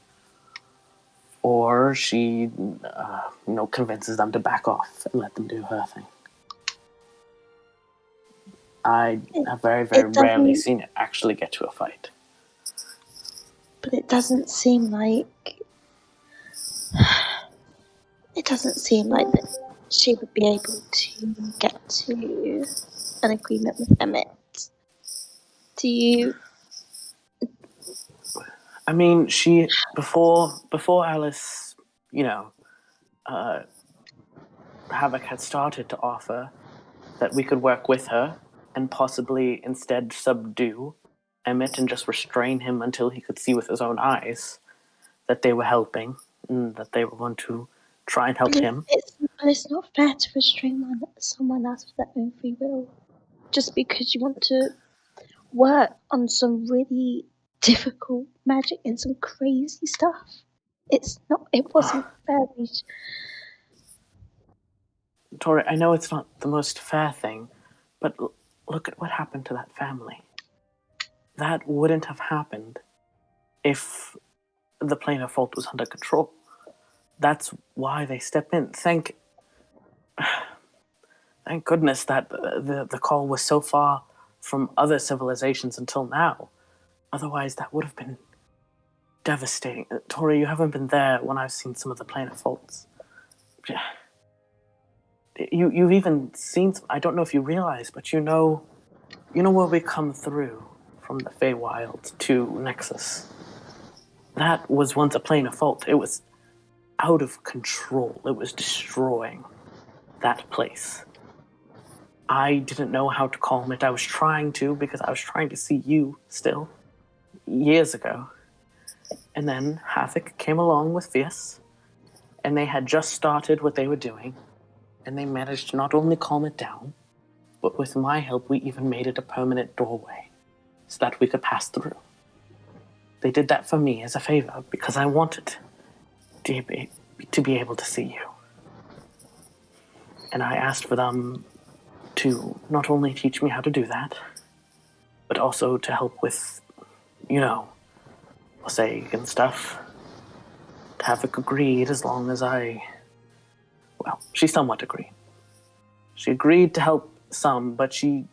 or she convinces them to back off and let them do her thing. I have very, very rarely seen it actually get to a fight. But it doesn't seem like that she would be able to get to an agreement with Emmett. Do you? I mean, she before Alice, Havoc had started to offer that we could work with her and possibly instead subdue Emmett and just restrain him until he could see with his own eyes that they were helping and that they were going to try and help him. It's And it's not fair to restrain someone out of their own free will just because you want to work on some really difficult magic and some crazy stuff. It wasn't fair. Tori, I know it's not the most fair thing, but look at what happened to that family. That wouldn't have happened if the plane of fault was under control. That's why they step in. Thank goodness that the call was so far from other civilizations until now. Otherwise, that would have been devastating. Tori, you haven't been there when I've seen some of the plane of faults. You've even seen some, I don't know if you realize, but you know where we come through from the Feywild to Nexus. That was once a plane of fault. It was out of control. It was destroying that place. I didn't know how to calm it. I was trying to, because I was trying to see you still, years ago. And then Havoc came along with Fierce, and they had just started what they were doing, and they managed to not only calm it down, but with my help, we even made it a permanent doorway so that we could pass through. They did that for me as a favor because I wanted to be able to see you. And I asked for them to not only teach me how to do that, but also to help with, mosaic and stuff. Havoc agreed as long as she somewhat agreed. She agreed to help some, but she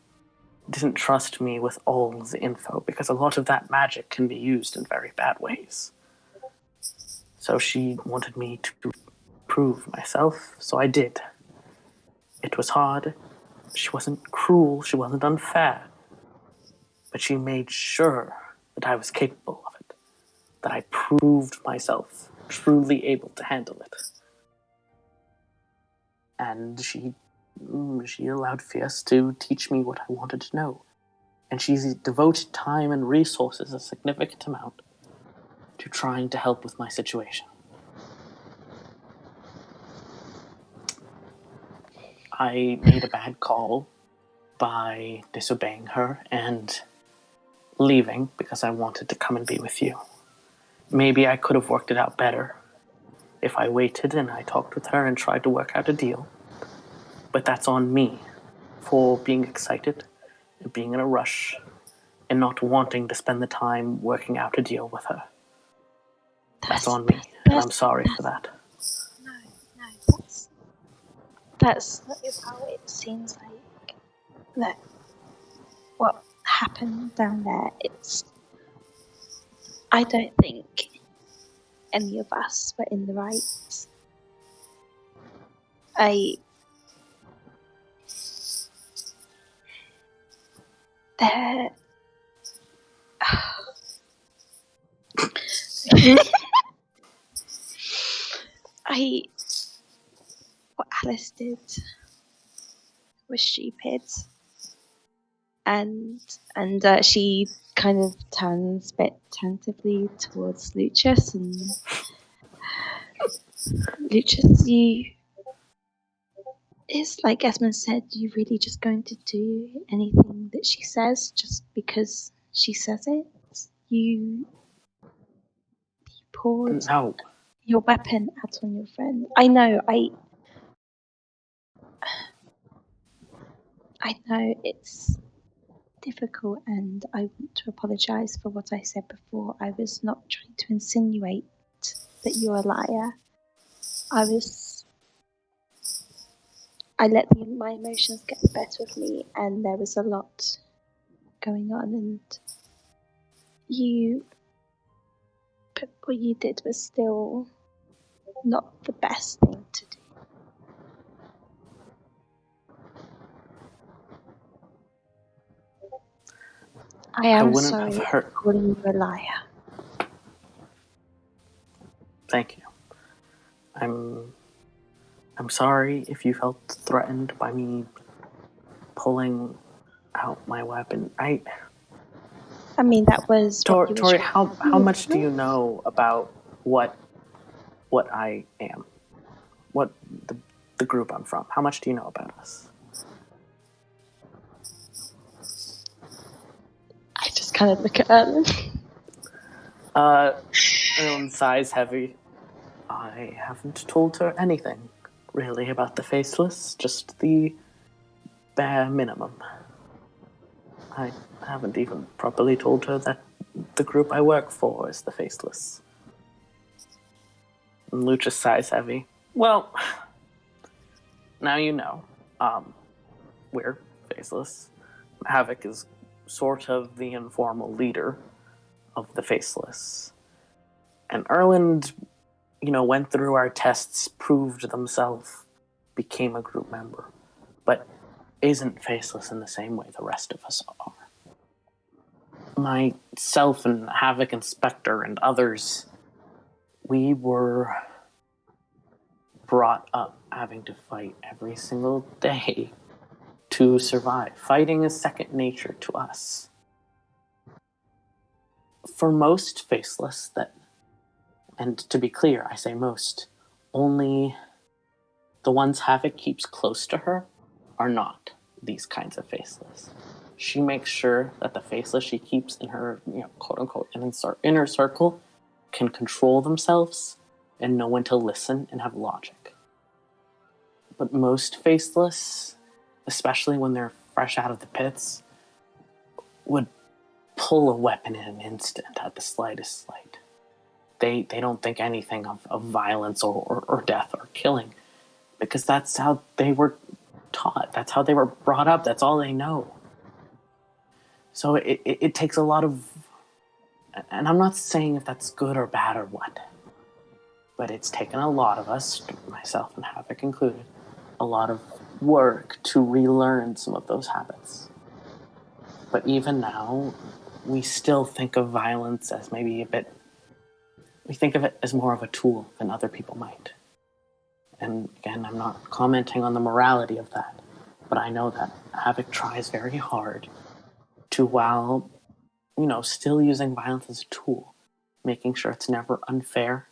didn't trust me with all of the info because a lot of that magic can be used in very bad ways. So she wanted me to prove myself, so I did. It was hard. She wasn't cruel, she wasn't unfair, but she made sure that I was capable of it, that I proved myself truly able to handle it. And she allowed Fierce to teach me what I wanted to know. And she's devoted time and resources, a significant amount, to trying to help with my situation. I made a bad call by disobeying her and leaving because I wanted to come and be with you. Maybe I could have worked it out better if I waited and I talked with her and tried to work out a deal. But that's on me for being excited and being in a rush and not wanting to spend the time working out a deal with her. That's on me, and I'm sorry for that. No, that's not how it seems like. That what happened down there, I don't think any of us were in the right. What Alice did was stupid, and she kind of turns a bit tentatively towards Lucius, and Lucius, it's like Esmond said, you really just going to do anything that she says just because she says it? You poured your weapon out on your friend. I know, I know it's difficult, and I want to apologise for what I said before. I was not trying to insinuate that you're a liar. I let my emotions get the better of me, and there was a lot going on, and but what you did was still not the best thing to do. I am sorry for calling you a liar. Thank you. I'm sorry if you felt threatened by me pulling out my weapon. I mean, that was Tori, how much do you know about what I am? What the group I'm from? How much do you know about us? I just kind of look at Erlen. Erlen sighs heavy. I haven't told her anything, really, about the Faceless. Just the bare minimum. I haven't even properly told her that the group I work for is the Faceless. And Lucius sighs heavy. Well, now you know. We're Faceless. Havoc is sort of the informal leader of the Faceless. And Erland, went through our tests, proved themselves, became a group member, but isn't Faceless in the same way the rest of us are. Myself and Havoc and Spectre and others, we were brought up having to fight every single day to survive. Fighting is second nature to us. For most Faceless, and to be clear, I say most, only the ones Havoc keeps close to her are not these kinds of Faceless. She makes sure that the Faceless she keeps in her, quote-unquote, inner circle can control themselves and know when to listen and have logic. But most Faceless, especially when they're fresh out of the pits, would pull a weapon in an instant at the slightest slight. They don't think anything of violence or death or killing, because that's how they were taught. That's how they were brought up. That's all they know. So it takes a lot of, and I'm not saying if that's good or bad or what, but it's taken a lot of us, myself and Havoc included, a lot of work to relearn some of those habits. But even now, we still think of violence as maybe we think of it as more of a tool than other people might. And again, I'm not commenting on the morality of that, but I know that Havoc tries very hard to, while, still using violence as a tool, making sure it's never unfair,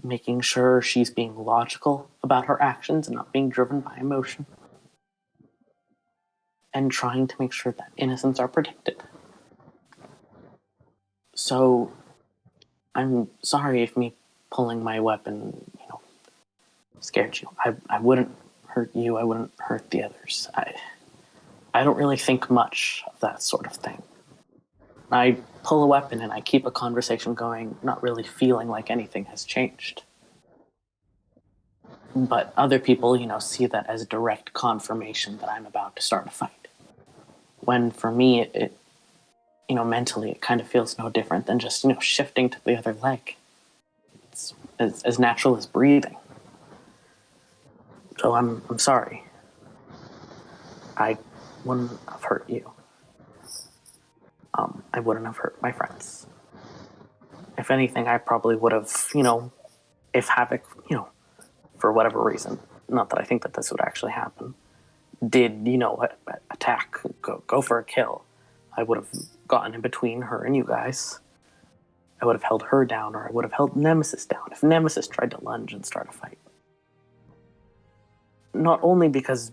making sure she's being logical about her actions and not being driven by emotion, and trying to make sure that innocents are protected. So, I'm sorry if me pulling my weapon, scared you. I wouldn't hurt you. I wouldn't hurt the others. I don't really think much of that sort of thing. I pull a weapon and I keep a conversation going, not really feeling like anything has changed. But other people, see that as direct confirmation that I'm about to start a fight. When for me, it mentally, it kind of feels no different than just, shifting to the other leg. It's as natural as breathing. So I'm sorry. I wouldn't have hurt you. I wouldn't have hurt my friends. If anything, I probably would have, if Havoc, for whatever reason, not that I think that this would actually happen, did, attack, go for a kill, I would have gotten in between her and you guys. I would have held her down, or I would have held Nemesis down if Nemesis tried to lunge and start a fight. Not only because,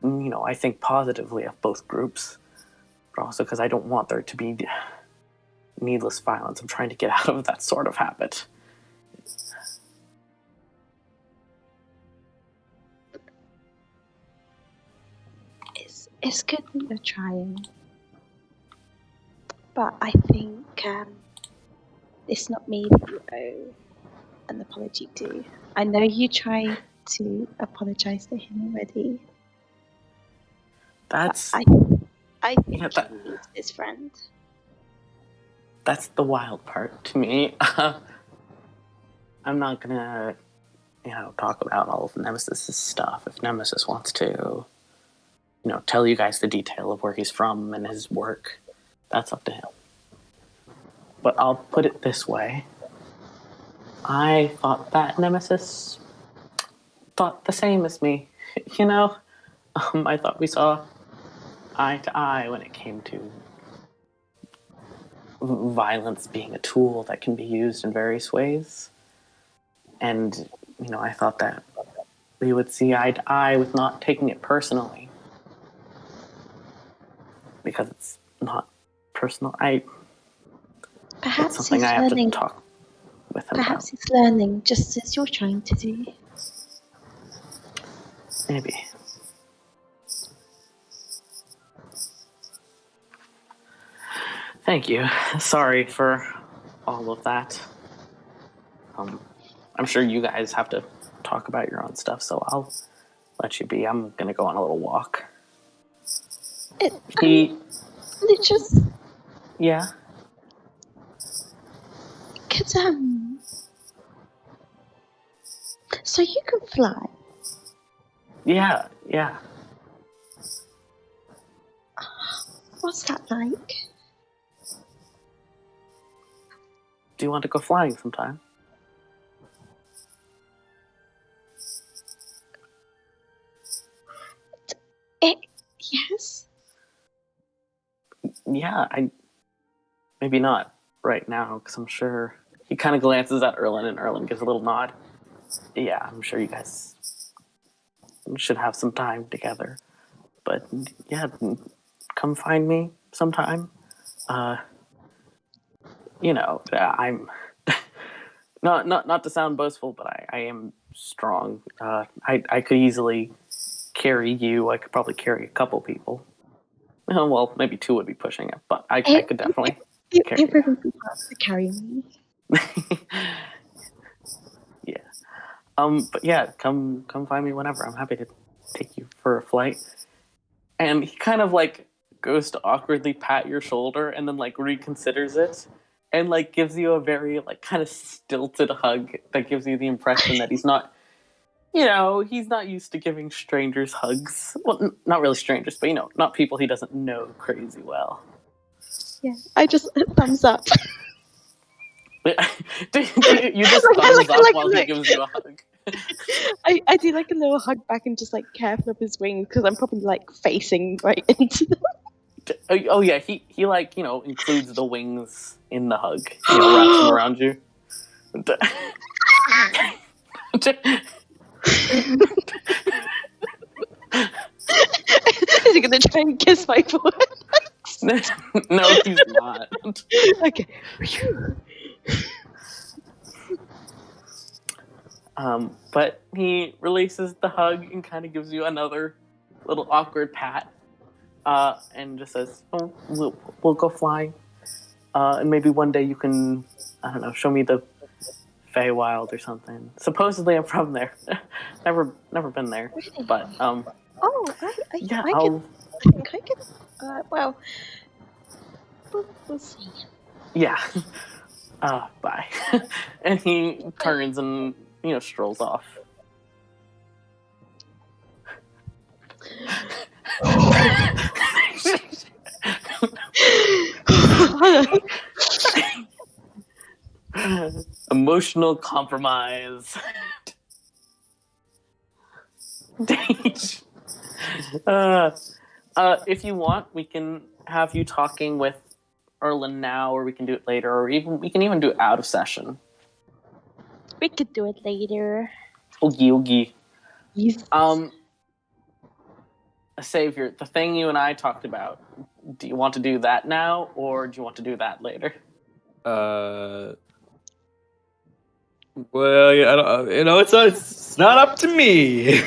I think positively of both groups, but also because I don't want there to be needless violence. I'm trying to get out of that sort of habit. It's good that you're trying, but I think it's not me that you owe an apology to. I know you tried to apologize to him already. That's I think he's his friend. That's the wild part to me. I'm not gonna, talk about all of Nemesis's stuff. If Nemesis wants to, tell you guys the detail of where he's from and his work, that's up to him. But I'll put it this way. I thought that Nemesis thought the same as me. I thought we saw eye to eye when it came to violence being a tool that can be used in various ways. And, I thought that we would see eye to eye with not taking it personally. Because it's not personal. It's Perhaps something he's I have to learning. talk with him Perhaps about. he's learning just as you're trying to do. Maybe. Thank you. Sorry for all of that. I'm sure you guys have to talk about your own stuff, so I'll let you be. I'm gonna go on a little walk. Lucius, Yeah. could so you can fly. Yeah. What's that like? Do you want to go flying sometime? Yes. Yeah, maybe not right now, because I'm sure he kind of glances at Erlen, and Erlen gives a little nod. Yeah, I'm sure you guys should have some time together. But yeah, come find me sometime. I'm not to sound boastful, but I am strong. I could easily carry you. I could probably carry a couple people. Well, maybe 2 would be pushing it, but I could definitely carry You're very good to carry me. Yeah. But yeah, come find me whenever. I'm happy to take you for a flight. And he kind of like goes to awkwardly pat your shoulder and then like reconsiders it and like gives you a very like kind of stilted hug that gives you the impression that he's not he's not used to giving strangers hugs. Well, not really strangers, but not people he doesn't know crazy well. Yeah, I just thumbs up. You just thumbs up while he gives you a hug. I do like a little hug back and just like careful of his wings because I'm probably like facing right into them. Oh yeah, he like includes the wings in the hug. Wraps them around you. Is he gonna try and kiss my foot? No, he's not. Okay. But he releases the hug and kind of gives you another little awkward pat, and just says, "Oh, we'll go flying, and maybe one day you can, I don't know, show me the Feywild or something. Supposedly I'm from there. never been there, Really? but Oh, yeah, I think I can. Well, we'll see. Yeah. Bye. And he turns and strolls off. Emotional compromise. If you want, we can have you talking with Erlen now, or we can do it later, or we can even do it out of session. We could do it later. Oogie. Yes. Savior, the thing you and I talked about, do you want to do that now, or do you want to do that later? Well, yeah, I don't, it's not up to me.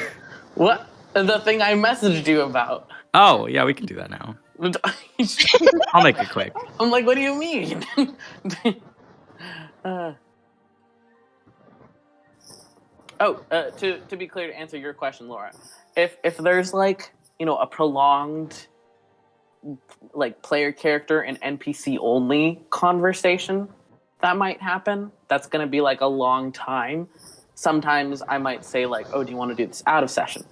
What? The thing I messaged you about. Oh, yeah, we can do that now. I'll make it quick. I'm like, what do you mean? To be clear, to answer your question, Laura, if there's like a prolonged like player character and NPC only conversation that might happen, that's gonna be like a long time. Sometimes I might say like, oh, do you want to do this out of session?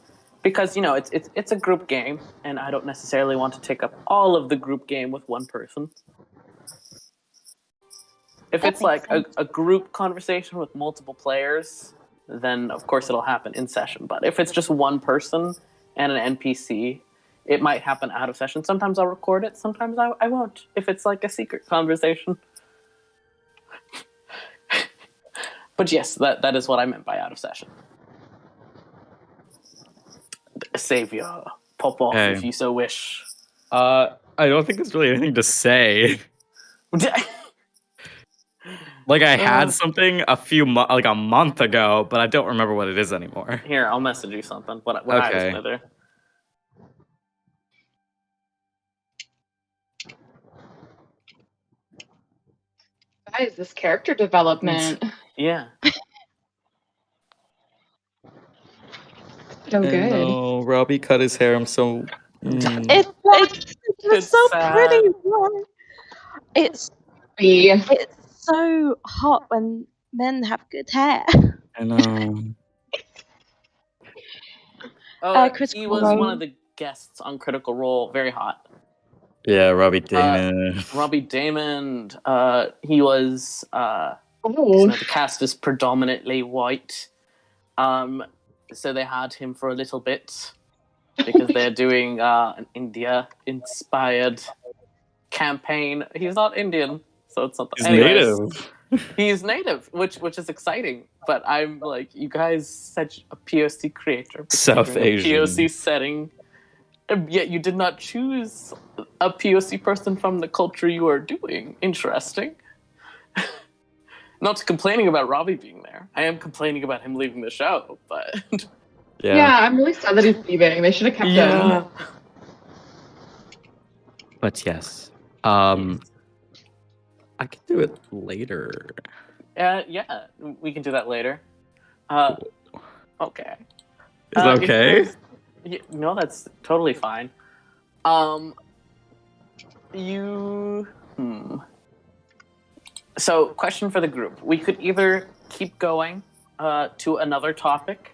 Because it's a group game, and I don't necessarily want to take up all of the group game with one person. If it's like a group conversation with multiple players, then of course it'll happen in session. But if it's just one person and an NPC, it might happen out of session. Sometimes I'll record it, sometimes I won't. If it's like a secret conversation. But yes, that is what I meant by out of session. Savior, pop off Hey. if you so wish. I don't think there's really anything to say. Like I had something like a month ago, but I don't remember what it is anymore. Here, I'll message you something. What I was Okay. gonna do. Guys, this character development. Yeah. So good. No, Robbie cut his hair. I'm so. It's It's so sad. pretty. It's Yeah. so hot when men have good hair. I know. Oh, he Critical was Role. one of the guests on Critical Role. Very hot. Yeah, Robbie Damon. Robbie Damon. He was. Oh. The cast is predominantly white. So they had him for a little bit because they're doing an India-inspired campaign. He's not Indian, so it's not. He's Anyways, native. He's native, which is exciting. But I'm like, you guys such a POC creator, but South you're in a Asian. POC setting, and yet you did not choose a POC person from the culture you are doing. Interesting. Not complaining about Robbie being there. I am complaining about him leaving the show, but Yeah, I'm really sad that he's leaving. They should have kept him. But yes. I could do it later. Yeah, we can do that later. Okay. Is that okay? No, that's totally fine. So, question for the group. We could either keep going to another topic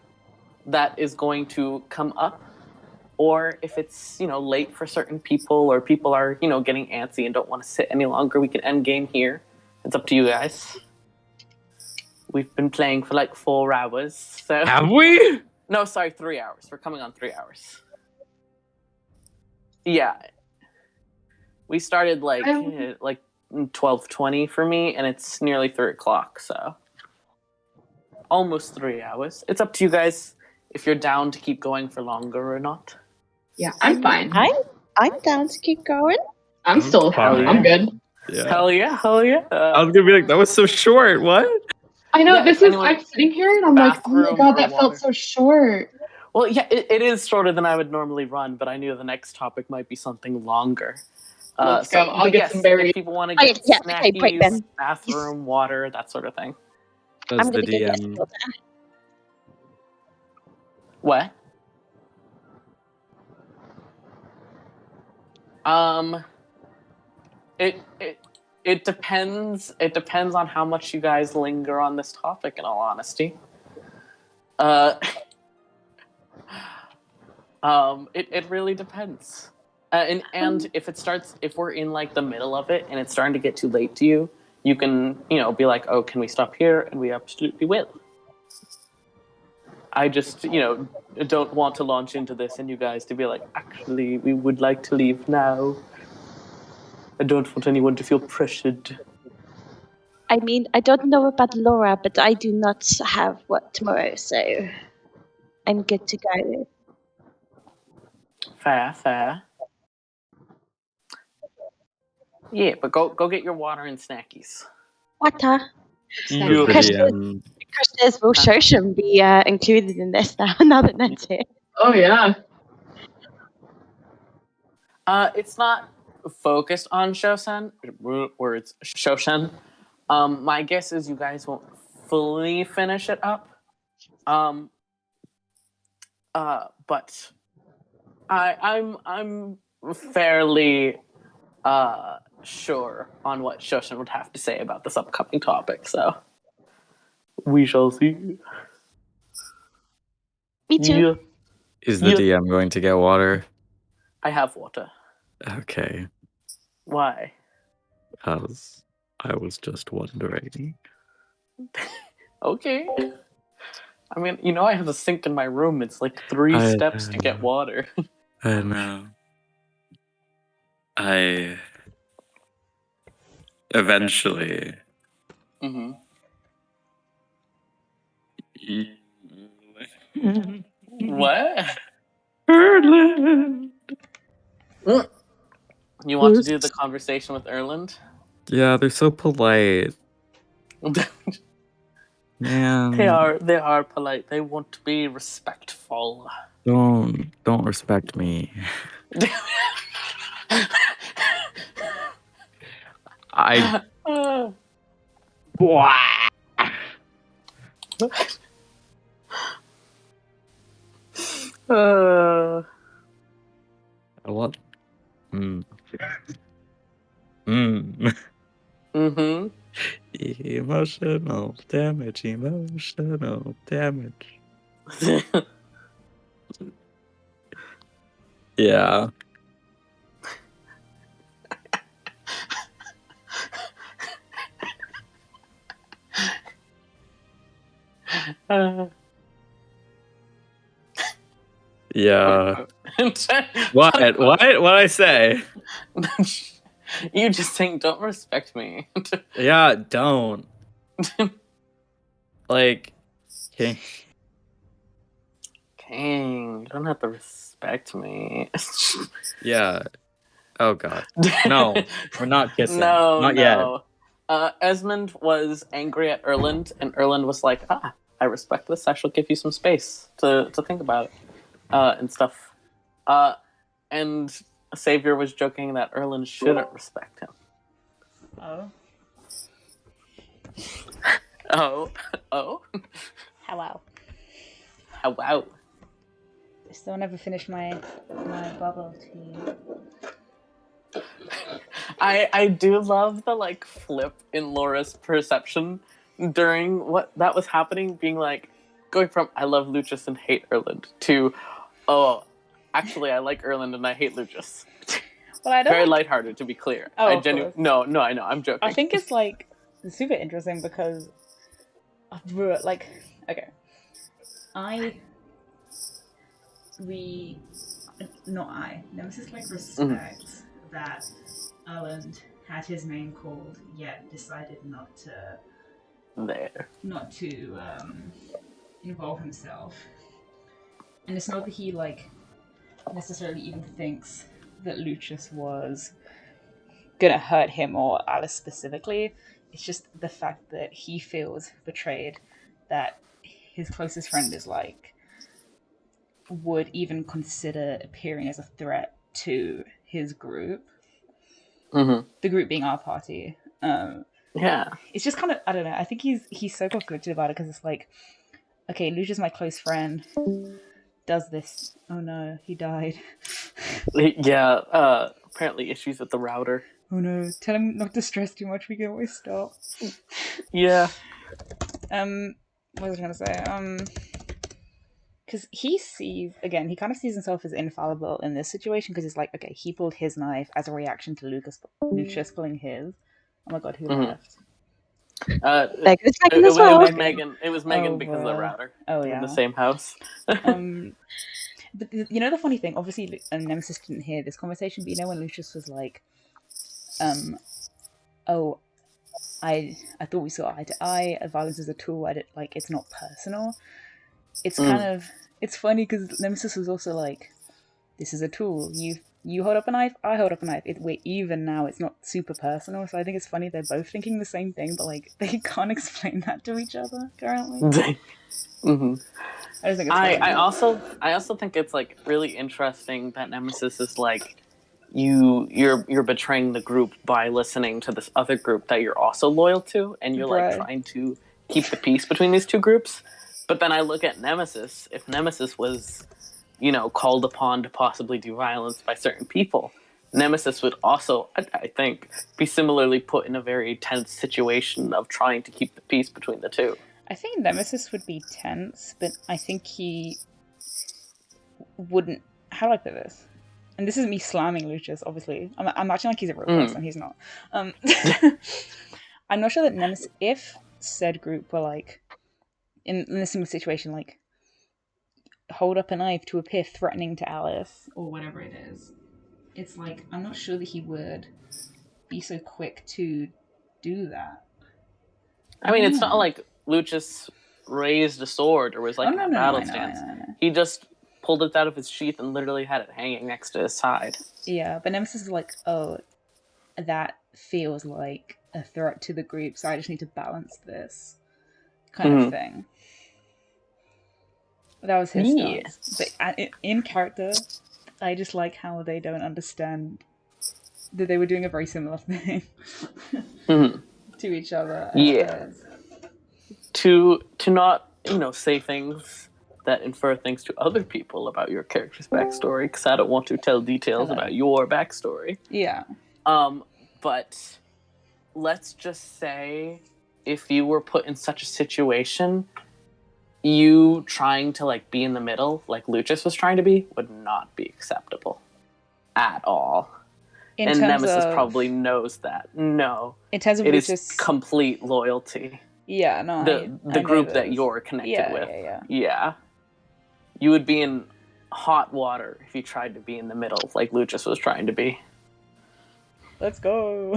that is going to come up, or if it's, late for certain people, or people are, getting antsy and don't want to sit any longer, we can end game here. It's up to you guys. We've been playing for like 4 hours, so... Have we? No, sorry, 3 hours. We're coming on 3 hours. Yeah. We started like 12:20 for me, and it's nearly 3 o'clock, so... Almost 3 hours. It's up to you guys if you're down to keep going for longer or not. Yeah, I'm fine. I'm down to keep going. I'm still fine. I'm good. Yeah. Hell yeah, hell yeah. I was gonna be like, that was so short. What? I know, Yeah, I'm sitting here and I'm like, oh my bathroom god, or that water. felt so short. Well, yeah, it is shorter than I would normally run, but I knew the next topic might be something longer. Let's go. I'll but get yes, some berries. if people want to get okay, break snackies, then. bathroom, water, that sort of thing. Does I'm the gonna go get DM? water. What? It depends. It depends on how much you guys linger on this topic. In all honesty, it really depends. And if we're in like the middle of it and it's starting to get too late to you, you can be like, oh, can we stop here? And we absolutely will. I just don't want to launch into this and you guys to be like, actually, we would like to leave now. I don't want anyone to feel pressured. I mean, I don't know about Laura, but I do not have work tomorrow, so I'm good to go. Fair. Yeah, but go get your water and snackies. Water. Does the DM? Krishna's will Shoshan be included in this now that Ned's here. Oh yeah. It's not focused on Shoshan. Words Shoshan. My guess is you guys won't fully finish it up. But I'm fairly sure on what Shoshan would have to say about this upcoming topic, so we shall see. Me too. Yeah, Is the DM going to get water? I have water. Okay. Why? Because I was just wondering. Okay. I mean, I have a sink in my room. It's like 3 steps to get water. I know. Eventually. Mm-hmm. What? Erland. You want to do the conversation with Erland? Yeah, they're so polite. Man, They are polite. They want to be respectful. don't respect me. I what? Mm-hmm. Emotional damage. Yeah. Yeah. What? What I say? You just saying don't respect me. Yeah, don't. Like, okay. King, you don't have to respect me. Yeah. Oh god. No, we're not kissing. No, Not no. Esmond was angry at Erland, and Erland was like, I respect this. I shall give you some space to think about it, and stuff. And Savior was joking that Erland shouldn't respect him. Oh. Oh. Hello. Wow. I still never finished my bubble tea. I do love the like flip in Laura's perception during what that was happening, being like going from I love Lucius and hate Erland to actually I like Erland and I hate Lucius. Well, I don't Very like... lighthearted, to be clear. Oh, I of course. No, I know, I'm joking. I think it's like super interesting because like okay. Nemesis like respects that Erland had his name called, yet decided not to involve himself. And it's not that he like necessarily even thinks that Lucius was gonna hurt him or Alice specifically. It's just the fact that he feels betrayed, that his closest friend is like would even consider appearing as a threat to his group. Mm-hmm. The group being our party. Yeah. It's just kind of, I don't know. I think he's so conflicted about it because it's like, okay, Lucius, my close friend, does this. Oh no, he died. Yeah. Apparently issues with the router. Oh no, tell him not to stress too much. We can always stop. Yeah. What was I gonna say? Because he kind of sees himself as infallible in this situation because he's like, okay, he pulled his knife as a reaction to Lucius pulling his. Oh my god, who left? Megan is It as well. was Megan. It was Megan because of the router. Oh in yeah. the same house. But you know the funny thing, obviously Nemesis didn't hear this conversation, but you know when Lucius was like, oh, I thought we saw eye to eye. Violence is a tool. It's not personal. It's kind of, it's funny because Nemesis was also like, this is a tool. You hold up a knife, I hold up a knife. We're even now. It's not super personal. So I think it's funny they're both thinking the same thing, but like they can't explain that to each other currently. Mm-hmm. I just think it's funny. I also think it's like really interesting that Nemesis is like, you're betraying the group by listening to this other group that you're also loyal to, and you're like trying to keep the peace between these two groups. But then I look at Nemesis. If Nemesis was, called upon to possibly do violence by certain people, Nemesis would also, I think, be similarly put in a very tense situation of trying to keep the peace between the two. I think Nemesis would be tense, but I think he wouldn't. How do I put this? And this is me slamming Lucius, obviously. I'm acting like he's a real person. He's not. I'm not sure that Nemesis, if said group were like, in a similar situation, like, hold up a knife to appear threatening to Alice, or whatever it is, it's like, I'm not sure that he would be so quick to do that. I mean, it's not like Lucius raised a sword or was like in a battle stance. No. He just pulled it out of his sheath and literally had it hanging next to his side. Yeah, but Nemesis is like, oh, that feels like a threat to the group, so I just need to balance this kind of thing. That was his stance. But in character, I just like how they don't understand that they were doing a very similar thing to each other. Yeah. To not, say things that infer things to other people about your character's backstory, because I don't want to tell details about your backstory. Yeah. But let's just say if you were put in such a situation, you trying to be in the middle, like Lucius was trying to be, would not be acceptable at all. And Nemesis probably knows that. No. In terms of Lucius, is complete loyalty. Yeah, no. The group that you're connected with. Yeah. You would be in hot water if you tried to be in the middle, like Lucius was trying to be. Let's go.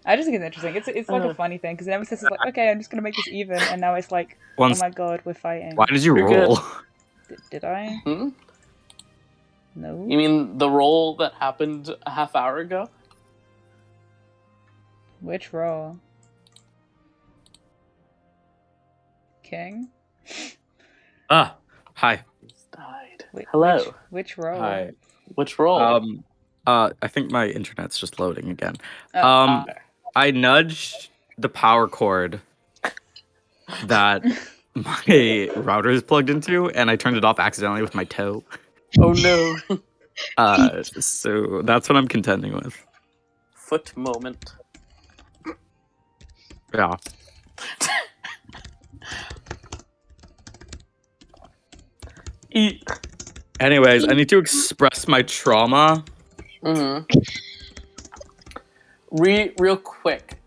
I just think it's interesting. It's like a funny thing because Nemesis is like, okay, I'm just gonna make this even, and now it's like, oh my god, we're fighting. Why did you roll? Did I? No. You mean the roll that happened a half hour ago? Which roll? King? Hi. Died. Hello. Which roll? Hi. Which roll? I think my internet's just loading again. I nudged the power cord that my router is plugged into, and I turned it off accidentally with my toe. Oh no. So that's what I'm contending with. Foot moment. Yeah. Anyways, I need to express my trauma. Real quick.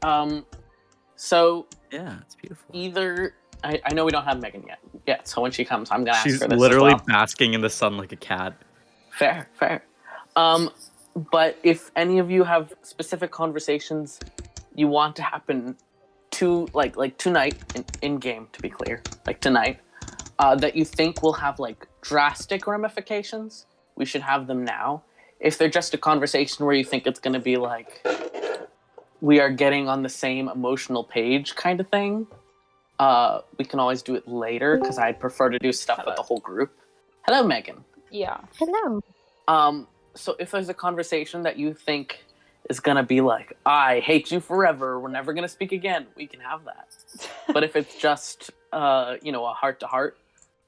So yeah, it's beautiful. Either I know we don't have Megan yet, so when she comes, I'm gonna ask her this. She's literally basking in the sun like a cat. Fair. But if any of you have specific conversations you want to happen to tonight in game, to be clear, tonight, that you think will have drastic ramifications, we should have them now. If they're just a conversation where you think it's going to be we are getting on the same emotional page kind of thing, we can always do it later, because I'd prefer to do stuff with the whole group. Hello, Megan. Yeah. Hello. So if there's a conversation that you think is going to be I hate you forever, we're never going to speak again, we can have that. But if it's just, a heart-to-heart,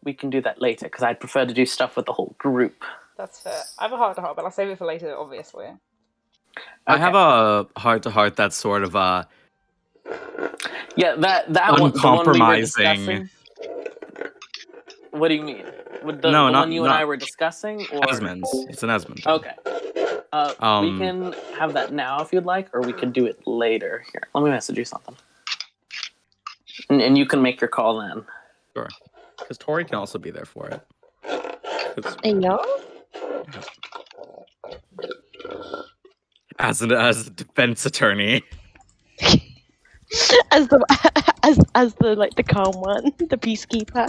we can do that later, because I'd prefer to do stuff with the whole group. That's fair. I have a heart-to-heart, but I'll save it for later, obviously. I have a heart-to-heart that's sort of yeah, that uncompromising. What do you mean? With the one you and I were discussing? Or... Esmond's. It's an Esmond. Okay. We can have that now if you'd like, or we could do it later. Here, let me message you something. And you can make your call then. Sure. Because Tori can also be there for it. Yeah. As a defense attorney. as the calm one, the peacekeeper.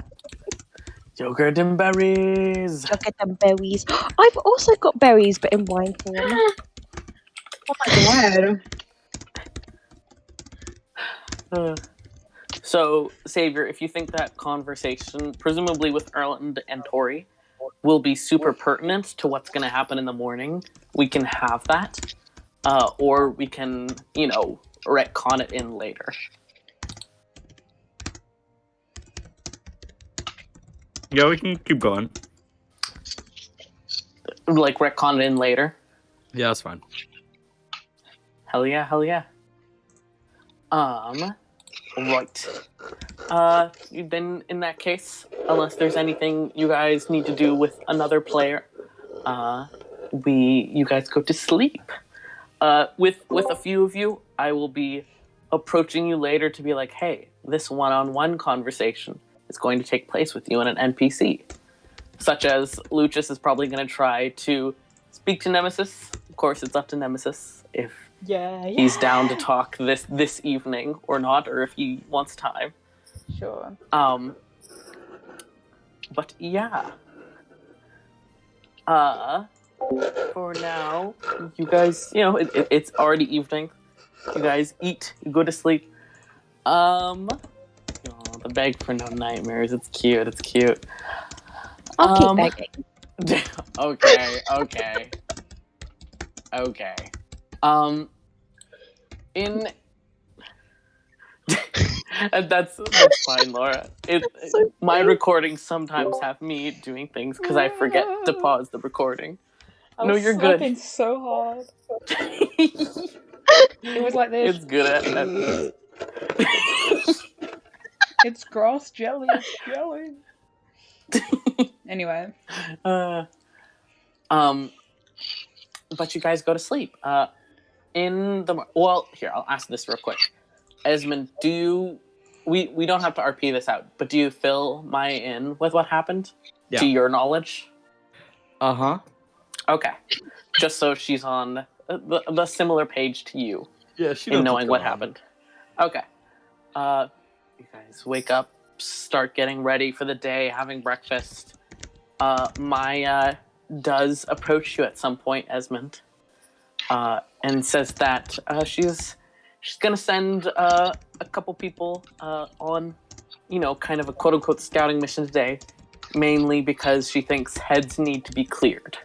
Yogurt and berries. Yogurt and berries. I've also got berries, but in wine form. Oh my god. So, Savior, if you think that conversation, presumably with Erland and Tori, will be super pertinent to what's going to happen in the morning, we can have that. Or we can, retcon it in later. Yeah, we can keep going. Retcon it in later? Yeah, that's fine. Hell yeah. Right. Then in that case, unless there's anything you guys need to do with another player, you guys go to sleep. With a few of you, I will be approaching you later to be like, hey, this one-on-one conversation is going to take place with you and an NPC. Such as Lucius is probably going to try to speak to Nemesis. Of course, it's up to Nemesis if he's down to talk this evening or not, or if he wants time. Sure. But yeah. For now, you guys, it's already evening. You guys eat, you go to sleep. The beg for no nightmares. It's cute. It's cute. I'll keep begging. Okay. In that's fine, Laura. My recordings sometimes have me doing things because I forget to pause the recording. No, you're good. Slapping so hard. It was like this. It's good at that. It's grass jelly. It's jelly. Anyway. But you guys go to sleep. Here, I'll ask this real quick. Esmond, we don't have to RP this out, but do you fill Maya in with what happened? Yeah. To your knowledge? Uh-huh. Okay. Just so she's on the similar page to you. Yeah, she in knowing what happened. Okay. You guys wake up, start getting ready for the day, having breakfast. Maya does approach you at some point, Esmond, and says that she's gonna send a couple people on, kind of a quote-unquote scouting mission today, mainly because she thinks heads need to be cleared.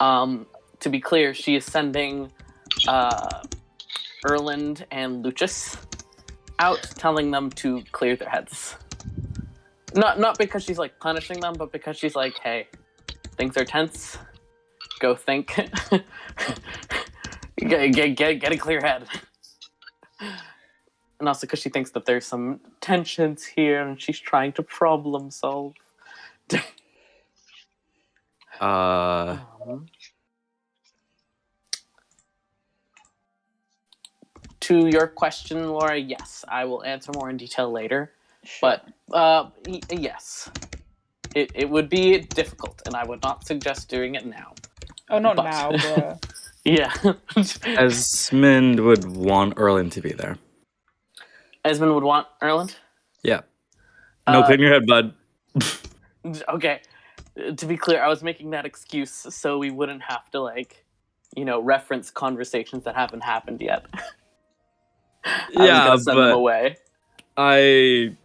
To be clear, she is sending Erland and Lucius out, telling them to clear their heads. Not because she's like punishing them, but because she's like, hey, things are tense. Go think. get a clear head. And also because she thinks that there's some tensions here, and she's trying to problem solve. To your question, Laura, yes, I will answer more in detail later. Sure. But yes, it would be difficult, and I would not suggest doing it now. Oh, not now, bro. Yeah. Esmond would want Erland to be there. Esmond would want Erland? Yeah. No, clean your head, bud. Okay. To be clear, I was making that excuse so we wouldn't have to, reference conversations that haven't happened yet. I was gonna send them away. I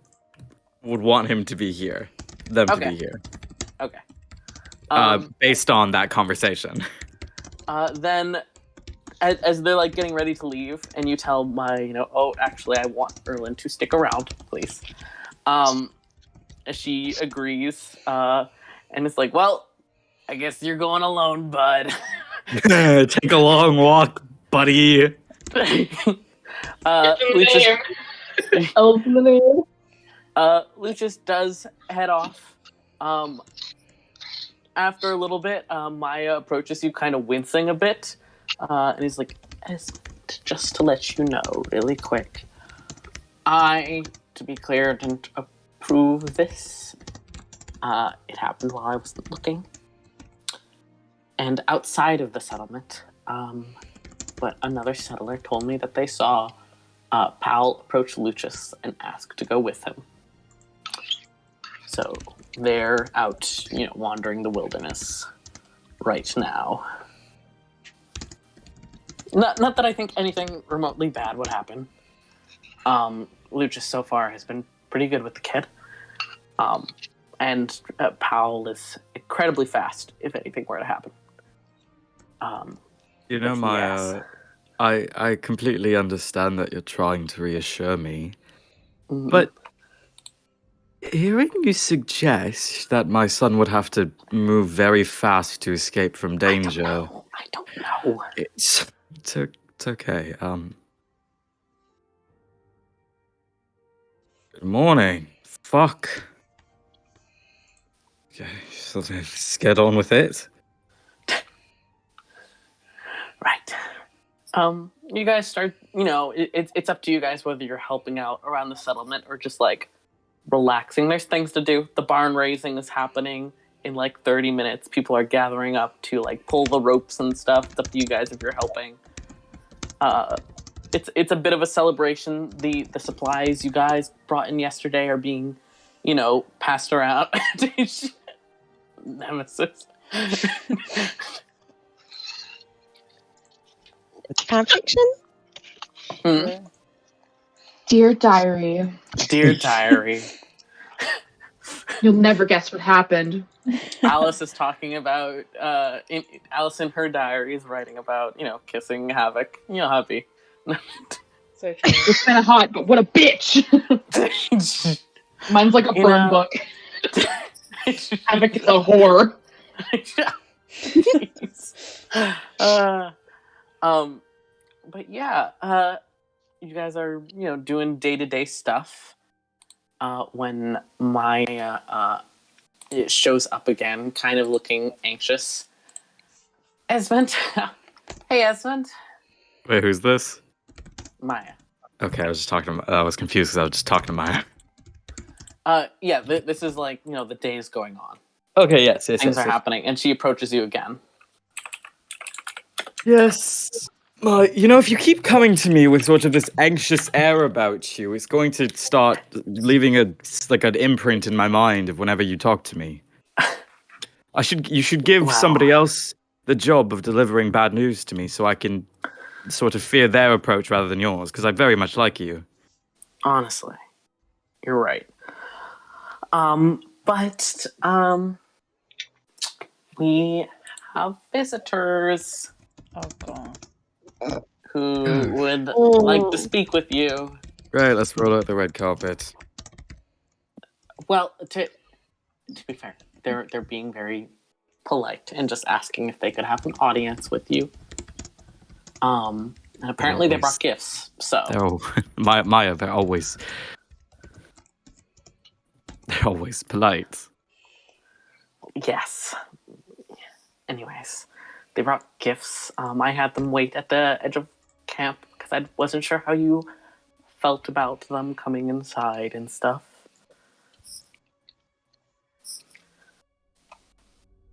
would want him to be here. To be here. Okay. Based on that conversation. Then, as they're getting ready to leave, and you tell actually, I want Erland to stick around, please. She agrees, and it's like, well, I guess you're going alone, bud. Take a long walk, buddy. Lucius does head off. After a little bit, Maya approaches you kind of wincing a bit. And he's like, just to let you know really quick, to be clear, didn't approve this. It happened while I wasn't looking. And outside of the settlement, but another settler told me that they saw Powell approach Lucius and ask to go with him. So they're out, wandering the wilderness right now. Not that I think anything remotely bad would happen. Lucius so far has been pretty good with the kid. And Powell is incredibly fast if anything were to happen. Maya, I completely understand that you're trying to reassure me, but hearing you suggest that my son would have to move very fast to escape from danger... I don't know. It's okay. Good morning. Fuck. Okay, so let's get on with it. Right. You guys start, it's up to you guys whether you're helping out around the settlement or just, relaxing. There's things to do. The barn raising is happening in, 30 minutes. People are gathering up to, pull the ropes and stuff. It's up to you guys if you're helping. It's a bit of a celebration. The supplies you guys brought in yesterday are being, passed around to each nemesis. Fanfiction? Yeah. Dear diary, Dear diary. you'll never guess what happened. Alice is talking about, Alice in her diary is writing about, kissing Havoc. Happy. So true. It's kind of hot, but what a bitch! Mine's like a burn book. Havoc is a whore. But yeah, you guys are, doing day-to-day stuff. When Maya it shows up again, kind of looking anxious. Esmond. Hey, Esmond. Wait, who's this? Maya. Okay, I was just talking to. I was confused because I was just talking to Maya. Yeah, this is like, the day is going on. Okay, yes. Things are happening, and she approaches you again. Yes. If you keep coming to me with sort of this anxious air about you, it's going to start leaving an imprint in my mind of whenever you talk to me. You should give somebody else the job of delivering bad news to me so I can sort of fear their approach rather than yours, because I very much like you. Honestly, you're right. But we have visitors. Oh god. Who would like to speak with you. Right, let's roll out the red carpet. Well, to be fair, they're being very polite and just asking if they could have an audience with you. And apparently they brought gifts, so... Maya, they're always polite. Yes. Anyways, they brought gifts. I had them wait at the edge of camp because I wasn't sure how you felt about them coming inside and stuff.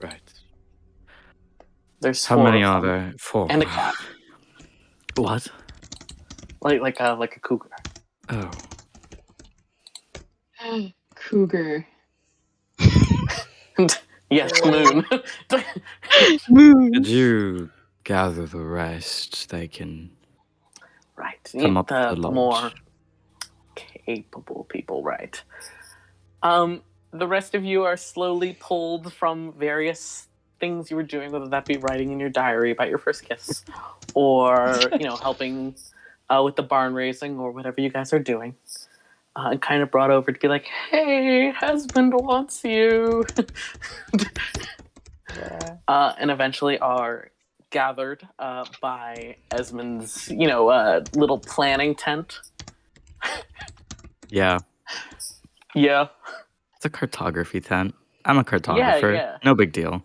Right. There's How four many of are them. there? 4. And a cat. What? Like a cougar. Oh. Cougar. Yes, Moon. Did you gather the rest? They can Right. come up The the lodge. more capable people, right. The rest of you are slowly pulled from various things you were doing, whether that be writing in your diary about your first kiss, or, helping with the barn raising, or whatever you guys are doing. And kind of brought over to be like, hey, husband wants you. Yeah. And eventually are gathered by Esmond's, little planning tent. Yeah. Yeah. It's a cartography tent. I'm a cartographer. Yeah. No big deal.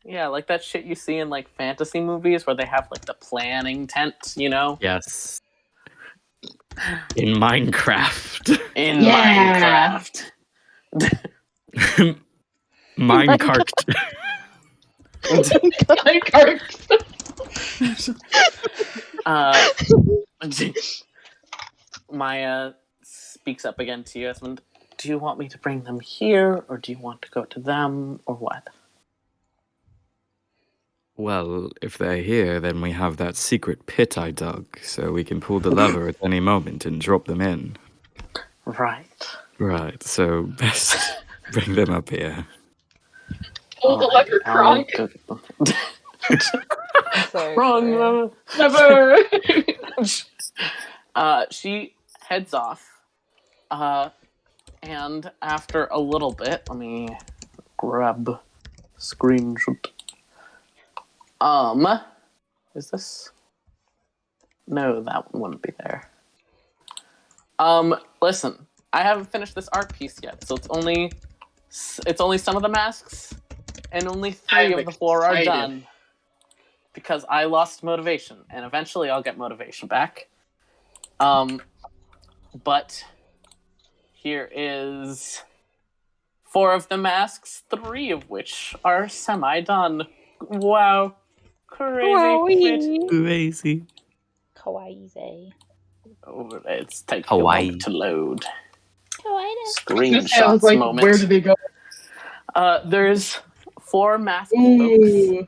Yeah, like that shit you see in like fantasy movies where they have like the planning tent, Yes. In Minecraft. In Yeah. Minecraft. Minecart. Maya speaks up again to you, Esmond. Do you want me to bring them here, or do you want to go to them, or what? Well, if they're here, then we have that secret pit I dug, so we can pull the lever at any moment and drop them in. Right. Right, so best bring them up here. Pull the lever, Kronk. So Wrong. Never. She heads off. And after a little bit, let me grab screenshot. Is this? No, that one wouldn't be there. Listen, I haven't finished this art piece yet, so it's only some of the masks, and only 3 of the 4 are done. Because I lost motivation, and eventually I'll get motivation back. But here is 4 of the masks, 3 of which are semi-done. Wow. Crazy. Crazy. Kawaii. Oh, it's taking a Hawaii. moment to load. I was like, moment. where did they go? There's 4 masked folks, Ooh.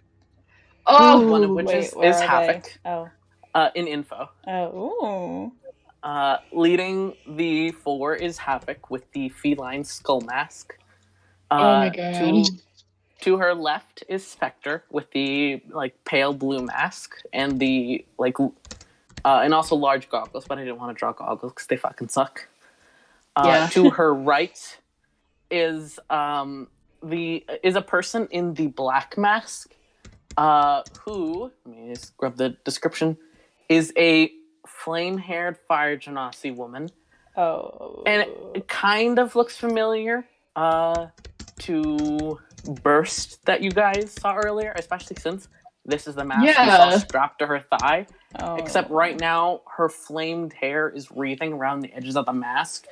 Oh, one of which Wait, is where are Havoc, they? Oh. in info. Oh. Leading the 4 is Havoc with the feline skull mask. oh my god. To her left is Spectre with the pale blue mask and the and also large goggles, but I didn't want to draw goggles because they fucking suck. Yeah. To her right is a person in the black mask, who, let me just grab the description, is a flame-haired fire genasi woman. Oh. And it kind of looks familiar to Burst that you guys saw earlier, especially since this is the mask you saw strapped to her thigh. Oh. Except right now, her flamed hair is wreathing around the edges of the mask,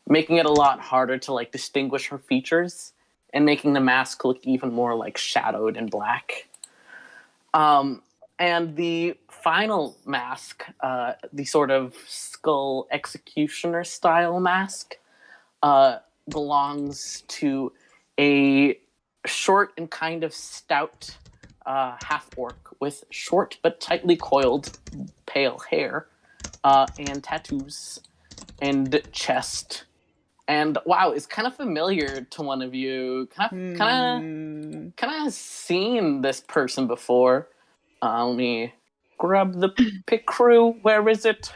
making it a lot harder to distinguish her features and making the mask look even more shadowed and black. And the final mask, the sort of skull executioner style mask, belongs to a short and kind of stout half-orc with short but tightly coiled pale hair, and tattoos and chest. And wow, it's kind of familiar to one of you. Kind of seen this person before. Let me grab the pic crew. Where is it?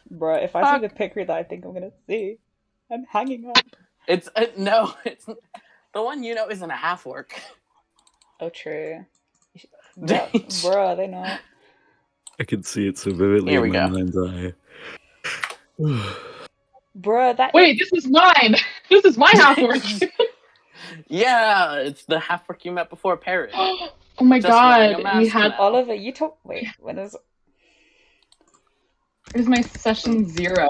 Bro, if I see the picture that I think I'm gonna see, I'm hanging up. It's no, it's the one you know isn't a half orc. Oh, true. Bro, they know. I can see it so vividly Here we in my go. mind's eye. Bro, that. Wait, this is mine. This is my half orc. Yeah, it's the half orc you met before, Parrot. Oh my Just wearing a god, mask we had now. Oliver, you told. Wait, when is. it was my session 0.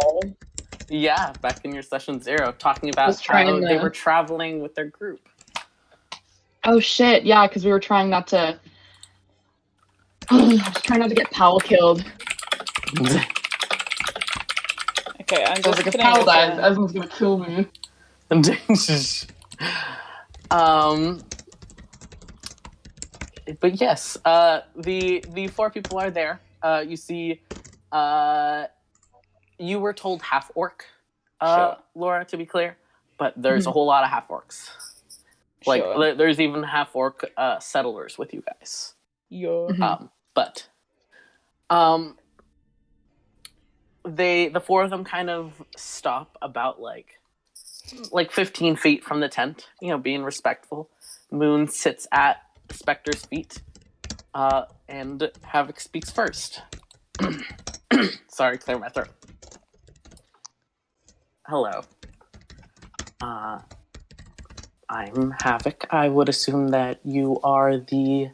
Yeah, back in your session 0, talking about Was trying how they to- were traveling with their group. Oh shit, yeah, because we were trying not to. Trying not to get Powell killed. Okay, I'm I was just like, if putting Powell this dies, in. everyone's gonna kill me. But yes, the 4 people are there. You see, you were told half orc, Sure. Laura, to be clear, but there's a Mhm. whole lot of half orcs. Sure. There's even half orc settlers with you guys. Yo. Mhm. But the 4 of them kind of stop about 15 feet from the tent, being respectful. Moon sits at Spectre's feet, and Havoc speaks first. Sorry, clear my throat. Hello. I'm Havoc. I would assume that you are the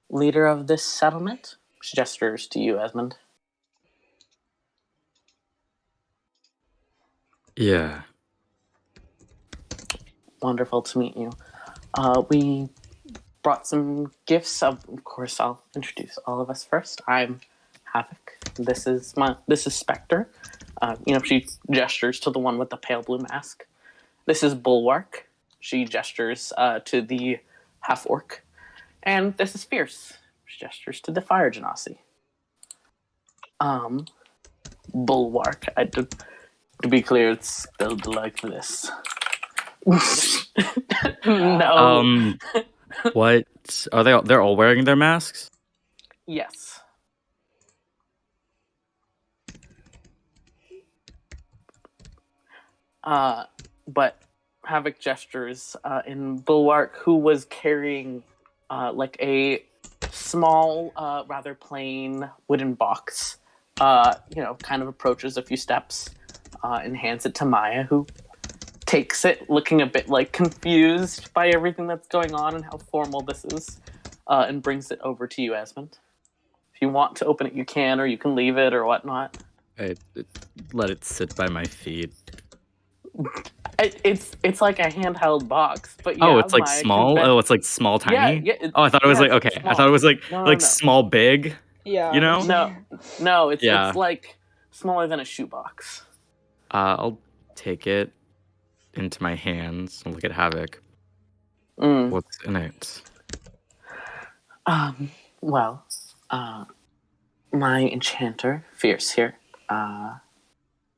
leader of this settlement. She gestures to you, Esmond. Yeah. Wonderful to meet you. We brought some gifts. Of course, I'll introduce all of us first. I'm Havoc. This is Spectre. She gestures to the one with the pale blue mask. This is Bulwark. She gestures to the half orc. And this is Fierce. She gestures to the fire genasi. Bulwark. To be clear, it's spelled like this. No. What are they? They're all wearing their masks. Yes. But Havoc gestures in Bulwark, who was carrying a small, rather plain wooden box. Kind of approaches a few steps and hands it to Maya, who takes it, looking a bit confused by everything that's going on and how formal this is, and brings it over to you, Esmond. If you want to open it, you can, or you can leave it, or whatnot. I let it sit by my feet. It's like a handheld box, but yeah, Oh, it's Maya small. can Oh, it's small, tiny. Yeah, Oh, I thought it was it's okay. small. I thought it was No. small, big. Yeah. You know? No, it's Yeah. it's smaller than a shoebox. I'll take it. into my hands and look at Havoc. Mm. What's in it? Well, my enchanter, Fierce here,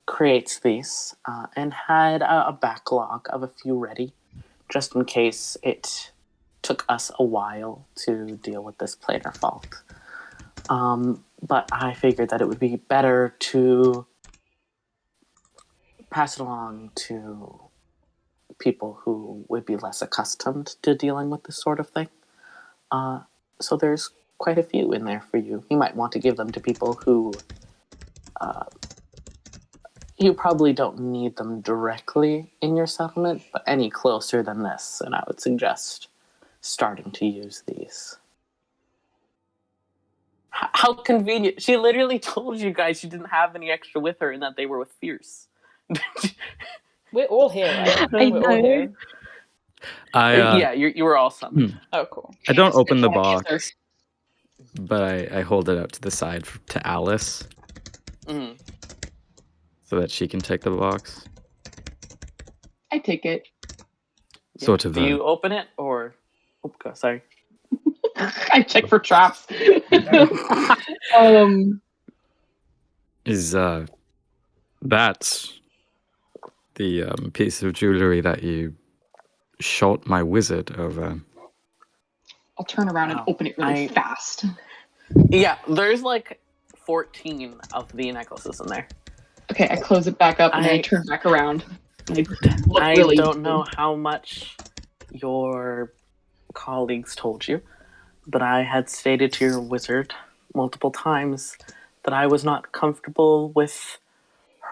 creates these and had a backlog of a few ready, just in case it took us a while to deal with this planar fault. But I figured that it would be better to pass it along to people who would be less accustomed to dealing with this sort of thing. So there's quite a few in there for you. You might want to give them to people who you probably don't need them directly in your settlement, but any closer than this, and I would suggest starting to use these. How convenient. She literally told you guys she didn't have any extra with her and that they were with Fierce. We're all here, right? I We're all know. here. Yeah, you were all summoned. Oh, cool. I don't Just open the wanna give box, but I hold it out to the side to Alice Mhm. so that she can take the box. I take it. Sort of. Do you open it or... Oh, God, sorry. I check for traps. Is that the piece of jewelry that you shot my wizard over? I'll turn around and Wow. open it really fast. Yeah, there's like 14 of the necklaces in there. Okay, I close it back up and then I I- turn back around. And I look I really don't know how much your colleagues told you, but I had stated to your wizard multiple times that I was not comfortable with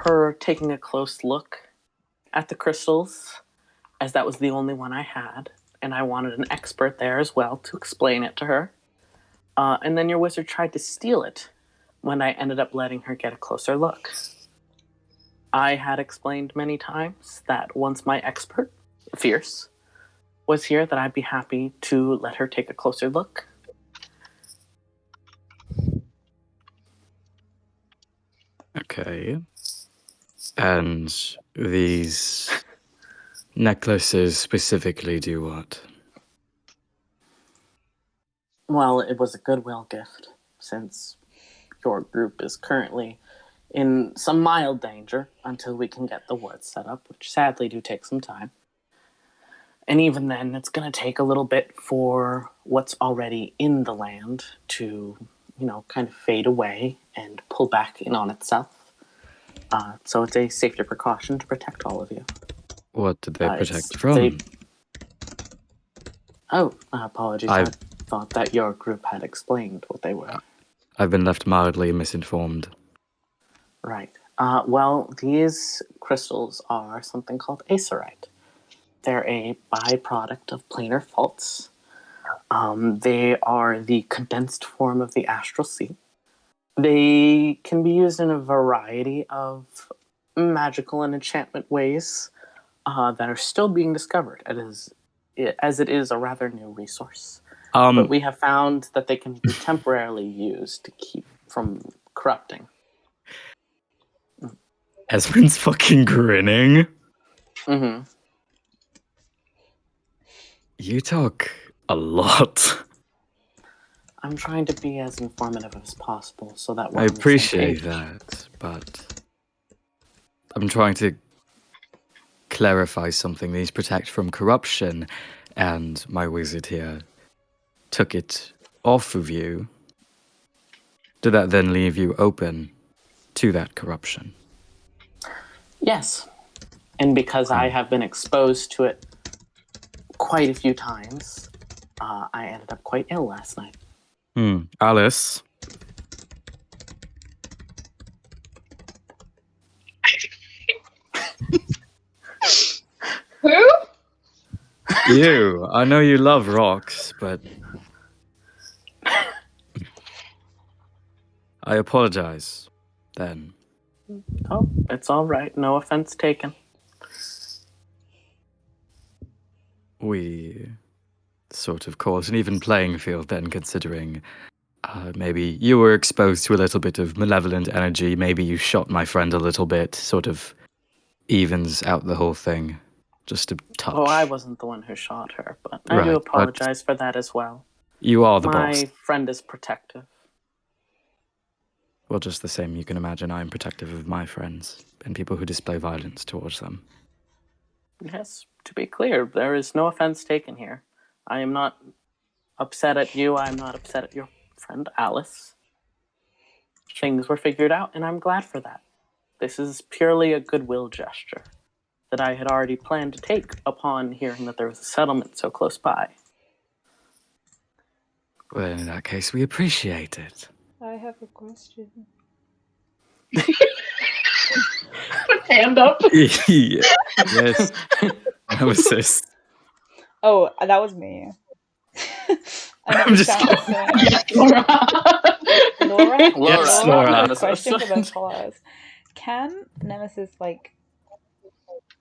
her taking a close look at the crystals, as that was the only one I had, and I wanted an expert there as well to explain it to her. And then your wizard tried to steal it when I ended up letting her get a closer look. I had explained many times that once my expert, Fierce, was here, that I'd be happy to let her take a closer look. Okay. And these necklaces specifically do what? Well, it was a goodwill gift, since your group is currently in some mild danger until we can get the woods set up, which sadly do take some time. And even then, it's going to take a little bit for what's already in the land to, kind of fade away and pull back in on itself. So it's a safety precaution to protect all of you. What did they protect It's- from? Apologies. I've- I thought that your group had explained what they were. I've been left mildly misinformed. Right. Well, these crystals are something called acerite. They're a byproduct of planar faults. They are the condensed form of the astral sea. They can be used in a variety of magical and enchantment ways that are still being discovered, as it is a rather new resource. But we have found that they can be temporarily used to keep from corrupting. Esmond's fucking grinning. Mm-hmm. You talk a lot. I'm trying to be as informative as possible so that we're I on the same appreciate page. that, but I'm trying to clarify something. These protect from corruption, and my wizard here took it off of you. Did that then leave you open to that corruption? Yes. And because I have been exposed to it quite a few times, I ended up quite ill last night. Alice? Who? You. I know you love rocks, but I apologize then. Oh, it's all right. No offense taken. We sort of caused an even playing field then, considering maybe you were exposed to a little bit of malevolent energy, maybe you shot my friend a little bit, sort of evens out the whole thing. Just a touch. Oh, I wasn't the one who shot her, but I Right, do but- apologize for that as well. You are the My boss. friend is protective. Well, just the same, you can imagine I'm protective of my friends and people who display violence towards them. Yes, to be clear, there is no offense taken here. I am not upset at you. I'm not upset at your friend Alice. Things were figured out, and I'm glad for that. This is purely a goodwill gesture that I had already planned to take upon hearing that there was a settlement so close by. Well, in that case, we appreciate it. I have a question. Hand up. Yeah. Yes. Nemesis. Oh, that was me. I know I'm it just sounds kidding. silly. Yes, Laura. Laura, Yes, Laura, Laura. a question for the class. Can Nemesis like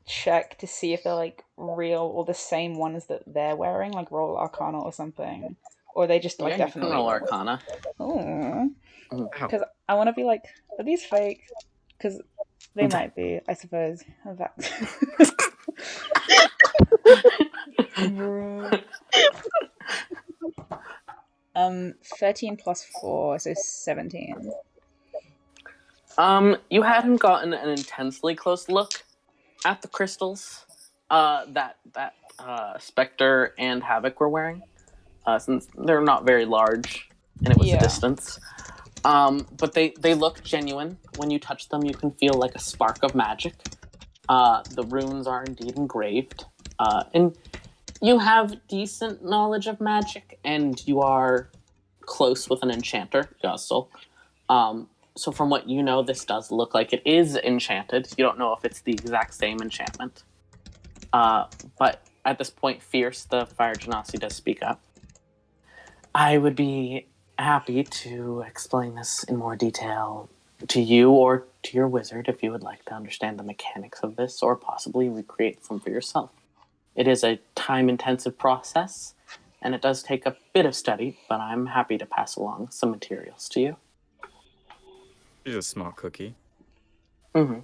check to see if they're like real or the same ones that they're wearing, like roll Arcana or something, or are they just like Yeah, you can definitely roll Arcana. Oh, Ow. because I want to be like, are these fake? Because they Okay. might be, I suppose. That- 13 plus 4, so 17. You hadn't gotten an intensely close look at the crystals that Spectre and Havoc were wearing, since they're not very large and it was Yeah. a distance. But they look genuine. When you touch them, you can feel like a spark of magic. The runes are indeed engraved. And you have decent knowledge of magic, and you are close with an enchanter, Gustle. So from what you know, this does look like it is enchanted. You don't know if it's the exact same enchantment. But at this point, Fierce, the Fire Genasi, does speak up. I would be happy to explain this in more detail to you or to your wizard if you would like to understand the mechanics of this or possibly recreate them for yourself. It is a time-intensive process, and it does take a bit of study, but I'm happy to pass along some materials to you. She's a smart cookie. Mm-hmm.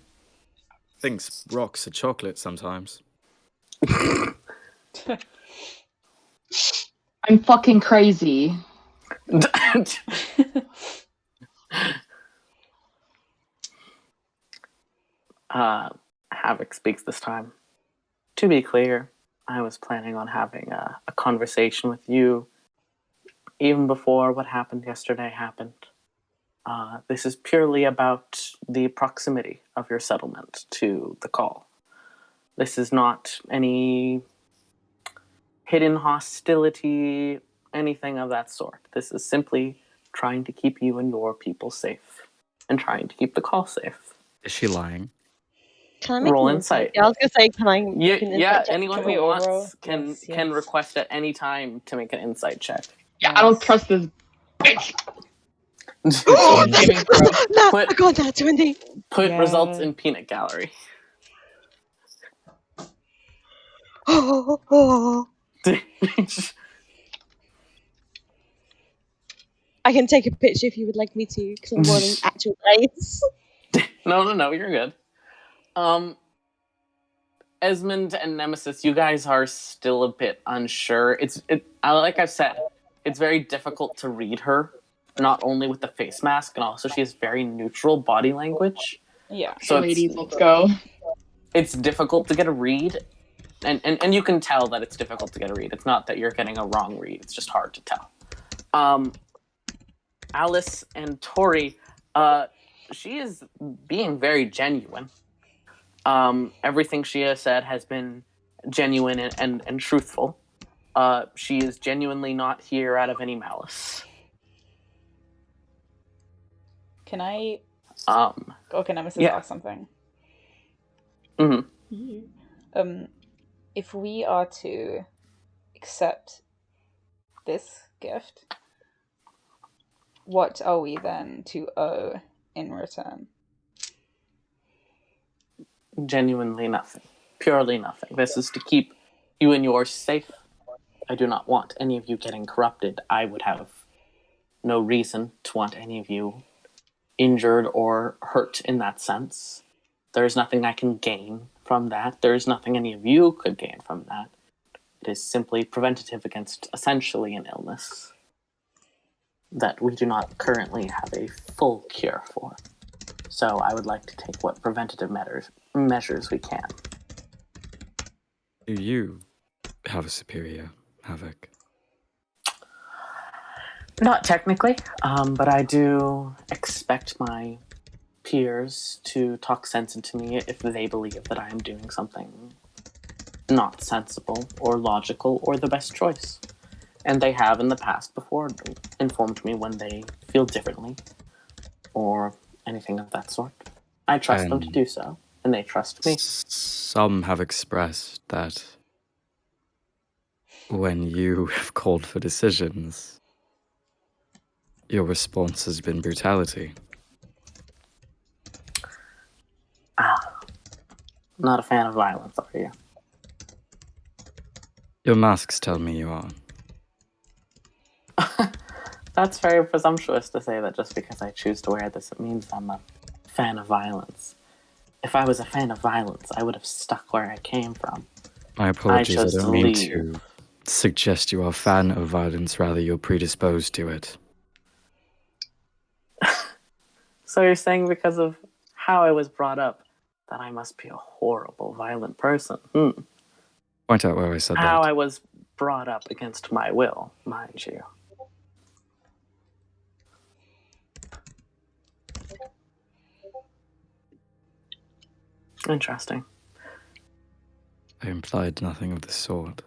Thinks rocks are chocolate sometimes. I'm fucking crazy. Havoc speaks this time. To be clear, I was planning on having a conversation with you even before what happened yesterday happened. This is purely about the proximity of your settlement to the call. This is not any hidden hostility, anything of that sort. This is simply trying to keep you and your people safe and trying to keep the call safe. Is she lying? Can I make Roll an insight. Yeah, I was gonna say, can I make an Yeah, insight check? anyone Can we who all wants roll? can Yes, can yes. request at any time to make an insight check. Yeah, I don't trust this bitch. Saving throw. No, Put- I got that 20. Put Yeah. results in peanut gallery. I can take a picture if you would like me to, because I'm rolling actual dice. No, you're good. Esmond and Nemesis, you guys are still a bit unsure. Like I've said, it's very difficult to read her, not only with the face mask, and also she has very neutral body language. Yeah. So Ladies, let's go. it's difficult to get a read, and you can tell that it's difficult to get a read. It's not that you're getting a wrong read; it's just hard to tell. Alice and Tori, she is being very genuine. Everything she has said has been genuine and truthful. She is genuinely not here out of any malice. Can I? Can Nemesis Yeah. ask something? Mm-hmm. If we are to accept this gift, what are we then to owe in return? Genuinely nothing. Purely nothing. This is to keep you and yours safe. I do not want any of you getting corrupted. I would have no reason to want any of you injured or hurt in that sense. There is nothing I can gain from that. There is nothing any of you could gain from that. It is simply preventative against essentially an illness that we do not currently have a full cure for. So I would like to take what preventative measures we can. Do you have a superior, Havoc? Not technically, but I do expect my peers to talk sense into me if they believe that I am doing something not sensible or logical or the best choice. And they have in the past before informed me when they feel differently or anything of that sort. I trust them to do so, and they trust me. Some have expressed that when you have called for decisions, your response has been brutality. Not a fan of violence, are you? Your masks tell me you are. That's very presumptuous to say that just because I choose to wear this, it means I'm a fan of violence. If I was a fan of violence, I would have stuck where I came from. My apologies, I chose don't to mean leave. to suggest you are a fan of violence, rather you're predisposed to it. So you're saying because of how I was brought up, that I must be a horrible, violent person? Point out where I said How that. I was brought up against my will, mind you. Interesting. I implied nothing of the sort.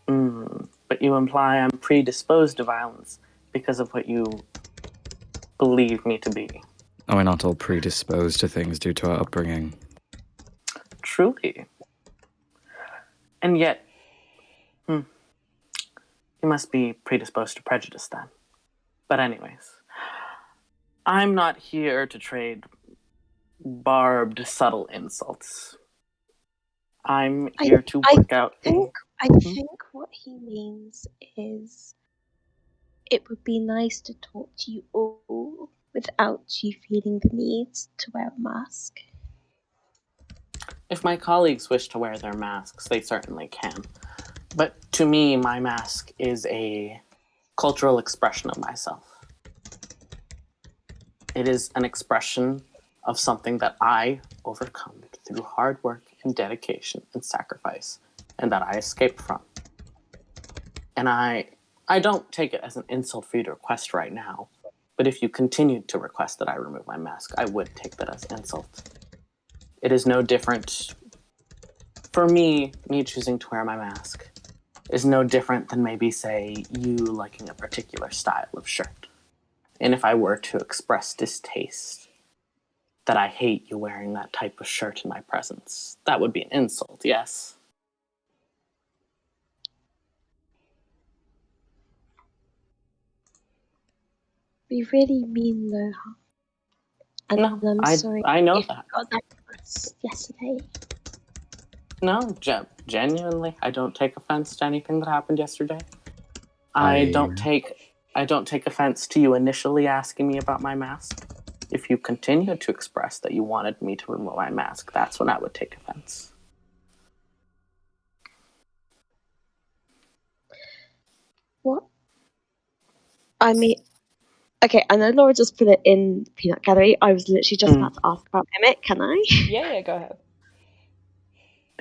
But you imply I'm predisposed to violence because of what you believe me to be. Are we not all predisposed to things due to our upbringing? Truly. And yet, you must be predisposed to prejudice then. But anyways, I'm not here to trade barbed, subtle insults. I'm here to work out. I think what he means is it would be nice to talk to you all without you feeling the need to wear a mask. If my colleagues wish to wear their masks, they certainly can. But to me, my mask is a cultural expression of myself. It is an expression of something that I overcome through hard work and dedication and sacrifice, and that I escaped from. And I don't take it as an insult for you to request right now, but if you continued to request that I remove my mask, I would take that as insult. It is no different. For me choosing to wear my mask is no different than maybe, say, you liking a particular style of shirt. And if I were to express distaste that I hate you wearing that type of shirt in my presence, that would be an insult, yes? We really mean no harm. And No, I'm sorry I know if that. you got that across yesterday. No, genuinely, I don't take offense to anything that happened yesterday. I don't take offense to you initially asking me about my mask. If you continue to express that you wanted me to remove my mask, that's when I would take offense. What? I mean, okay, I know Laura just put it in Peanut Gallery. I was literally just about to ask about Emmett. Can I? Yeah, go ahead.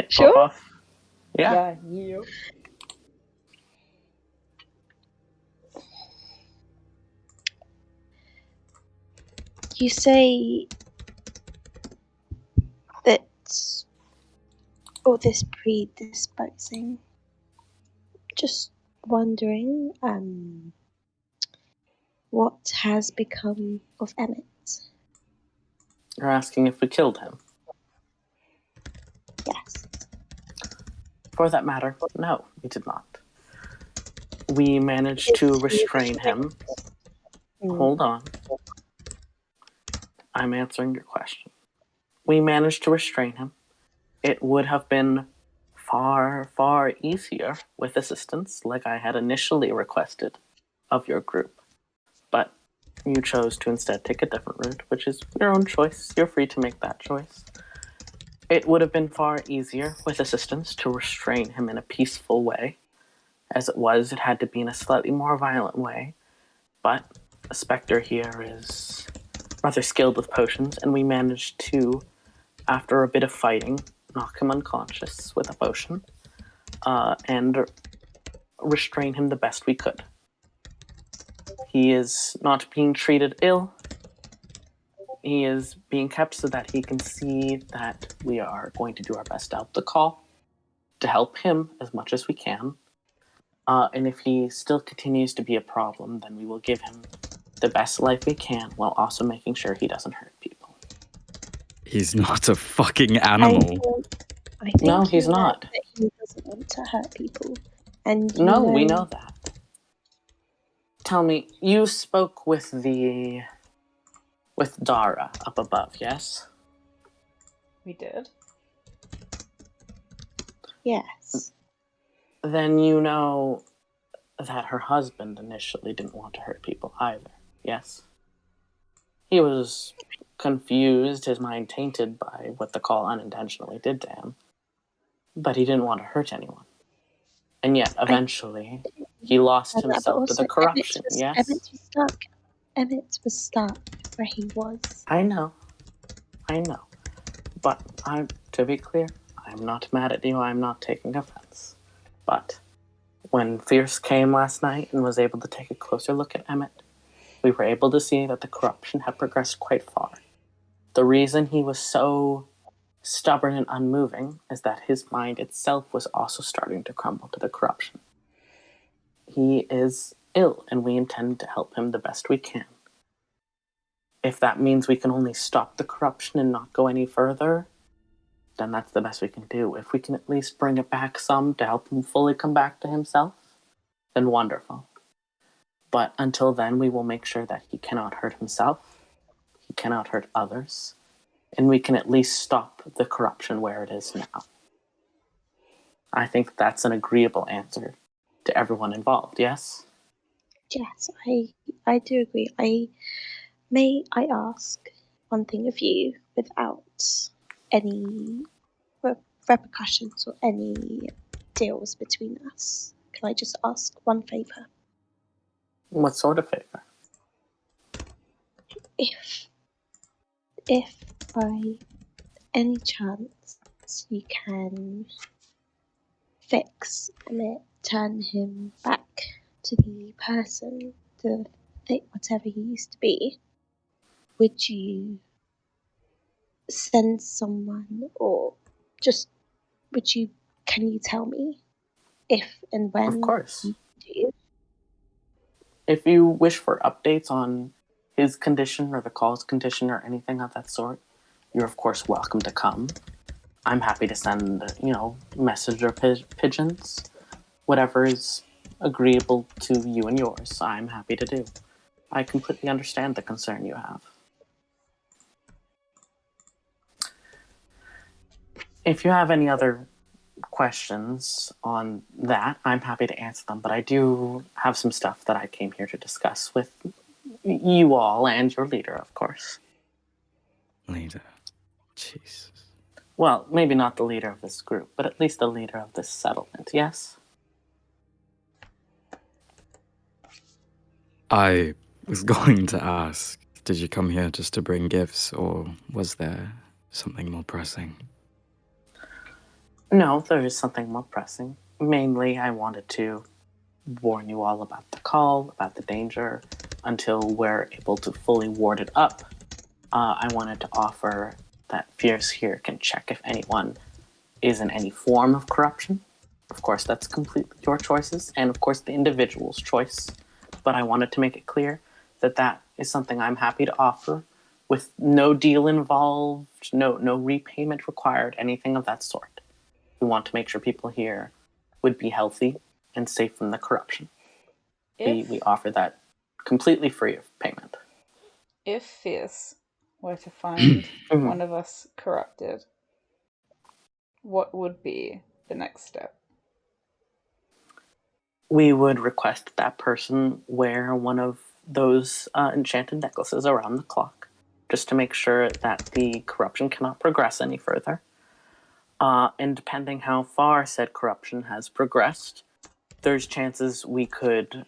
Sure. Pop off. Yeah. Yeah. You say that all this predisposing. Just wondering, what has become of Emmett? You're asking if we killed him. Yes. For that matter, no, we did not. We managed to restrain him. Hold on. I'm answering your question. We managed to restrain him. It would have been far, far easier with assistance, like I had initially requested of your group. But you chose to instead take a different route, which is your own choice. You're free to make that choice. It would have been far easier with assistance to restrain him in a peaceful way. As it had to be in a slightly more violent way. But Spectre here is rather skilled with potions, and we managed to, after a bit of fighting, knock him unconscious with a potion, and restrain him the best we could. He is not being treated ill. He is being kept so that he can see that we are going to do our best to help the call, to help him as much as we can. And if he still continues to be a problem, then we will give him the best life we can while also making sure he doesn't hurt people. He's not a fucking animal. I think No, he's you know not. that he doesn't want to hurt people. And No, we know that. Tell me, you spoke with Dara up above, yes? We did. Yes. Then you know that her husband initially didn't want to hurt people either, yes? He was confused, his mind tainted by what the call unintentionally did to him. But he didn't want to hurt anyone. And yet, eventually, he lost himself to the corruption, yes? Emmett was stuck where he was. I know. But to be clear, I'm not mad at you, I'm not taking offense. But when Fierce came last night and was able to take a closer look at Emmett, we were able to see that the corruption had progressed quite far. The reason he was so stubborn and unmoving is that his mind itself was also starting to crumble to the corruption. He is ill, and we intend to help him the best we can. If that means we can only stop the corruption and not go any further, then that's the best we can do. If we can at least bring it back some to help him fully come back to himself, then wonderful. But until then, we will make sure that he cannot hurt himself, he cannot hurt others, and we can at least stop the corruption where it is now. I think that's an agreeable answer to everyone involved, yes? Yes, I do agree. May I ask one thing of you without any repercussions or any deals between us? Can I just ask one favour? What sort of favor? If by any chance you can fix Emmett, turn him back to the person, whatever he used to be, would you send someone, or just can you tell me if and when? Of course. You do? If you wish for updates on his condition or the call's condition or anything of that sort, you're of course welcome to come. I'm happy to send, messenger pigeons. Whatever is agreeable to you and yours, I'm happy to do. I completely understand the concern you have. If you have any other questions on that, I'm happy to answer them, but I do have some stuff that I came here to discuss with you all and your leader, of course. Leader? Jesus. Well, maybe not the leader of this group, but at least the leader of this settlement, yes? I was going to ask, did you come here just to bring gifts, or was there something more pressing? No, there is something more pressing. Mainly, I wanted to warn you all about the call, about the danger, until we're able to fully ward it up. I wanted to offer that Fierce here can check if anyone is in any form of corruption. Of course, that's completely your choices, and of course the individual's choice. But I wanted to make it clear that that is something I'm happy to offer, with no deal involved, no repayment required, anything of that sort. We want to make sure people here would be healthy and safe from the corruption. We offer that completely free of payment. If Fierce were to find one of us corrupted, what would be the next step? We would request that person wear one of those enchanted necklaces around the clock, just to make sure that the corruption cannot progress any further. And depending how far said corruption has progressed, there's chances we could,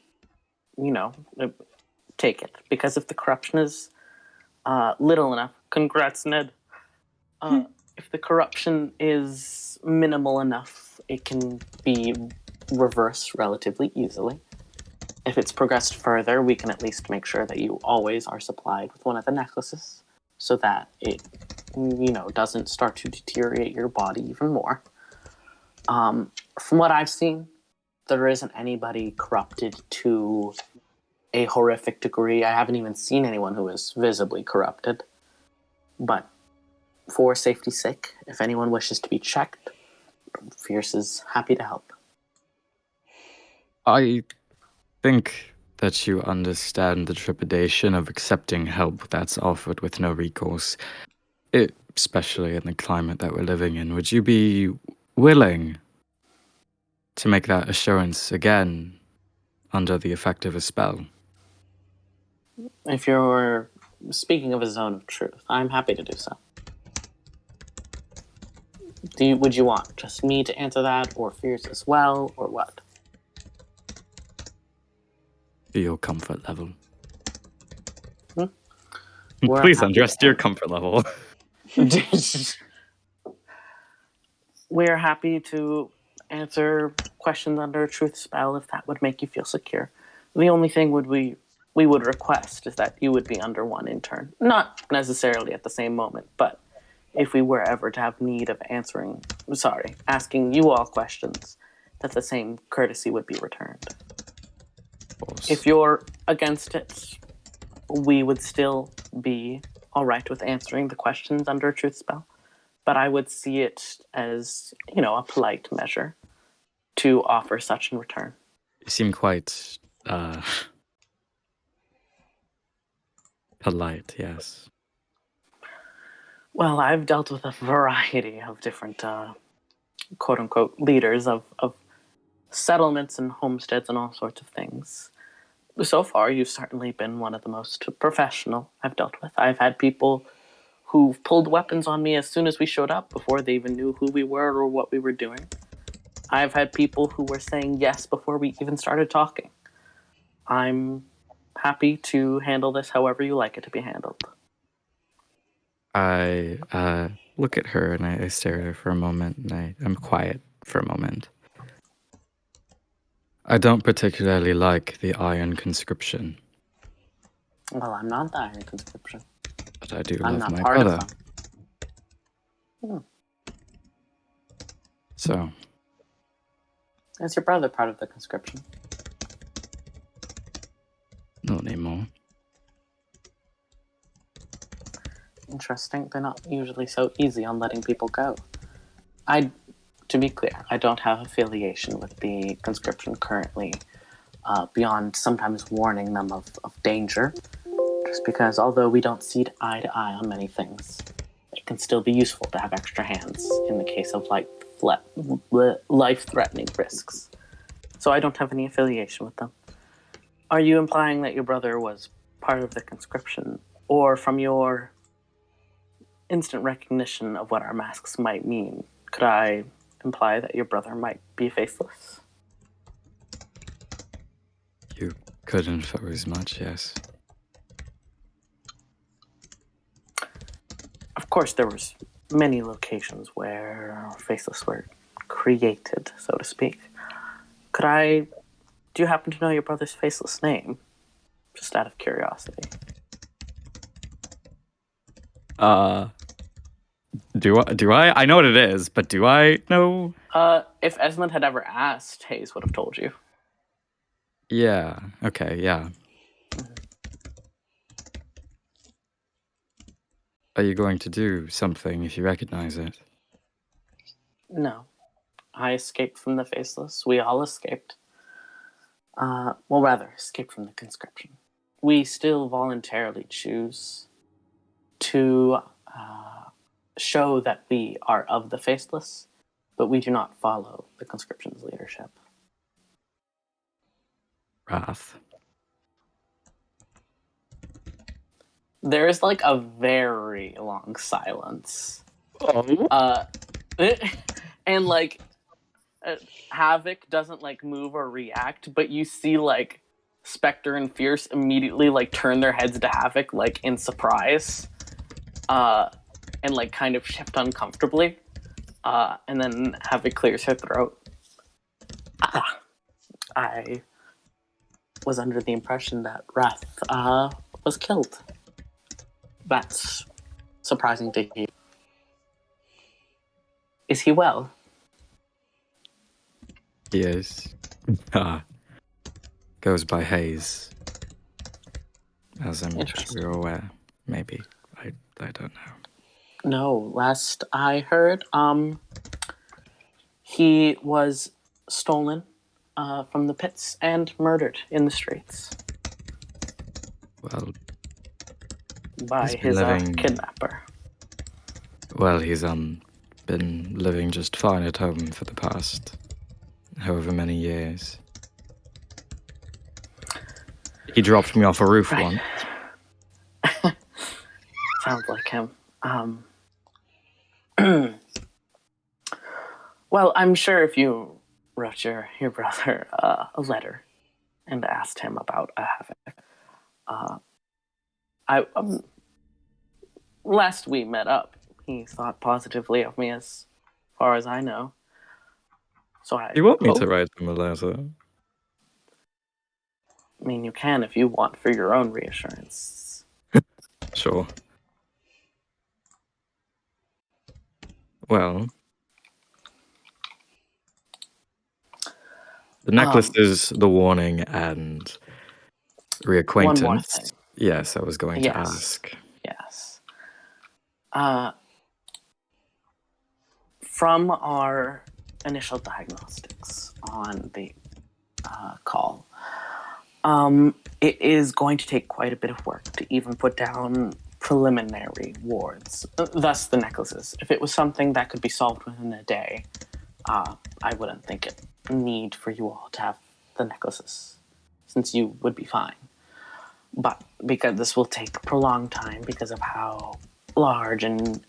take it. Because if the corruption is little enough, congrats, Ned. If the corruption is minimal enough, it can be reversed relatively easily. If it's progressed further, we can at least make sure that you always are supplied with one of the necklaces so that it, doesn't start to deteriorate your body even more. From what I've seen, there isn't anybody corrupted to a horrific degree. I haven't even seen anyone who is visibly corrupted. But for safety's sake, if anyone wishes to be checked, Fierce is happy to help. I think that you understand the trepidation of accepting help that's offered with no recourse, especially in the climate that we're living in. Would you be willing to make that assurance again under the effect of a spell? If you're speaking of a zone of truth, I'm happy to do so. Would you want just me to answer that, or Fierce as well, or what? To your comfort level. We're Please happy undress to to your help. comfort level. We're happy to answer questions under a truth spell if that would make you feel secure. The only thing we would request is that you would be under one in turn. Not necessarily at the same moment, but if we were ever to have need of asking you all questions, that the same courtesy would be returned. If you're against it, we would still be all right with answering the questions under a truth spell. But I would see it as, a polite measure to offer such in return. You seem quite polite, yes. Well, I've dealt with a variety of different, quote-unquote, leaders of settlements and homesteads and all sorts of things. So far, you've certainly been one of the most professional I've dealt with. I've had people who've pulled weapons on me as soon as we showed up before they even knew who we were or what we were doing. I've had people who were saying yes before we even started talking. I'm happy to handle this however you like it to be handled. I look at her and I stare at her for a moment and I'm quiet for a moment. I don't particularly like the Iron Conscription. Well, I'm not the Iron Conscription. But I do I'm love not my part brother. of them. So, Is your brother part of the conscription? not anymore. Interesting. They're not usually so easy on letting people go. To be clear, I don't have affiliation with the conscription currently, beyond sometimes warning them of danger, just because although we don't see eye to eye on many things, it can still be useful to have extra hands in the case of life-threatening risks. So I don't have any affiliation with them. Are you implying that your brother was part of the conscription, or from your instant recognition of what our masks might mean, could I imply that your brother might be faceless? You could infer as much, yes. Of course, there was many locations where faceless were created, so to speak. Do you happen to know your brother's faceless name? Just out of curiosity. Do I? I know what it is, but do I know? If Esmond had ever asked, Hayes would have told you. Yeah, okay, yeah. Are you going to do something if you recognize it? No. I escaped from the faceless. We all escaped. Escaped from the conscription. We still voluntarily choose to show that we are of the faceless, but we do not follow the conscription's leadership. Wrath. There is a very long silence. Oh. And like Havoc doesn't like move or react, but you see like Spectre and Fierce immediately like turn their heads to Havoc like in surprise, and like kind of shift uncomfortably, and then Havoc clears her throat. I was under the impression that Wrath was killed. That's surprising to hear. Is he well? He is. Goes by Hayes. As I'm sure you're aware. Maybe. I don't know. No, last I heard, he was stolen from the pits and murdered in the streets Well, by He's been his living- kidnapper. well, he's been living just fine at home for the past however many years. He dropped me off a roof Right. once. Sounds like him. Well, I'm sure if you wrote your brother a letter and asked him about Havoc, last we met up, he thought positively of me as far as I know. So You want me hope- to write him a letter? I mean, you can if you want for your own reassurance. Sure. Well, the necklace is the warning and reacquaintance. One more thing. Yes, I was going Yes. to ask. Yes. From our initial diagnostics on the call, it is going to take quite a bit of work to even put down preliminary wards, thus the necklaces. If it was something that could be solved within a day, I wouldn't think it need for you all to have the necklaces, since you would be fine. But because this will take prolonged time because of how large and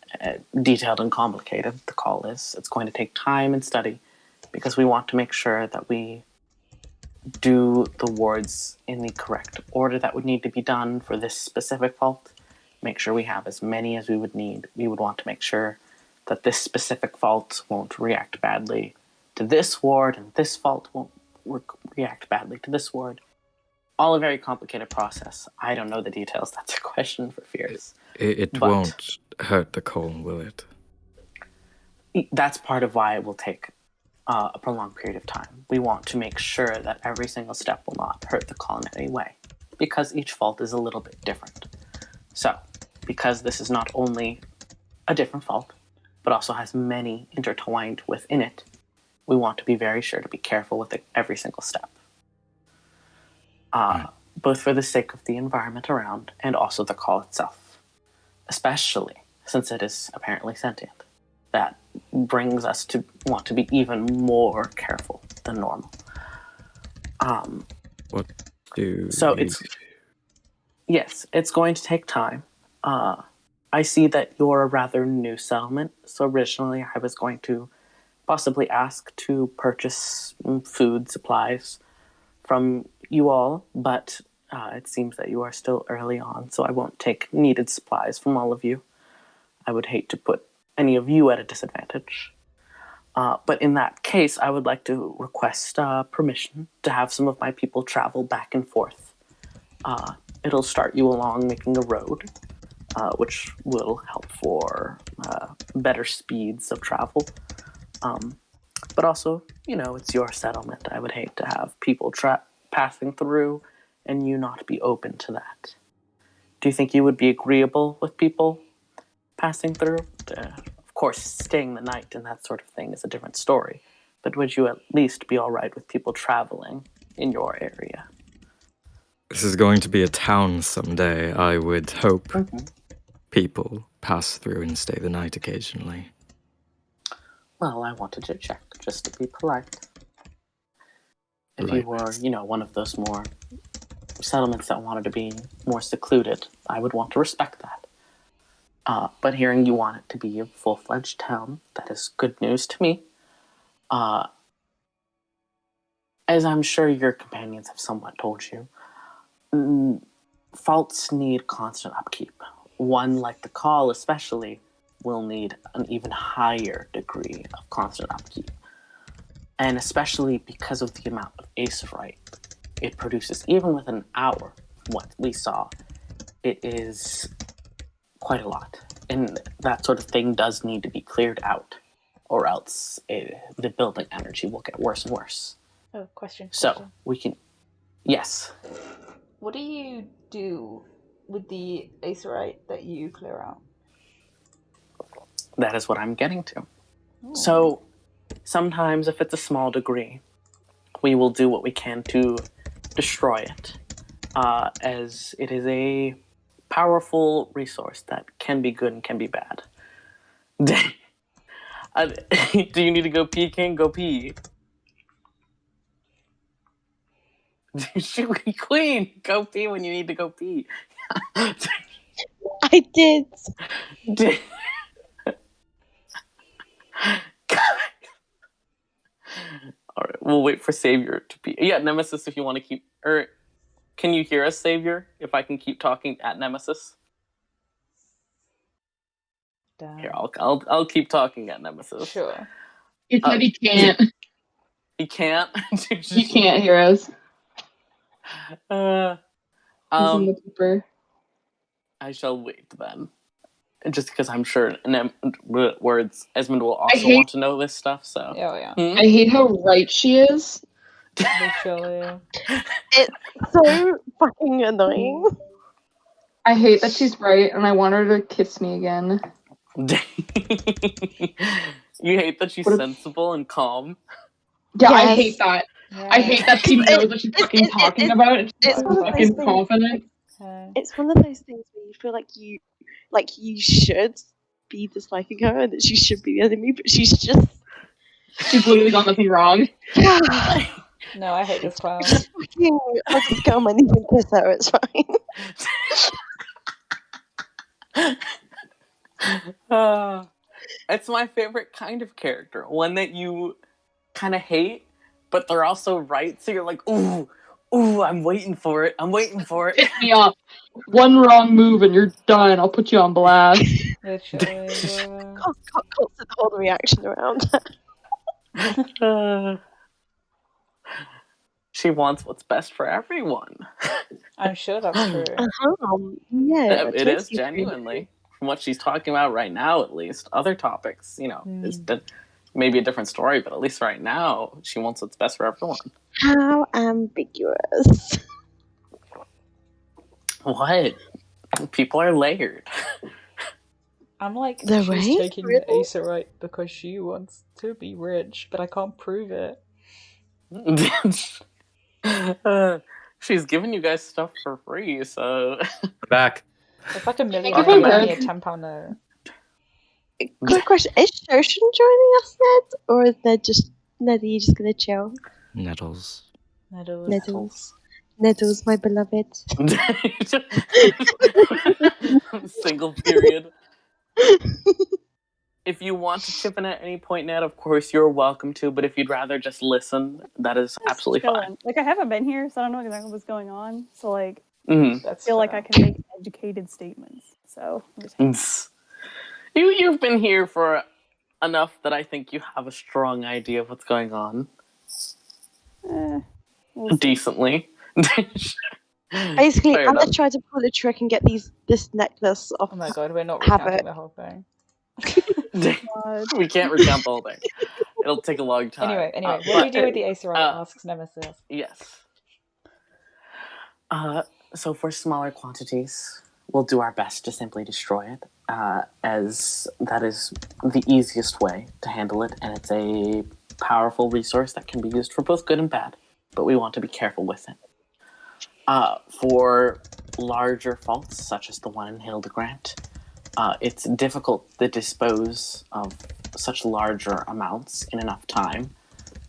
detailed and complicated the call is, it's going to take time and study because we want to make sure that we do the wards in the correct order that would need to be done for this specific fault. Make sure we have as many as we would need. We would want to make sure that this specific fault won't react badly to this ward and this fault won't react badly to this ward. All a very complicated process. I don't know the details. That's a question for Fierce. It But- won't hurt the coal, will it? That's part of why it will take a prolonged period of time. We want to make sure that every single step will not hurt the call in any way, because each fault is a little bit different. So, because this is not only a different fault, but also has many intertwined within it, we want to be very sure to be careful with every single step. Both for the sake of the environment around and also the call itself, especially since it is apparently sentient. That brings us to want to be even more careful than normal. What do So you it's- do? Yes, it's going to take time. I see that you're a rather new settlement, so originally I was going to possibly ask to purchase food supplies from you all, but it seems that you are still early on, so I won't take needed supplies from all of you. I would hate to put any of you at a disadvantage. But in that case, I would like to request permission to have some of my people travel back and forth. It'll start you along making a road, which will help for better speeds of travel. But also, it's your settlement. I would hate to have people passing through and you not be open to that. Do you think you would be agreeable with people passing through? Of course, staying the night and that sort of thing is a different story. But would you at least be all right with people traveling in your area? This is going to be a town someday. I would hope people pass through and stay the night occasionally. Well, I wanted to check, just to be polite. If you Right. were, one of those more settlements that wanted to be more secluded, I would want to respect that. But hearing you want it to be a full-fledged town, that is good news to me. As I'm sure your companions have somewhat told you, faults need constant upkeep. One like the Call especially will need an even higher degree of constant upkeep. And especially because of the amount of acerite it produces, even within an hour, what we saw, it is quite a lot. And that sort of thing does need to be cleared out, or else the building energy will get worse and worse. Oh, question. So, we can... Yes. What do you do with the acerite that you clear out? That is what I'm getting to. Ooh. So, sometimes if it's a small degree, we will do what we can to destroy it, as it is a powerful resource that can be good and can be bad. Do you need to go pee, King? Go pee. Queen, go pee when you need to go pee. I did. All right, we'll wait for Savior to pee. Yeah, Nemesis, if you want to keep... Or can you hear us, Savior? If I can keep talking at Nemesis? Damn. Here, I'll keep talking at Nemesis. Sure. He said he can't. He can't? He can't hear us. He's in the paper. I shall wait then. Just because I'm sure Esmond will also hate- want to know this stuff, so... Yeah, yeah. I hate how right she is. Literally. It's so fucking annoying. I hate that she's right, and I want her to kiss me again. You hate that she's What if- sensible and calm? Yeah, I Yes. hate that. Yeah. I hate that she knows what she's fucking talking about, and she's it's so one of those fucking things- confident. It's one of those things where you feel like you should be disliking her and that she should be the enemy, but she's just She's literally done nothing wrong. No, I hate this clown. fucking. I'll just go on my knees and kiss her. It's fine. It's my favorite kind of character. One that you kind of hate, but they're also right, so you're like, ooh, I'm waiting for it. Piss me off. One wrong move and you're done. I'll put you on blast. Literally. Constant hold reaction around her. She wants what's best for everyone. I'm sure that's true. Yeah, It is genuinely. From what she's talking about right now, at least. Other topics, is maybe a different story, but at least right now, she wants what's best for everyone. How ambiguous. What? People are layered. I'm like, The she's way? taking Really? the acerite because she wants to be rich, but I can't prove it. She's giving you guys stuff for free, so... Back. It's like $1 million Give him money, back. a £10 note. Quick question: is Shoshin joining us, Ned, or is Ned are you just gonna chill? Nettles. Nettles, my beloved. Single period. If you want to chip in at any point, Ned, of course you're welcome to, but if you'd rather just listen, that is absolutely fine. Like, I haven't been here, so I don't know exactly what's going on. So, like, Mm-hmm. That's I feel like fair. I can make educated statements. So, I'm just You've been here for enough that I think you have a strong idea of what's going on. we'll see. Decently. Basically, Fair I'm gonna enough. try to pull a trick and get this necklace off. Oh my god, we're not Have recounting it. the whole thing. God. We can't recount the whole thing. It'll take a long time. Anyway, what do you do with the acerite? Asks Nemesis. Yes. So for smaller quantities, we'll do our best to simply destroy it, as that is the easiest way to handle it, and it's a powerful resource that can be used for both good and bad, but we want to be careful with it. For larger faults, such as the one in Hildegrant, it's difficult to dispose of such larger amounts in enough time,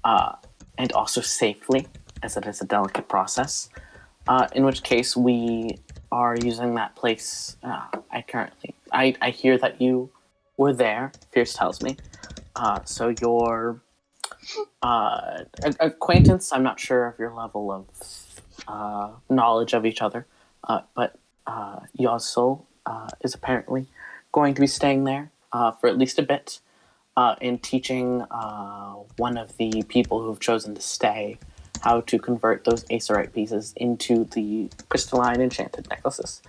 and also safely, as it is a delicate process. In which case we are using that place. I I hear that you were there, Fierce tells me. So your acquaintance, I'm not sure of your level of knowledge of each other, but Yosul is apparently going to be staying there for at least a bit and teaching one of the people who've chosen to stay how to convert those Acerite pieces into the crystalline enchanted necklaces.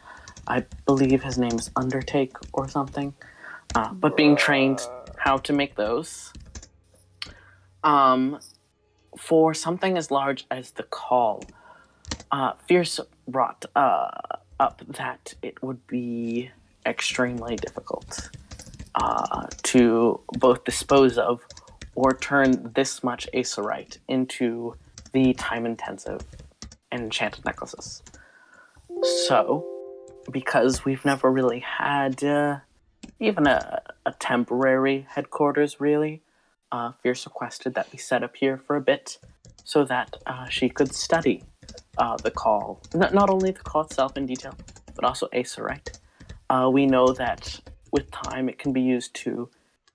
I believe his name is Undertake or something, but being trained how to make those. For something as large as the call, Fierce brought up that it would be extremely difficult to both dispose of or turn this much Acerite into the time-intensive enchanted necklaces. So, because we've never really had even a temporary headquarters, really, Fierce requested that we set up here for a bit so that she could study the call. Not only the call itself in detail, but also Acerite. We know that with time it can be used to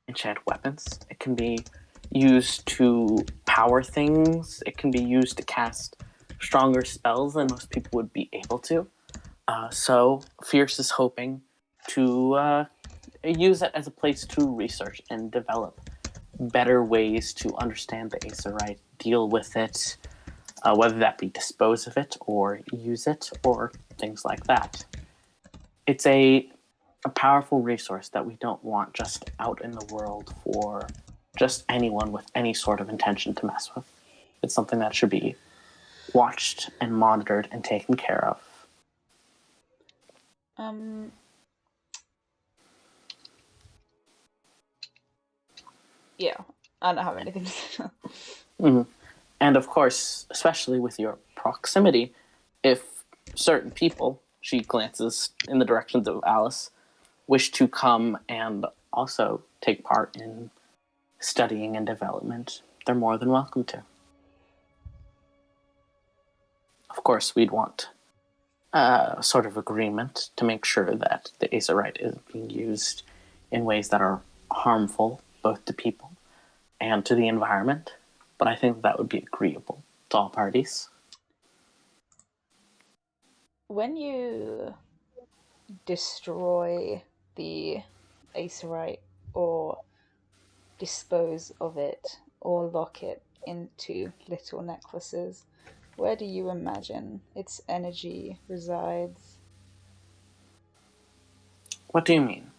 enchant weapons. It can be used to power things. It can be used to cast stronger spells than most people would be able to. So Fierce is hoping to use it as a place to research and develop better ways to understand the Acerite, deal with it, whether that be dispose of it or use it or things like that. It's a powerful resource that we don't want just out in the world for just anyone with any sort of intention to mess with. It's something that should be watched and monitored and taken care of. Yeah, I don't have anything to say. Mm-hmm. And of course, especially with your proximity, if certain people, she glances in the directions of Alice, wish to come and also take part in studying and development, they're more than welcome to. Of course, we'd want a sort of agreement to make sure that the Acerite isn't being used in ways that are harmful both to people and to the environment, but I think that would be agreeable to all parties. When you destroy the Acerite or dispose of it or lock it into little necklaces, where do you imagine its energy resides? What do you mean?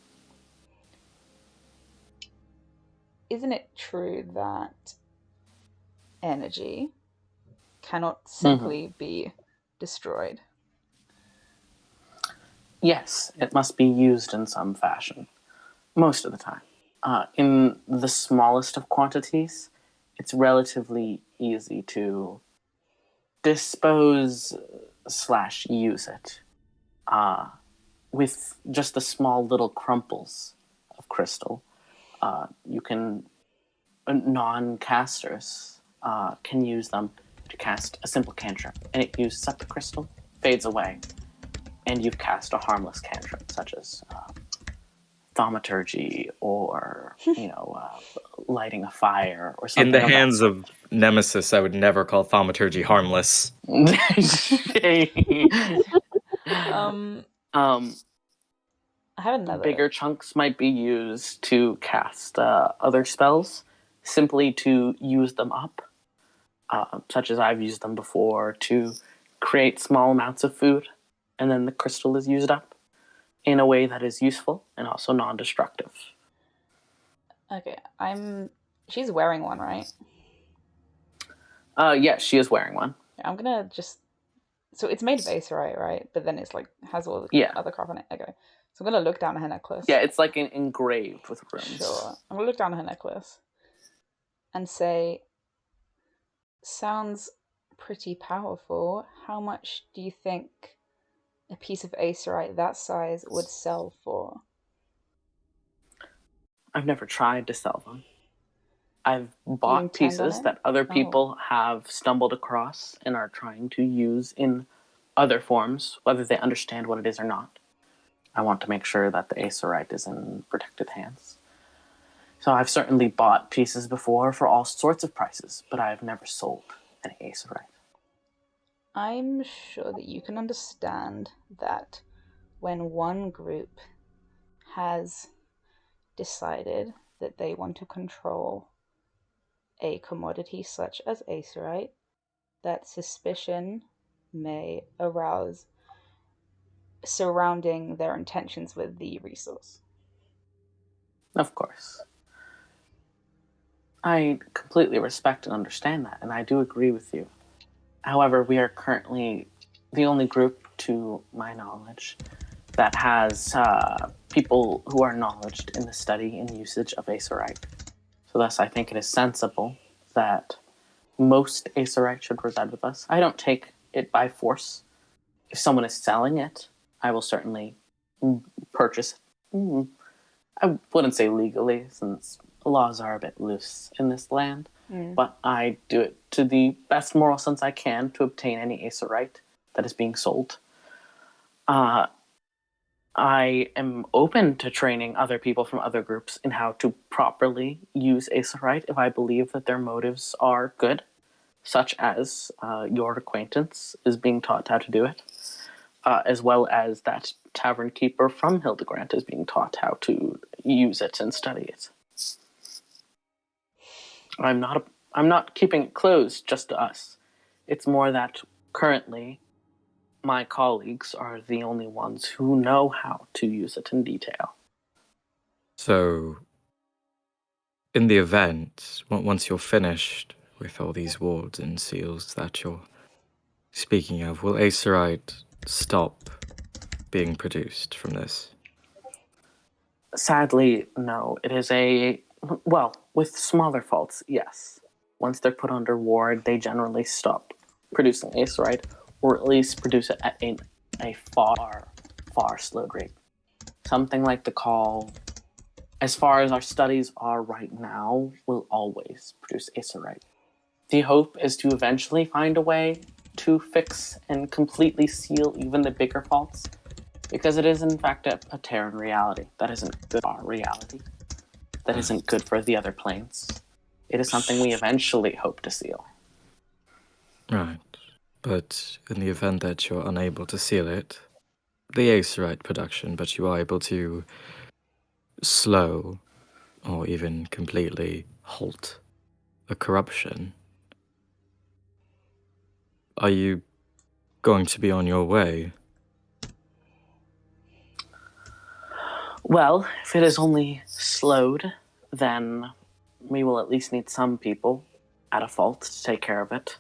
Isn't it true that energy cannot simply be destroyed? Yes, it must be used in some fashion, most of the time. In the smallest of quantities, it's relatively easy to dispose / use it. With just the small little crumples of crystal, you can, non-casters can use them to cast a simple cantrip, and it uses up the crystal, fades away, and you've cast a harmless cantrip, such as thaumaturgy or, lighting a fire or something. In the hands of Nemesis, I would never call thaumaturgy harmless. I have another. Bigger chunks might be used to cast other spells, simply to use them up, such as I've used them before to create small amounts of food, and then the crystal is used up in a way that is useful and also non-destructive. Okay, she's wearing one, right? Yes, she is wearing one. I'm gonna just... So it's made of Acerite, right? But then it's has all the other crap on it. Okay. So I'm gonna look down at her necklace. Yeah, it's engraved with runes. Sure. I'm gonna look down at her necklace and say, sounds pretty powerful. How much do you think a piece of Acerite that size would sell for? I've never tried to sell them. I've bought pieces that other people have stumbled across and are trying to use in other forms, whether they understand what it is or not. I want to make sure that the Aesorite is in protected hands. So I've certainly bought pieces before for all sorts of prices, but I've never sold any Aesorite. I'm sure that you can understand that when one group has decided that they want to control a commodity such as Aesorite, that suspicion may arouse surrounding their intentions with the resource. Of course. I completely respect and understand that, and I do agree with you. However, we are currently the only group, to my knowledge, that has people who are knowledged in the study and usage of Aesorite. So thus, I think it is sensible that most Aesorite should reside with us. I don't take it by force. If someone is selling it, I will certainly purchase it. I wouldn't say legally, since laws are a bit loose in this land, but I do it to the best moral sense I can to obtain any Aesorite that is being sold. I am open to training other people from other groups in how to properly use Aesorite if I believe that their motives are good, such as your acquaintance is being taught how to do it, as well as that tavern keeper from Hildegrand is being taught how to use it and study it. I'm not keeping it closed just to us. It's more that currently my colleagues are the only ones who know how to use it in detail. So, in the event, once you're finished with all these wards and seals that you're speaking of, will Aesorite stop being produced from this? Sadly, no. It is well, with smaller faults, yes. Once they're put under ward, they generally stop producing Aesorite, or at least produce it at a far, far slowed rate. Something like the Call, as far as our studies are right now, will always produce Aesorite. The hope is to eventually find a way to fix and completely seal even the bigger faults, because it is in fact a Terran reality. That isn't good for our reality. That isn't good for the other planes. It is something we eventually hope to seal. Right. But in the event that you're unable to seal it, the Aesorite production, but you are able to slow or even completely halt the corruption, are you going to be on your way? Well, if it is only slowed, then we will at least need some people at a fault to take care of it.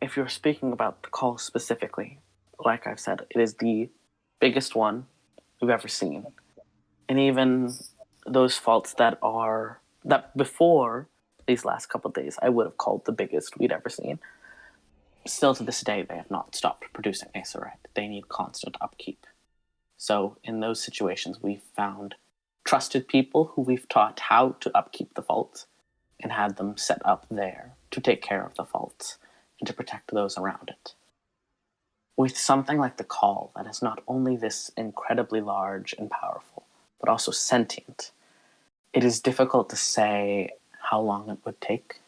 If you're speaking about the Call specifically, like I've said, it is the biggest one we've ever seen. And even those faults that before these last couple of days I would have called the biggest we'd ever seen, still to this day they have not stopped producing Aesorite. They need constant upkeep. So in those situations, we've found trusted people who we've taught how to upkeep the fault and had them set up there to take care of the faults and to protect those around it. With something like the Call that is not only this incredibly large and powerful, but also sentient, it is difficult to say how long it would take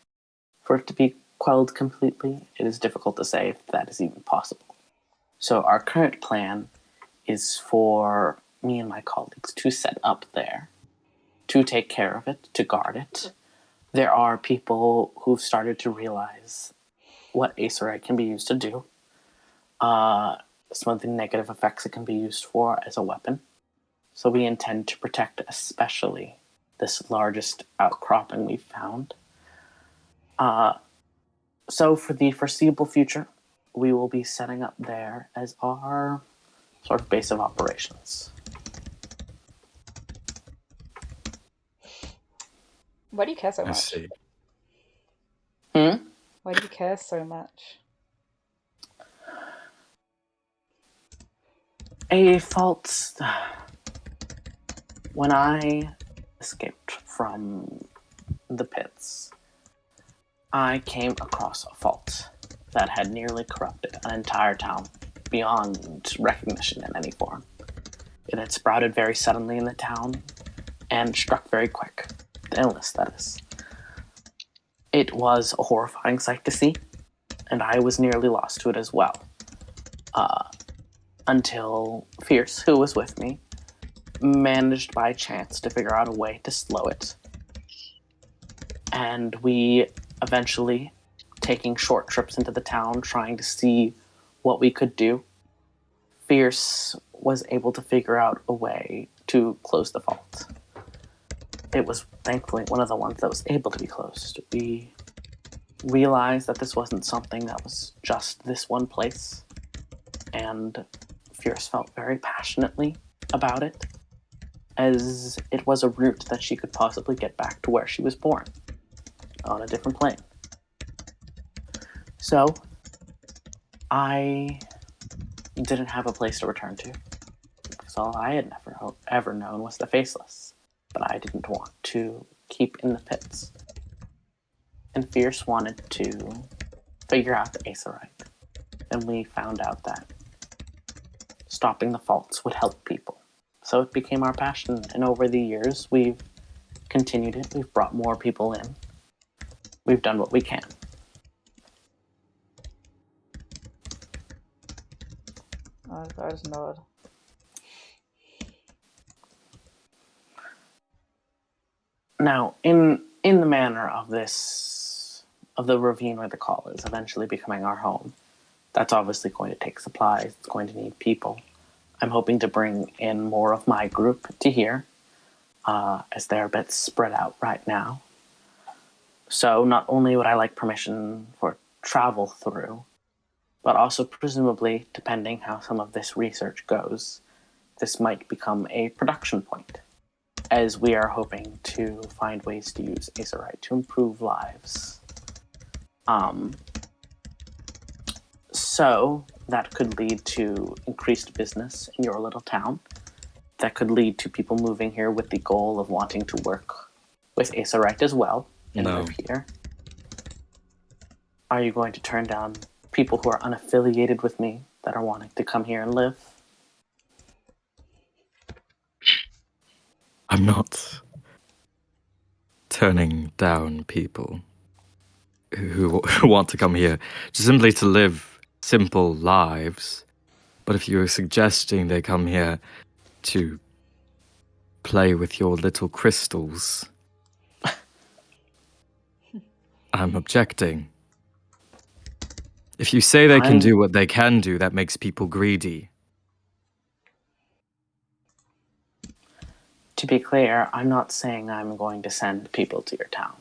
for it to be quelled completely. It is difficult to say if that is even possible. So our current plan is for me and my colleagues to set up there, to take care of it, to guard it. There are people who've started to realize what Aesorite can be used to do, some of the negative effects it can be used for as a weapon. So we intend to protect especially this largest outcropping we've found. So for the foreseeable future, we will be setting up there as our sort of base of operations. Why do you care so I much? see. Why do you care so much? A fault. When I escaped from the pits, I came across a fault that had nearly corrupted an entire town beyond recognition in any form. It had sprouted very suddenly in the town and struck very quick. The illness, that is. It was a horrifying sight to see, and I was nearly lost to it as well. Until Fierce, who was with me, managed by chance to figure out a way to slow it. And we eventually, taking short trips into the town, trying to see what we could do, Fierce was able to figure out a way to close the vault. It was thankfully one of the ones that was able to be closed. We realized that this wasn't something that was just this one place, and Fierce felt very passionately about it, as it was a route that she could possibly get back to where she was born, on a different plane. So, I didn't have a place to return to, because all I had ever known was the Faceless, but I didn't want to keep in the pits. And Fierce wanted to figure out the Aetheryte, and we found out that stopping the faults would help people. So it became our passion, and over the years, we've continued it. We've brought more people in. We've done what we can. I just nod. Now, in the manner of of the ravine where the call is eventually becoming our home, that's obviously going to take supplies. It's going to need people. I'm hoping to bring in more of my group to here, as they're a bit spread out right now. So not only would I like permission for travel through, but also presumably, depending how some of this research goes, this might become a production point, as we are hoping to find ways to use Aetheryte to improve lives. So that could lead to increased business in your little town. That could lead to people moving here with the goal of wanting to work with Aetheryte as well and live here. Are you going to turn down people who are unaffiliated with me that are wanting to come here and live? I'm not turning down people who want to come here simply to live simple lives. But if you're suggesting they come here to play with your little crystals, I'm objecting. If you say they can do what they can do, that makes people greedy. To be clear, I'm not saying I'm going to send people to your town.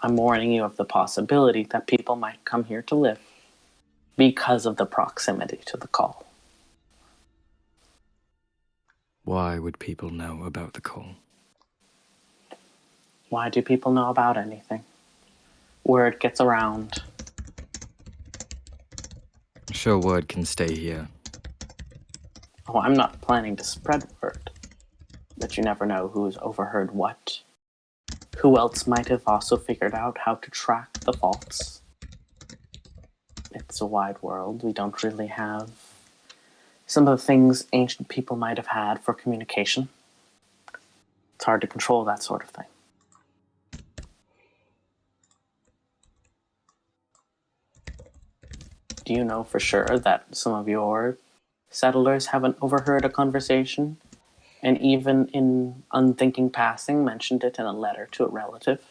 I'm warning you of the possibility that people might come here to live because of the proximity to the call. Why would people know about the call? Why do people know about anything? Word gets around. I'm sure word can stay here. Oh, I'm not planning to spread word. But you never know who's overheard what. Who else might have also figured out how to track the faults? It's a wide world. We don't really have some of the things ancient people might have had for communication. It's hard to control that sort of thing. Do you know for sure that some of your settlers haven't overheard a conversation, and even in unthinking passing mentioned it in a letter to a relative?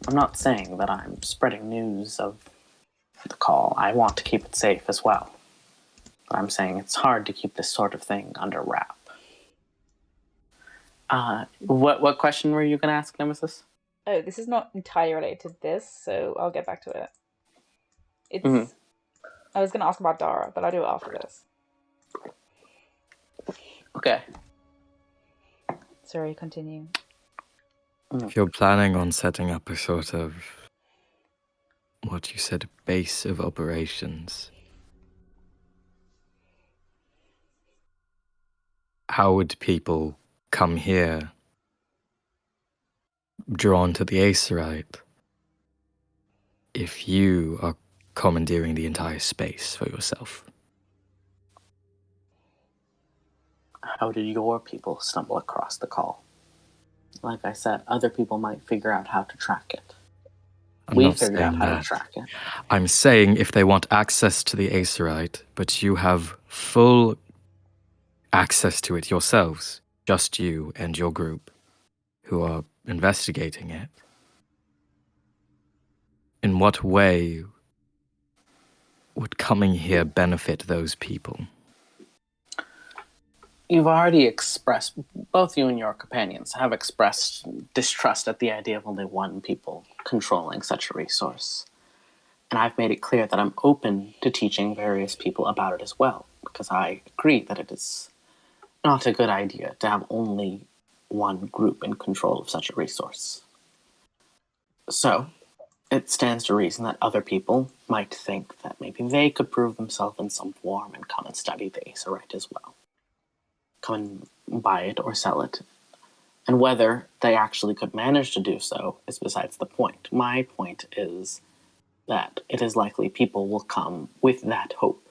I'm not saying that I'm spreading news of the call. I want to keep it safe as well. But I'm saying it's hard to keep this sort of thing under wrap. What question were you going to ask, Nemesis? Oh, this is not entirely related to this, so I'll get back to it. It's. I was going to ask about Dara, but I'll do it after this. Okay. Sorry, continue. If you're planning on setting up a sort of, what you said, base of operations, how would people come here drawn to the Aetheryte? if you are commandeering the entire space for yourself. How did your people stumble across the call? Like I said, other people might figure out how to track it. We not figured out saying how to that. track it. I'm saying if they want access to the Acerite, but you have full access to it yourselves, just you and your group who are investigating it, in what way would coming here benefit those people? You've already expressed, both you and your companions have expressed distrust at the idea of only one people controlling such a resource. And I've made it clear that I'm open to teaching various people about it as well, because I agree that it is not a good idea to have only one group in control of such a resource. So, it stands to reason that other people might think that maybe they could prove themselves in some form and come and study the Acerite as well. Come and buy it or sell it. And whether they actually could manage to do so is besides the point. My point is that it is likely people will come with that hope.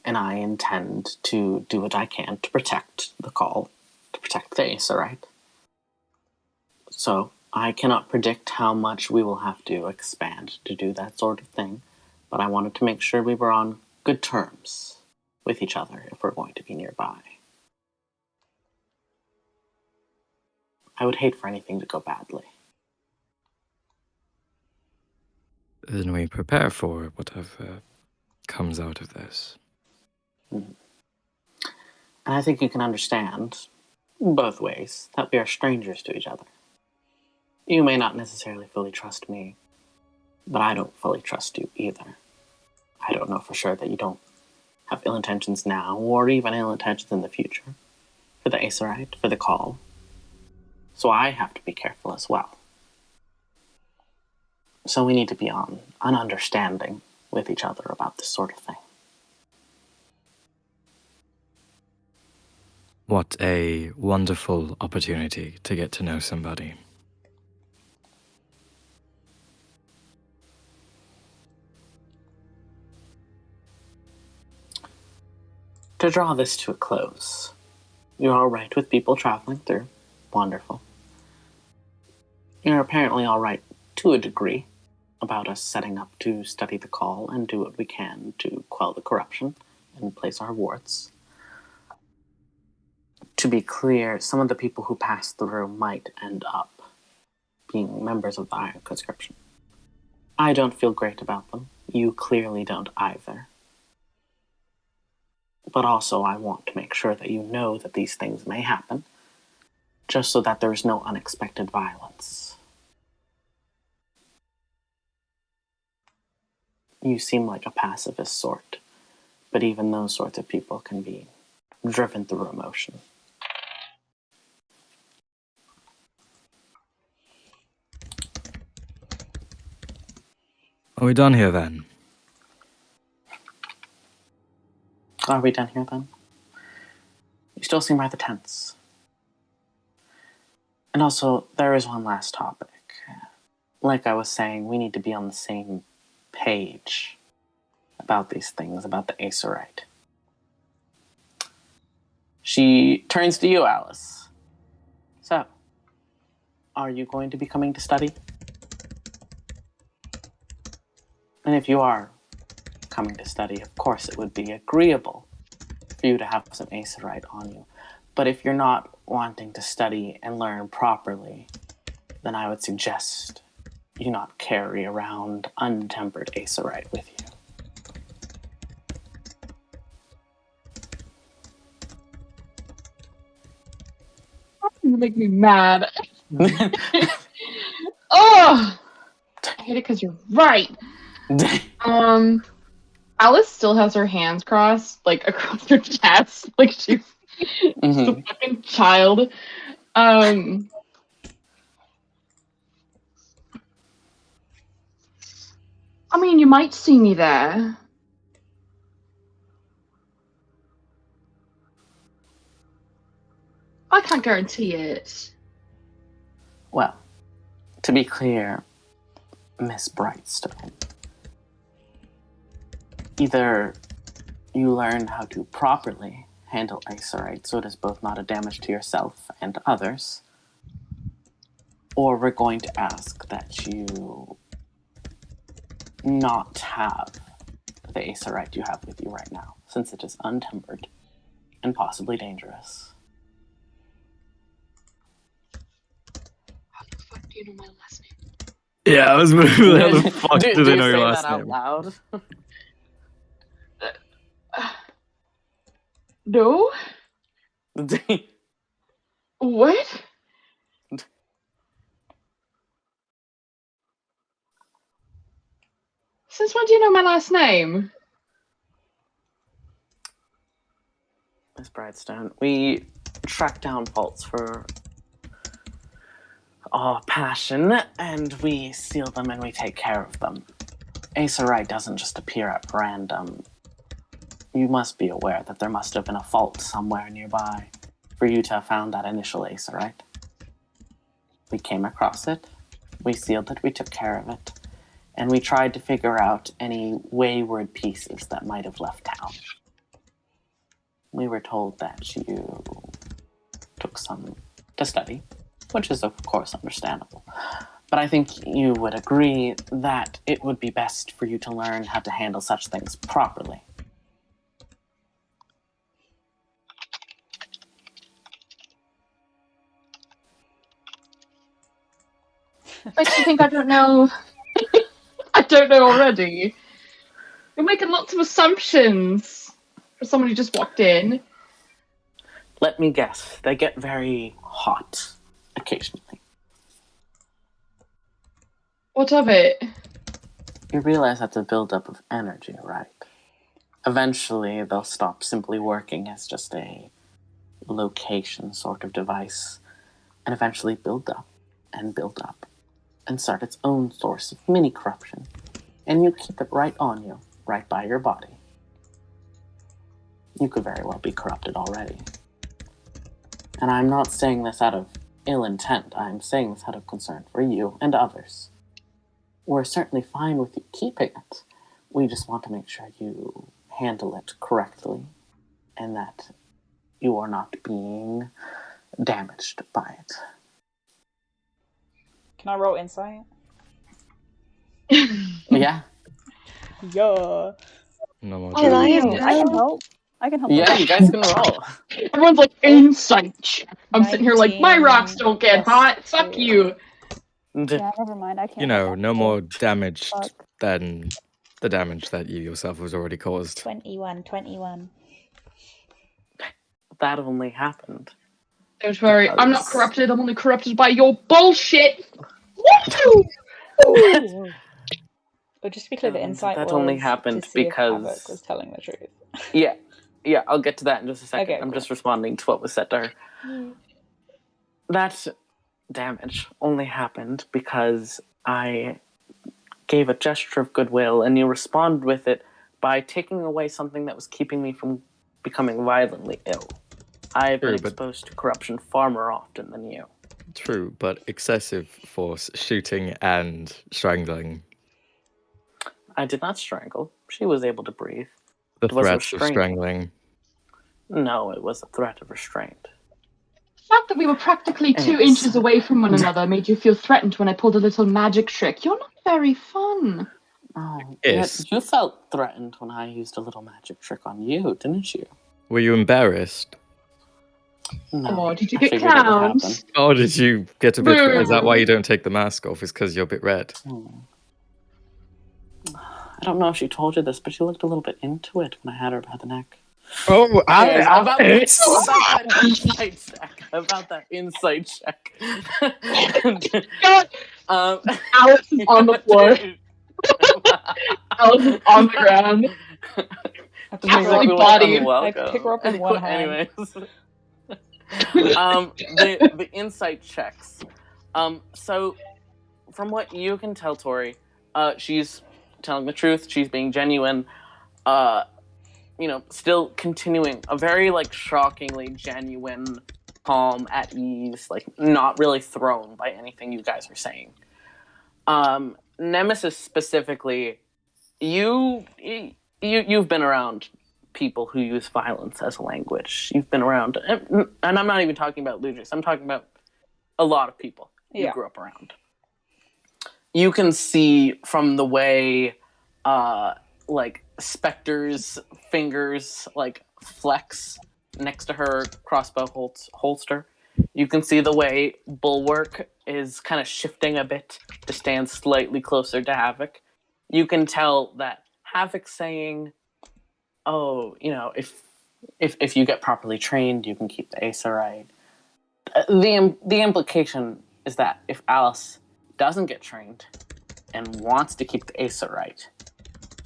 And I intend to do what I can to protect the call, to protect the Acerite. So, I cannot predict how much we will have to expand to do that sort of thing, but I wanted to make sure we were on good terms with each other if we're going to be nearby. I would hate for anything to go badly. Then we prepare for whatever comes out of this. And I think you can understand, both ways, that we are strangers to each other. You may not necessarily fully trust me, but I don't fully trust you either. I don't know for sure that you don't have ill intentions now, or even ill intentions in the future, for the Acerite, for the call. So I have to be careful as well. So we need to be on an understanding with each other about this sort of thing. What a wonderful opportunity to get to know somebody. To draw this to a close, you're all right with people traveling through. Wonderful. You're apparently all right to a degree about us setting up to study the call and do what we can to quell the corruption and place our wards. To be clear, some of the people who pass through might end up being members of the Iron Conscription. I don't feel great about them. You clearly don't either. But also I want to make sure that you know that these things may happen, just so that there is no unexpected violence. You seem like a pacifist sort, but even those sorts of people can be driven through emotion. Are we done here then? Are we done here then? You still seem rather tense. And also, there is one last topic. Like I was saying, we need to be on the same page about these things, about the Acerite. She turns to you, Alice. So, are you going to be coming to study? And if you are coming to study, of course it would be agreeable for you to have some Acerite on you. But if you're not wanting to study and learn properly, then I would suggest you not carry around untempered Acerite with you. You make me mad. Oh, I hate it because you're right. Alice still has her hands crossed, like across her chest, like she's a fucking child. I mean, you might see me there. I can't guarantee it. Well, to be clear, Miss Brightstone, either you learn how to properly handle Acerite so it is both not a damage to yourself and others, or we're going to ask that you not have the Acerite you have with you right now, since it is untempered and possibly dangerous. How the fuck do you know my last name? Yeah, I was moving. How the fuck do do they you know say your last that out name? loud? No? What? Since when do you know my last name? Miss Brightstone, we track down faults for our passion, and we seal them and we take care of them. Acerite doesn't just appear at random. You must be aware that there must have been a fault somewhere nearby for you to have found that initial Acerite. We came across it, we sealed it, we took care of it, and we tried to figure out any wayward pieces that might have left town. We were told that you took some to study, which is of course understandable. But I think you would agree that it would be best for you to learn how to handle such things properly. Makes you think I don't know. I don't know already. You're making lots of assumptions for someone who just walked in. Let me guess, they get very hot occasionally. What of it? You realize that's a buildup of energy, right? Eventually, they'll stop simply working as just a location sort of device, and eventually build up and start its own source of mini corruption. And you keep it right on you, right by your body. You could very well be corrupted already. And I'm not saying this out of ill intent, I'm saying this out of concern for you and others. We're certainly fine with you keeping it. We just want to make sure you handle it correctly and that you are not being damaged by it. Can I roll insight? Yeah? Yeah. No more. Can I damage. have I can help. I can help. Yeah, with you that. guys can roll. Everyone's like, insight check. I'm sitting here like, my rocks don't get 19 hot. plus Fuck 2. you. Yeah, never mind. I can't. You help know, that. no more damaged Fuck. than the damage that you yourself has already caused. 21. That only happened. Don't worry, I'm not Because- corrupted. I'm only corrupted by your bullshit. Woo! But just to be clear, the And insight that was only happened to see if because- Havoc was telling the truth. Yeah, I'll get to that in just a second. Okay, I'm cool. just responding to what was said to her. That damage only happened because I gave a gesture of goodwill and you responded with it by taking away something that was keeping me from becoming violently ill. I've been True, but- exposed to corruption far more often than you. True, but excessive force, shooting and strangling. I did not strangle. She was able to breathe. The It was threats of restraint. strangling. No, it was a threat of restraint. The fact that we were practically 2 Anyways. inches away from one another made you feel threatened when I pulled a little magic trick. You're not very fun. Oh, Yes. You felt threatened when I used a little magic trick on you, didn't you? Were you embarrassed? No. Oh, did you I get figured it would clowns? happen. Oh, did you get a bit? Boo. Is that why you don't take the mask off? Is because you're a bit red? I don't know if she told you this, but she looked a little bit into it when I had her by the neck. Oh, Anyways, about that insight check. About that insight check. God, Alex is on the floor. Alex is on the ground. I pick, Absolutely her Exactly up, bodied. I pick her up with one hand. Anyways. The insight checks. So from what you can tell, Tori, she's telling the truth, she's being genuine, still continuing a very shockingly genuine, calm, at ease, not really thrown by anything you guys are saying. Nemesis specifically, you've been around people who use violence as a language. You've been around, and I'm not even talking about Lucius. I'm talking about a lot of people you grew up around. You can see from the way, like Spectre's fingers like flex next to her crossbow holster. You can see the way Bulwark is kind of shifting a bit to stand slightly closer to Havoc. You can tell that Havoc's saying, "Oh, you know, if you get properly trained, you can keep the Aesorite." The implication is that if Alice doesn't get trained and wants to keep the Aesorite,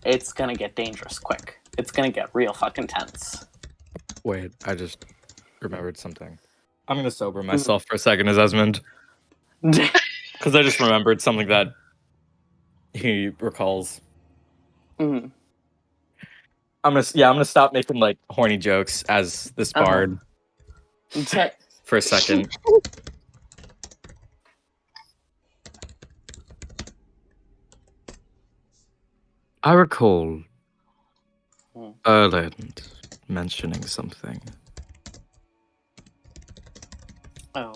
it's gonna get dangerous quick. It's gonna get real fucking tense. Wait, I just remembered something. I'm gonna sober myself for a second, as Esmond, because I just remembered something that he recalls. Mm-hmm. I'm gonna stop making like horny jokes as this bard for a second. I recall Erland mentioning something. Oh.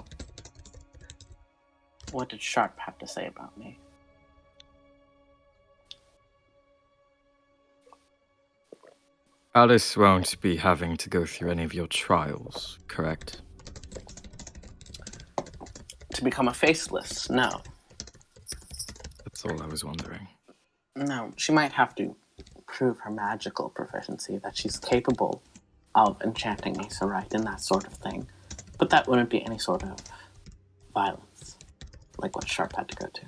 What did Sharp have to say about me? Alice won't be having to go through any of your trials, correct? To become a faceless? No. That's all I was wondering. No, she might have to prove her magical proficiency, that she's capable of enchanting Aesorite and that sort of thing. But that wouldn't be any sort of violence, like what Sharp had to go to.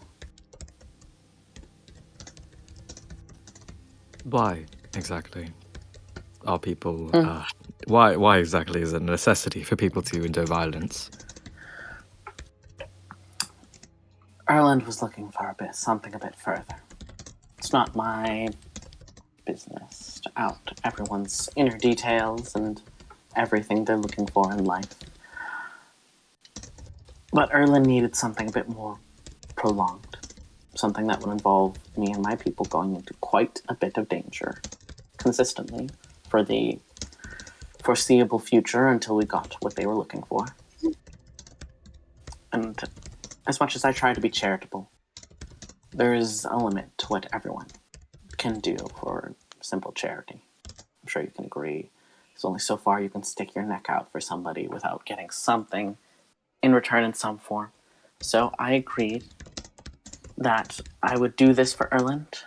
Why exactly are people? Why exactly is it a necessity for people to endure violence? Erland was looking for something a bit further. It's not my business to out everyone's inner details and everything they're looking for in life. But Erland needed something a bit more prolonged. Something that would involve me and my people going into quite a bit of danger consistently for the foreseeable future until we got what they were looking for. And as much as I try to be charitable, there is a limit to what everyone can do for simple charity. I'm sure you can agree. There's only so far you can stick your neck out for somebody without getting something in return in some form. So I agreed that I would do this for Erland,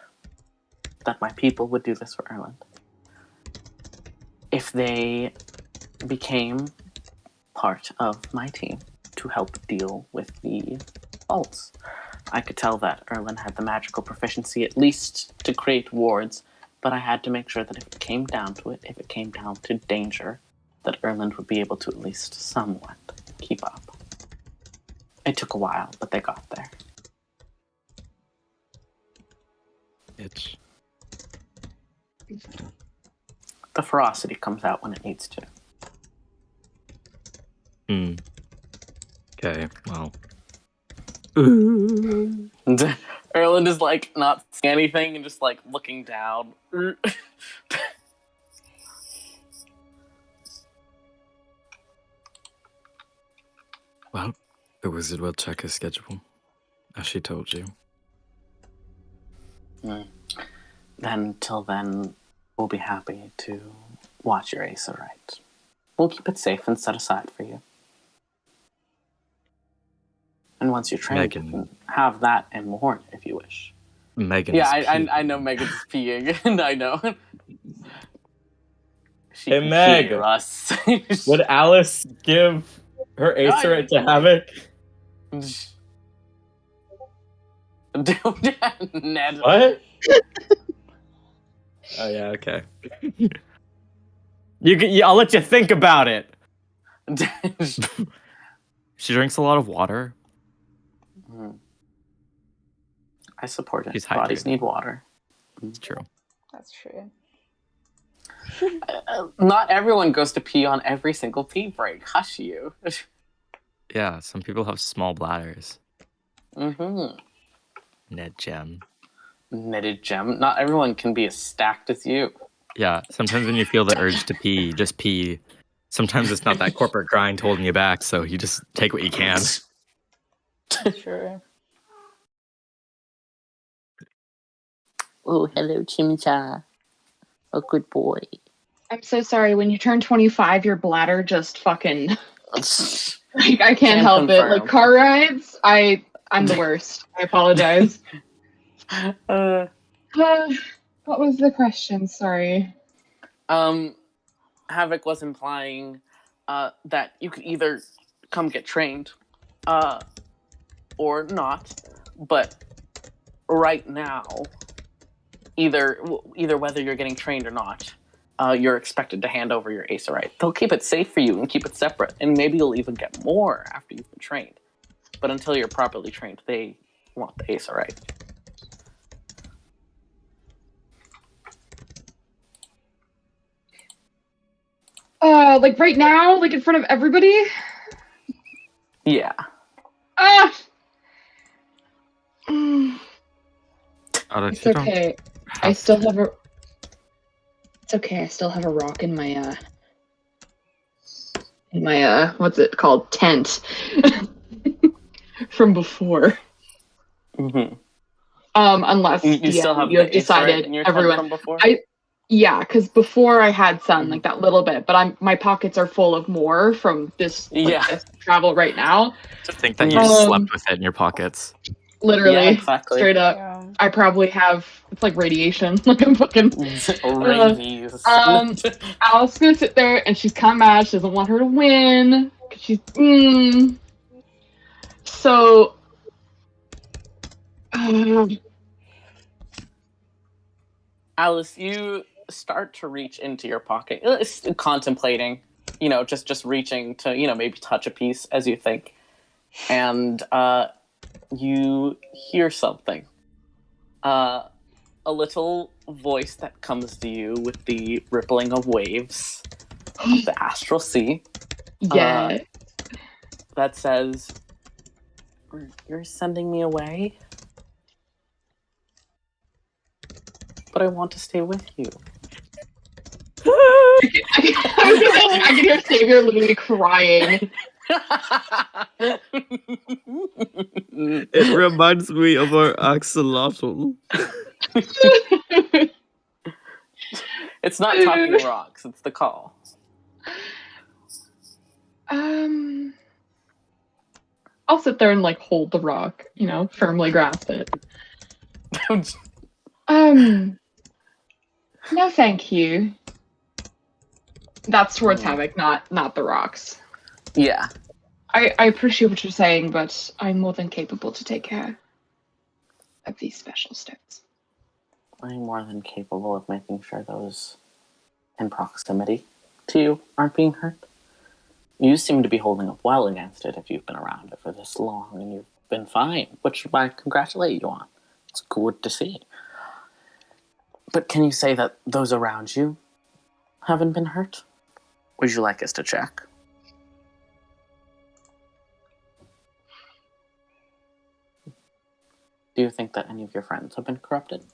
that my people would do this for Erland, if they became part of my team to help deal with the faults. I could tell that Erland had the magical proficiency at least to create wards, but I had to make sure that if it came down to it, if it came down to danger, that Erland would be able to at least somewhat keep up. It took a while, but they got there. It's The ferocity comes out when it needs to. Okay, well. Erland is like not seeing anything and just like looking down. Well, the wizard will check his schedule, as she told you. Then, till then, we'll be happy to watch your Aesorite. We'll keep it safe and set aside for you. And once you're trained, you can have that and more if you wish. Megan. Yeah, I know Megan's peeing, and I know. Hey, Meg. Russ. Would Alice give her Aesorite to Havoc? Ned. What? Oh yeah, okay. I'll let you think about it. She drinks a lot of water. I support it. She's Bodies hydrated. need water. It's true. That's true. Not everyone goes to pee on every single pee break. Hush you. Yeah, some people have small bladders. Mm-hmm. Ned Gem. knitted gem. Not everyone can be as stacked as you. Yeah, sometimes when you feel the urge to pee, just pee. Sometimes it's not that corporate grind holding you back, so you just take what you can. Sure. Oh, hello, Chimcha. A good boy. I'm so sorry. When you turn 25, your bladder just fucking like I can't help it. Like car rides, I'm the worst. I apologize. What was the question? Sorry. Havoc was implying that you could either come get trained or not, but right now, either whether you're getting trained or not, you're expected to hand over your Aesorite. They'll keep it safe for you and keep it separate, and maybe you'll even get more after you've been trained. But until you're properly trained, they want the Aesorite. Like right now, like in front of everybody? Yeah. It's okay. I still have a. It's okay. I still have a rock in my what's it called? Tent from before. Mm-hmm. Unless you still have you have decided in your everyone. from before? Yeah, because before I had some, like that little bit, but my pockets are full of more from this, this travel right now. To think that you slept with it in your pockets. Literally, yeah, exactly. Straight up. Yeah. I probably have, it's like radiation. Like I'm fucking... Rabies. Alice's gonna sit there and she's kind of mad. She doesn't want her to win. She's, So... Alice, you start to reach into your pocket, contemplating, just reaching to, maybe touch a piece as you think. And you hear something. A little voice that comes to you with the rippling of waves of the astral sea. Yeah. That says, "You're sending me away? But I want to stay with you." I can hear Xavier literally crying. It reminds me of our axolotl. It's not talking rocks, it's the call. I'll sit there and like hold the rock, firmly grasp it. No thank you. That's towards Havoc, not the rocks. Yeah. I appreciate what you're saying, but I'm more than capable to take care of these special stones. I'm more than capable of making sure those in proximity to you aren't being hurt. You seem to be holding up well against it if you've been around it for this long and you've been fine, which I congratulate you on. It's good to see. But can you say that those around you haven't been hurt? Would you like us to check? Do you think that any of your friends have been corrupted?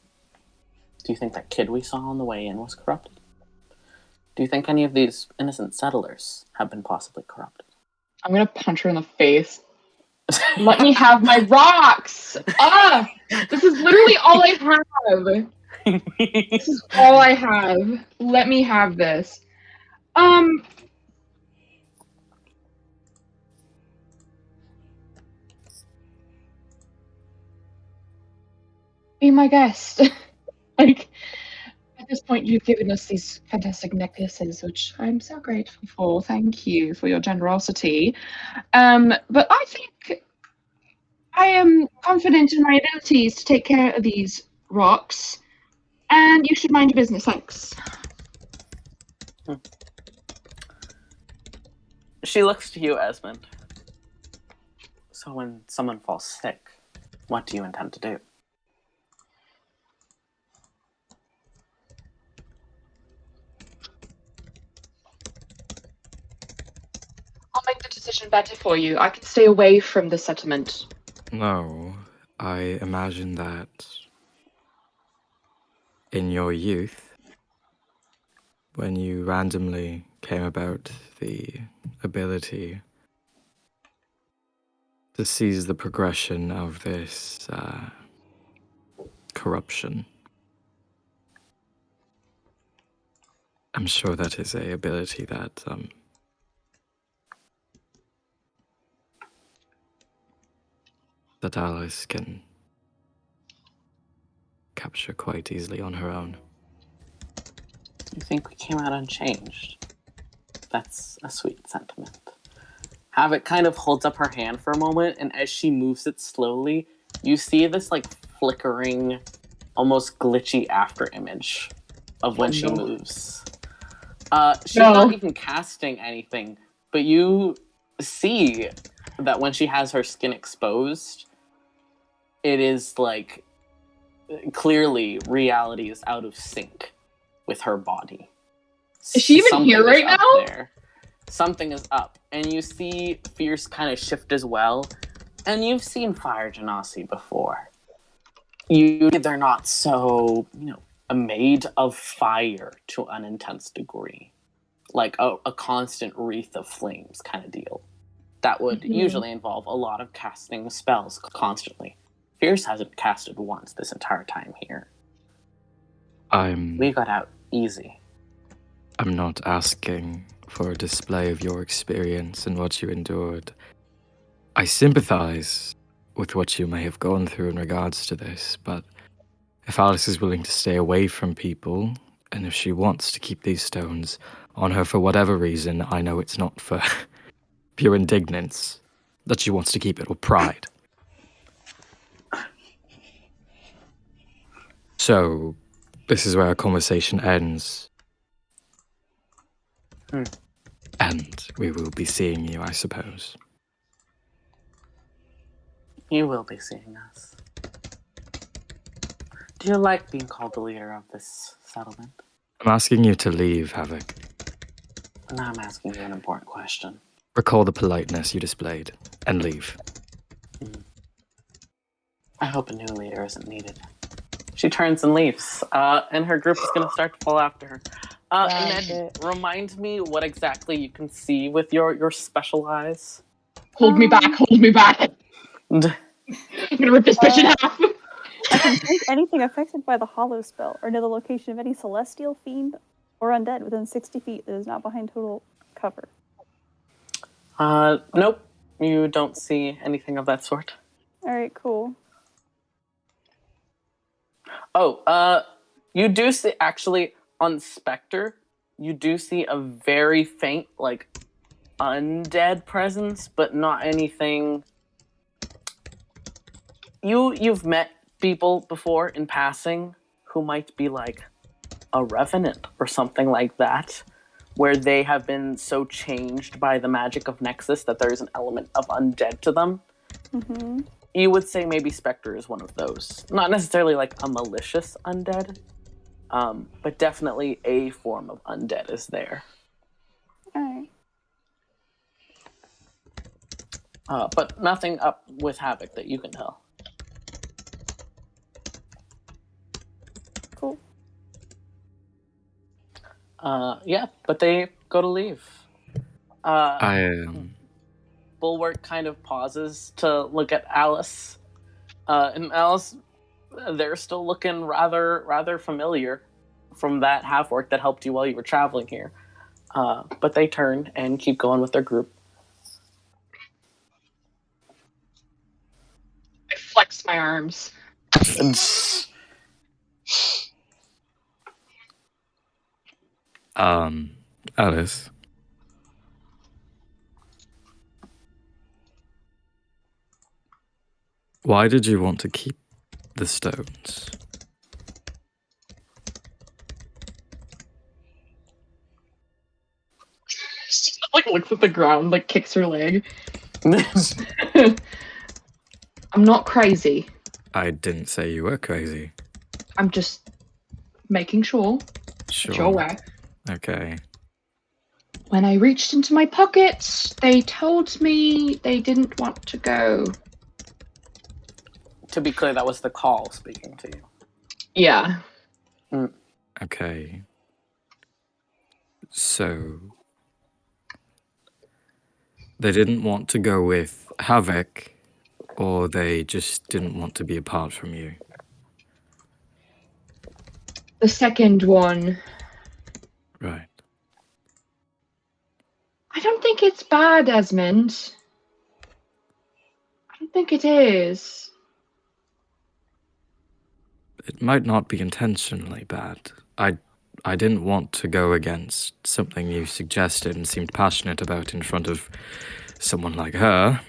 Do you think that kid we saw on the way in was corrupted? Do you think any of these innocent settlers have been possibly corrupted? I'm gonna punch her in the face. Let me have my rocks! This is literally all I have! This is all I have. Let me have this. Be my guest. Like, at this point, you've given us these fantastic necklaces, which I'm so grateful for. Thank you for your generosity. But I think I am confident in my abilities to take care of these rocks, and you should mind your business. Thanks. She looks to you, Esmond. So when someone falls sick, what do you intend to do? I'll make the decision better for you. I can stay away from the settlement. No, I imagine that in your youth, when you randomly came about the ability to seize the progression of this corruption. I'm sure that is a ability that that Alice can capture quite easily on her own. You think we came out unchanged? That's a sweet sentiment. Havoc kind of holds up her hand for a moment, and as she moves it slowly, you see this like flickering, almost glitchy after image of when she moves. She's not even casting anything, but you see that when she has her skin exposed, it is like clearly reality is out of sync with her body. Is she even here right now? There. Something is up, and you see Fierce kind of shift as well. And you've seen Fire Genasi before. They're not so, made of fire to an intense degree, like a constant wreath of flames kind of deal. That would usually involve a lot of casting spells constantly. Fierce hasn't casted once this entire time here. We got out easy. I'm not asking for a display of your experience and what you endured. I sympathize with what you may have gone through in regards to this, but if Alice is willing to stay away from people, and if she wants to keep these stones on her for whatever reason, I know it's not for pure indignance that she wants to keep it, or pride. So, this is where our conversation ends. And we will be seeing you, I suppose. You will be seeing us. Do you like being called the leader of this settlement? I'm asking you to leave, Havoc. Now I'm asking you an important question. Recall the politeness you displayed, and leave. I hope a new leader isn't needed. She turns and leaves, and her group is going to start to fall after her. Ned, remind me what exactly you can see with your special eyes. Hold me back. I'm gonna rip this bitch in half. I can take anything affected by the hollow spell, or know the location of any celestial, fiend, or undead within 60 feet that is not behind total cover. Nope. You don't see anything of that sort. Alright, cool. Oh, you do see, actually, on Spectre, you do see a very faint, undead presence, but not anything. You've met people before in passing who might be like a revenant or something like that, where they have been so changed by the magic of Nexus that there's an element of undead to them. Mm-hmm. You would say maybe Spectre is one of those. Not necessarily like a malicious undead, but definitely a form of undead is there. Alright. But nothing up with Havoc that you can tell. Cool. Yeah, but they go to leave. Bulwark kind of pauses to look at Alice. And Alice, they're still looking rather familiar from that half-orc that helped you while you were traveling here. But they turn and keep going with their group. I flex my arms. Alice. Why did you want to keep the stones? She just, looks at the ground, kicks her leg. I'm not crazy. I didn't say you were crazy. I'm just making sure Sure. that you're aware. Okay. When I reached into my pockets, they told me they didn't want to go. To be clear, that was the call speaking to you. Yeah. Okay. So they didn't want to go with Havoc, or they just didn't want to be apart from you? The second one. Right. I don't think it's bad, Desmond. I don't think it is. It might not be intentionally bad. I didn't want to go against something you suggested and seemed passionate about in front of someone like her.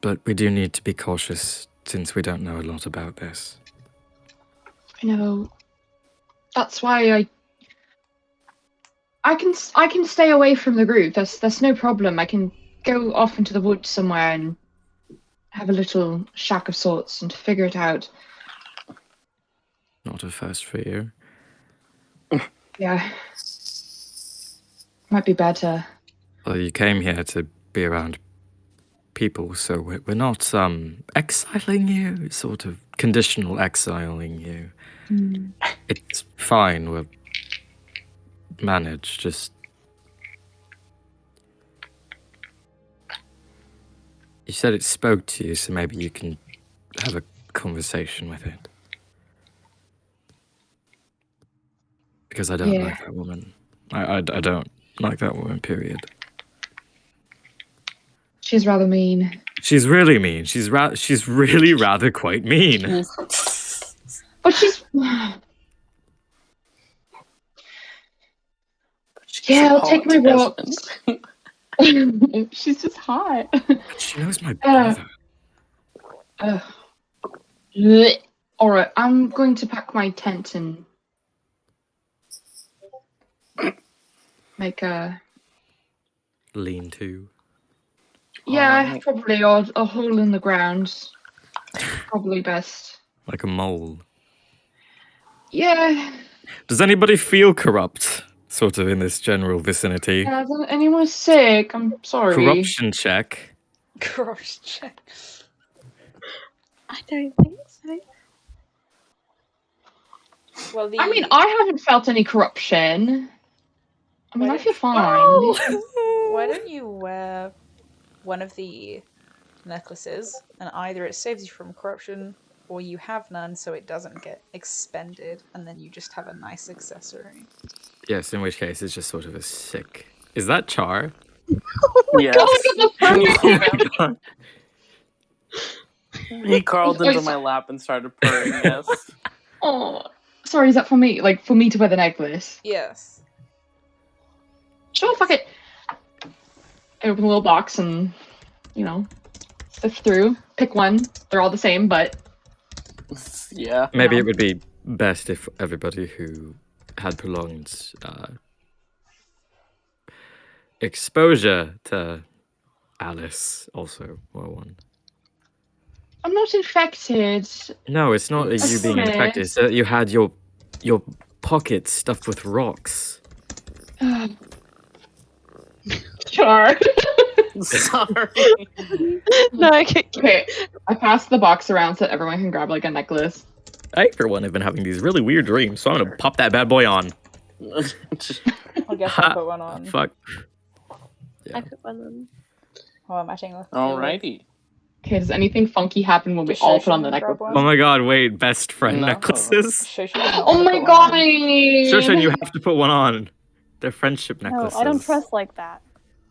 But we do need to be cautious since we don't know a lot about this. I know. That's why I can stay away from the group. That's no problem. I can go off into the woods somewhere and have a little shack of sorts and figure it out. Not a first for you. Yeah. Might be better. Well, you came here to be around people, so we're not exiling you, sort of conditional exiling you. It's fine, we'll manage, just... You said it spoke to you, so maybe you can have a conversation with it. Because I don't like that woman. I don't like that woman, period. She's rather mean. She's really mean. She's really rather quite mean. But she's... Yeah, I'll take my rocks. She's just hot. She knows my brother. Alright, I'm going to pack my tent and make a... Lean-to. Yeah, Alright. probably a hole in the ground. Probably best. Like a mole. Yeah. Does anybody feel corrupt, sort of, in this general vicinity? Yeah, is anyone sick? I'm sorry. Corruption check. Corruption check. I don't think so. Well, the... I mean, I haven't felt any corruption. I mean, I feel fine. Why don't you wear one of the necklaces, and either it saves you from corruption, or you have none, so it doesn't get expended, and then you just have a nice accessory. Yes, in which case it's just sort of a sick... Is that Char? Yes. He crawled into my lap and started purring, yes. Oh, sorry, is that for me? Like, for me to wear the necklace? Yes. Sure, fuck it. I open the little box and, sift through. Pick one. They're all the same, but... Yeah. Maybe it would be best if everybody who had prolonged exposure to Alice also wore one. I'm not infected. No, it's not you being Okay. infected. It's that you had your pockets stuffed with rocks. Sure. Sorry. No, okay. Okay, I passed the box around so everyone can grab, like, a necklace. I, for one, have been having these really weird dreams, so I'm gonna pop that bad boy on. I guess I'll put one on. Fuck. I put one on. While matching with Alrighty. Okay, does anything funky happen when we all put on the necklace? Oh my god, wait, best friend No. necklaces? Oh my god! Shoshan, you have to put one on. They're friendship No, necklaces. I don't trust like that.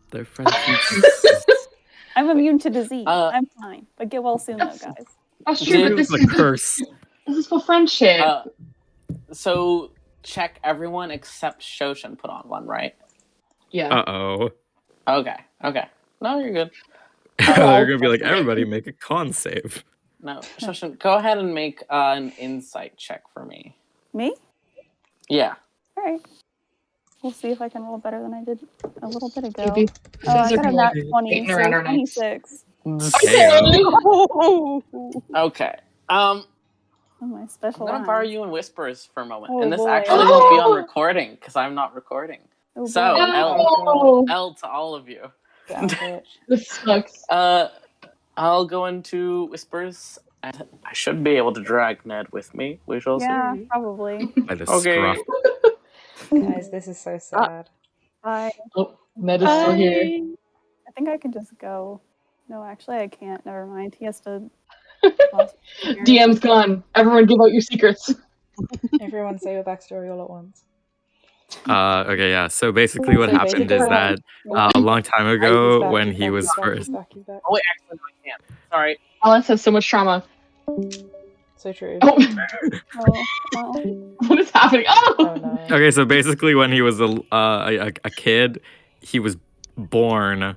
They're friendship necklaces. I'm immune to disease. I'm fine. But get well soon, though, guys. That's true, but It's this a is, curse. this is for friendship. So check everyone except Shoshan put on one, right? Yeah. Uh-oh. Okay. No, you're good. They're gonna be like, everybody make a con save. No, Shoshan, go ahead and make an insight check for me. Me? Yeah. All right. We'll see if I can roll better than I did a little bit ago. Maybe. Oh, I These are got a gonna nat be 20, waiting so around our necks. 26. Okay. Oh, my special I'm gonna line. borrow you in whispers for a moment, Oh, and this boy. actually won't be on recording because I'm not recording. Oh, So, boy. Oh, L to all of you. Damn bitch. this sucks. I'll go into whispers And I should be able to drag Ned with me. We shall Yeah, see. probably. By the Okay. scruff. Guys, this is so sad. I Oh, Ned is still here. I think I can just go. No, actually, I can't. Never mind. He has to. DM's gone. Everyone give out your secrets. Everyone say your backstory all at once. Okay, yeah. So basically, what So happened is basically- that a long time He's ago, back, when he's he back, was he's back, first, he's back, he's back. Oh wait, actually, no, I can't. Sorry. Alice has so much trauma. So true. Oh, Oh, well. what is happening? Oh! Oh no. okay, so basically, when he was a kid, he was born.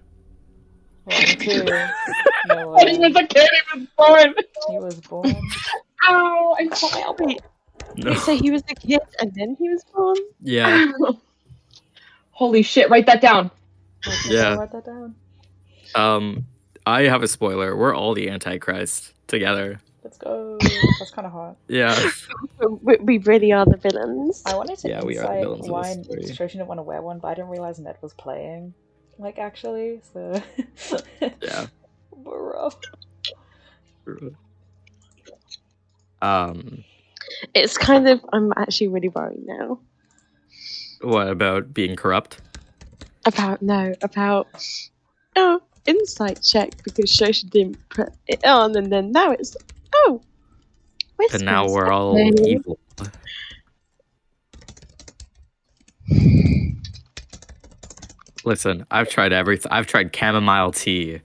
Well, me too. No When he way. was a kid, he was born. He was born. Ow! I caught my elbow. No. So he was a kid and then he was born? Yeah. Holy shit! Write that down. Yeah. Write that down. I have a spoiler. We're all the Antichrist together. Let's go. That's kind of hot. Yeah. We really are the villains. I wanted to Yeah, we are the insight villains of why this story. Trojan didn't want to wear one, but I didn't realize Ned was playing. Like, actually, so. Yeah. Bro. It's kind of. I'm actually really worried now. What about being corrupt? About. Oh, insight check because Shosha didn't put it on and then now it's. Oh! And now we're all Whispers. evil. Listen, I've tried everything. I've tried chamomile tea.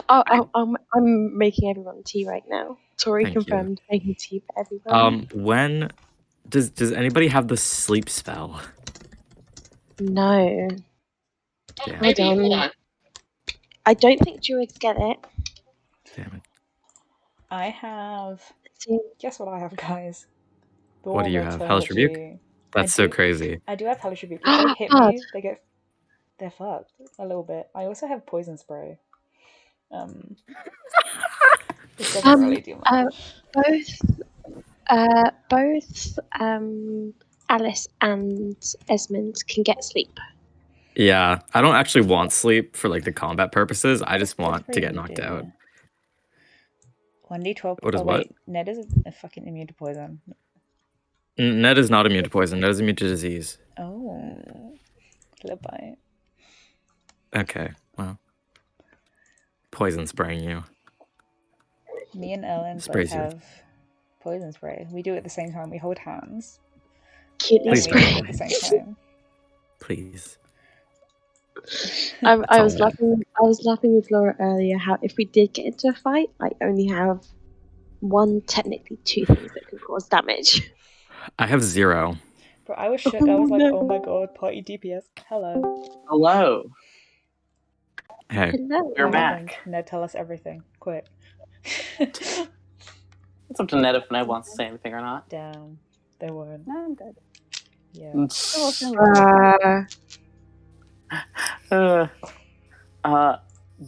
I'm making everyone tea right now. Tori Thank you. confirmed making tea for everyone. When does anybody have the sleep spell? No. Damn I it. don't. Hold on. I don't think Druids get it. Damn it. I have. See, Guess what I have, guys? What do you have? Hellish Eternity. Rebuke? That's so crazy. I do have Hellish Rebuke. If they hit God. me, they're fucked a little bit. I also have Poison Spray. It doesn't really do much. both Alice and Esmond can get sleep. Yeah, I don't actually want sleep for like the combat purposes. I just Good want for to get you, knocked dude. out. 1d12. What is oh, what? wait, Ned is fucking immune to poison. Ned is not immune to poison. Ned is immune to disease. Oh. Little bite. Okay, well. Poison spraying you. Me and Ellen Sprays both you. have Poison Spray. We do it at the same time. We hold hands. Cutely And Please we do it spray. at the same time. Please. I was all bad. laughing with Laura earlier how if we did get into a fight, I only have technically two things that can cause damage. I have 0. But I was shook. I was like, no. oh my god, party DPS. Hello. Hello. Hey, Hello. You're What back. happened? Ned, tell us everything. Quick. It's up to Ned if Ned wants to say anything or not. Damn. They weren't. No, I'm good. Yeah.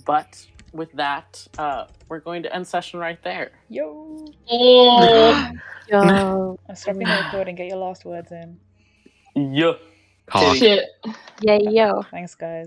But with that, we're going to end session right there. Yo. Oh. Yo. I'm stopping the recording. Get your last words in. Yeah. cough. Shit. Yeah, yo. Thanks, guys.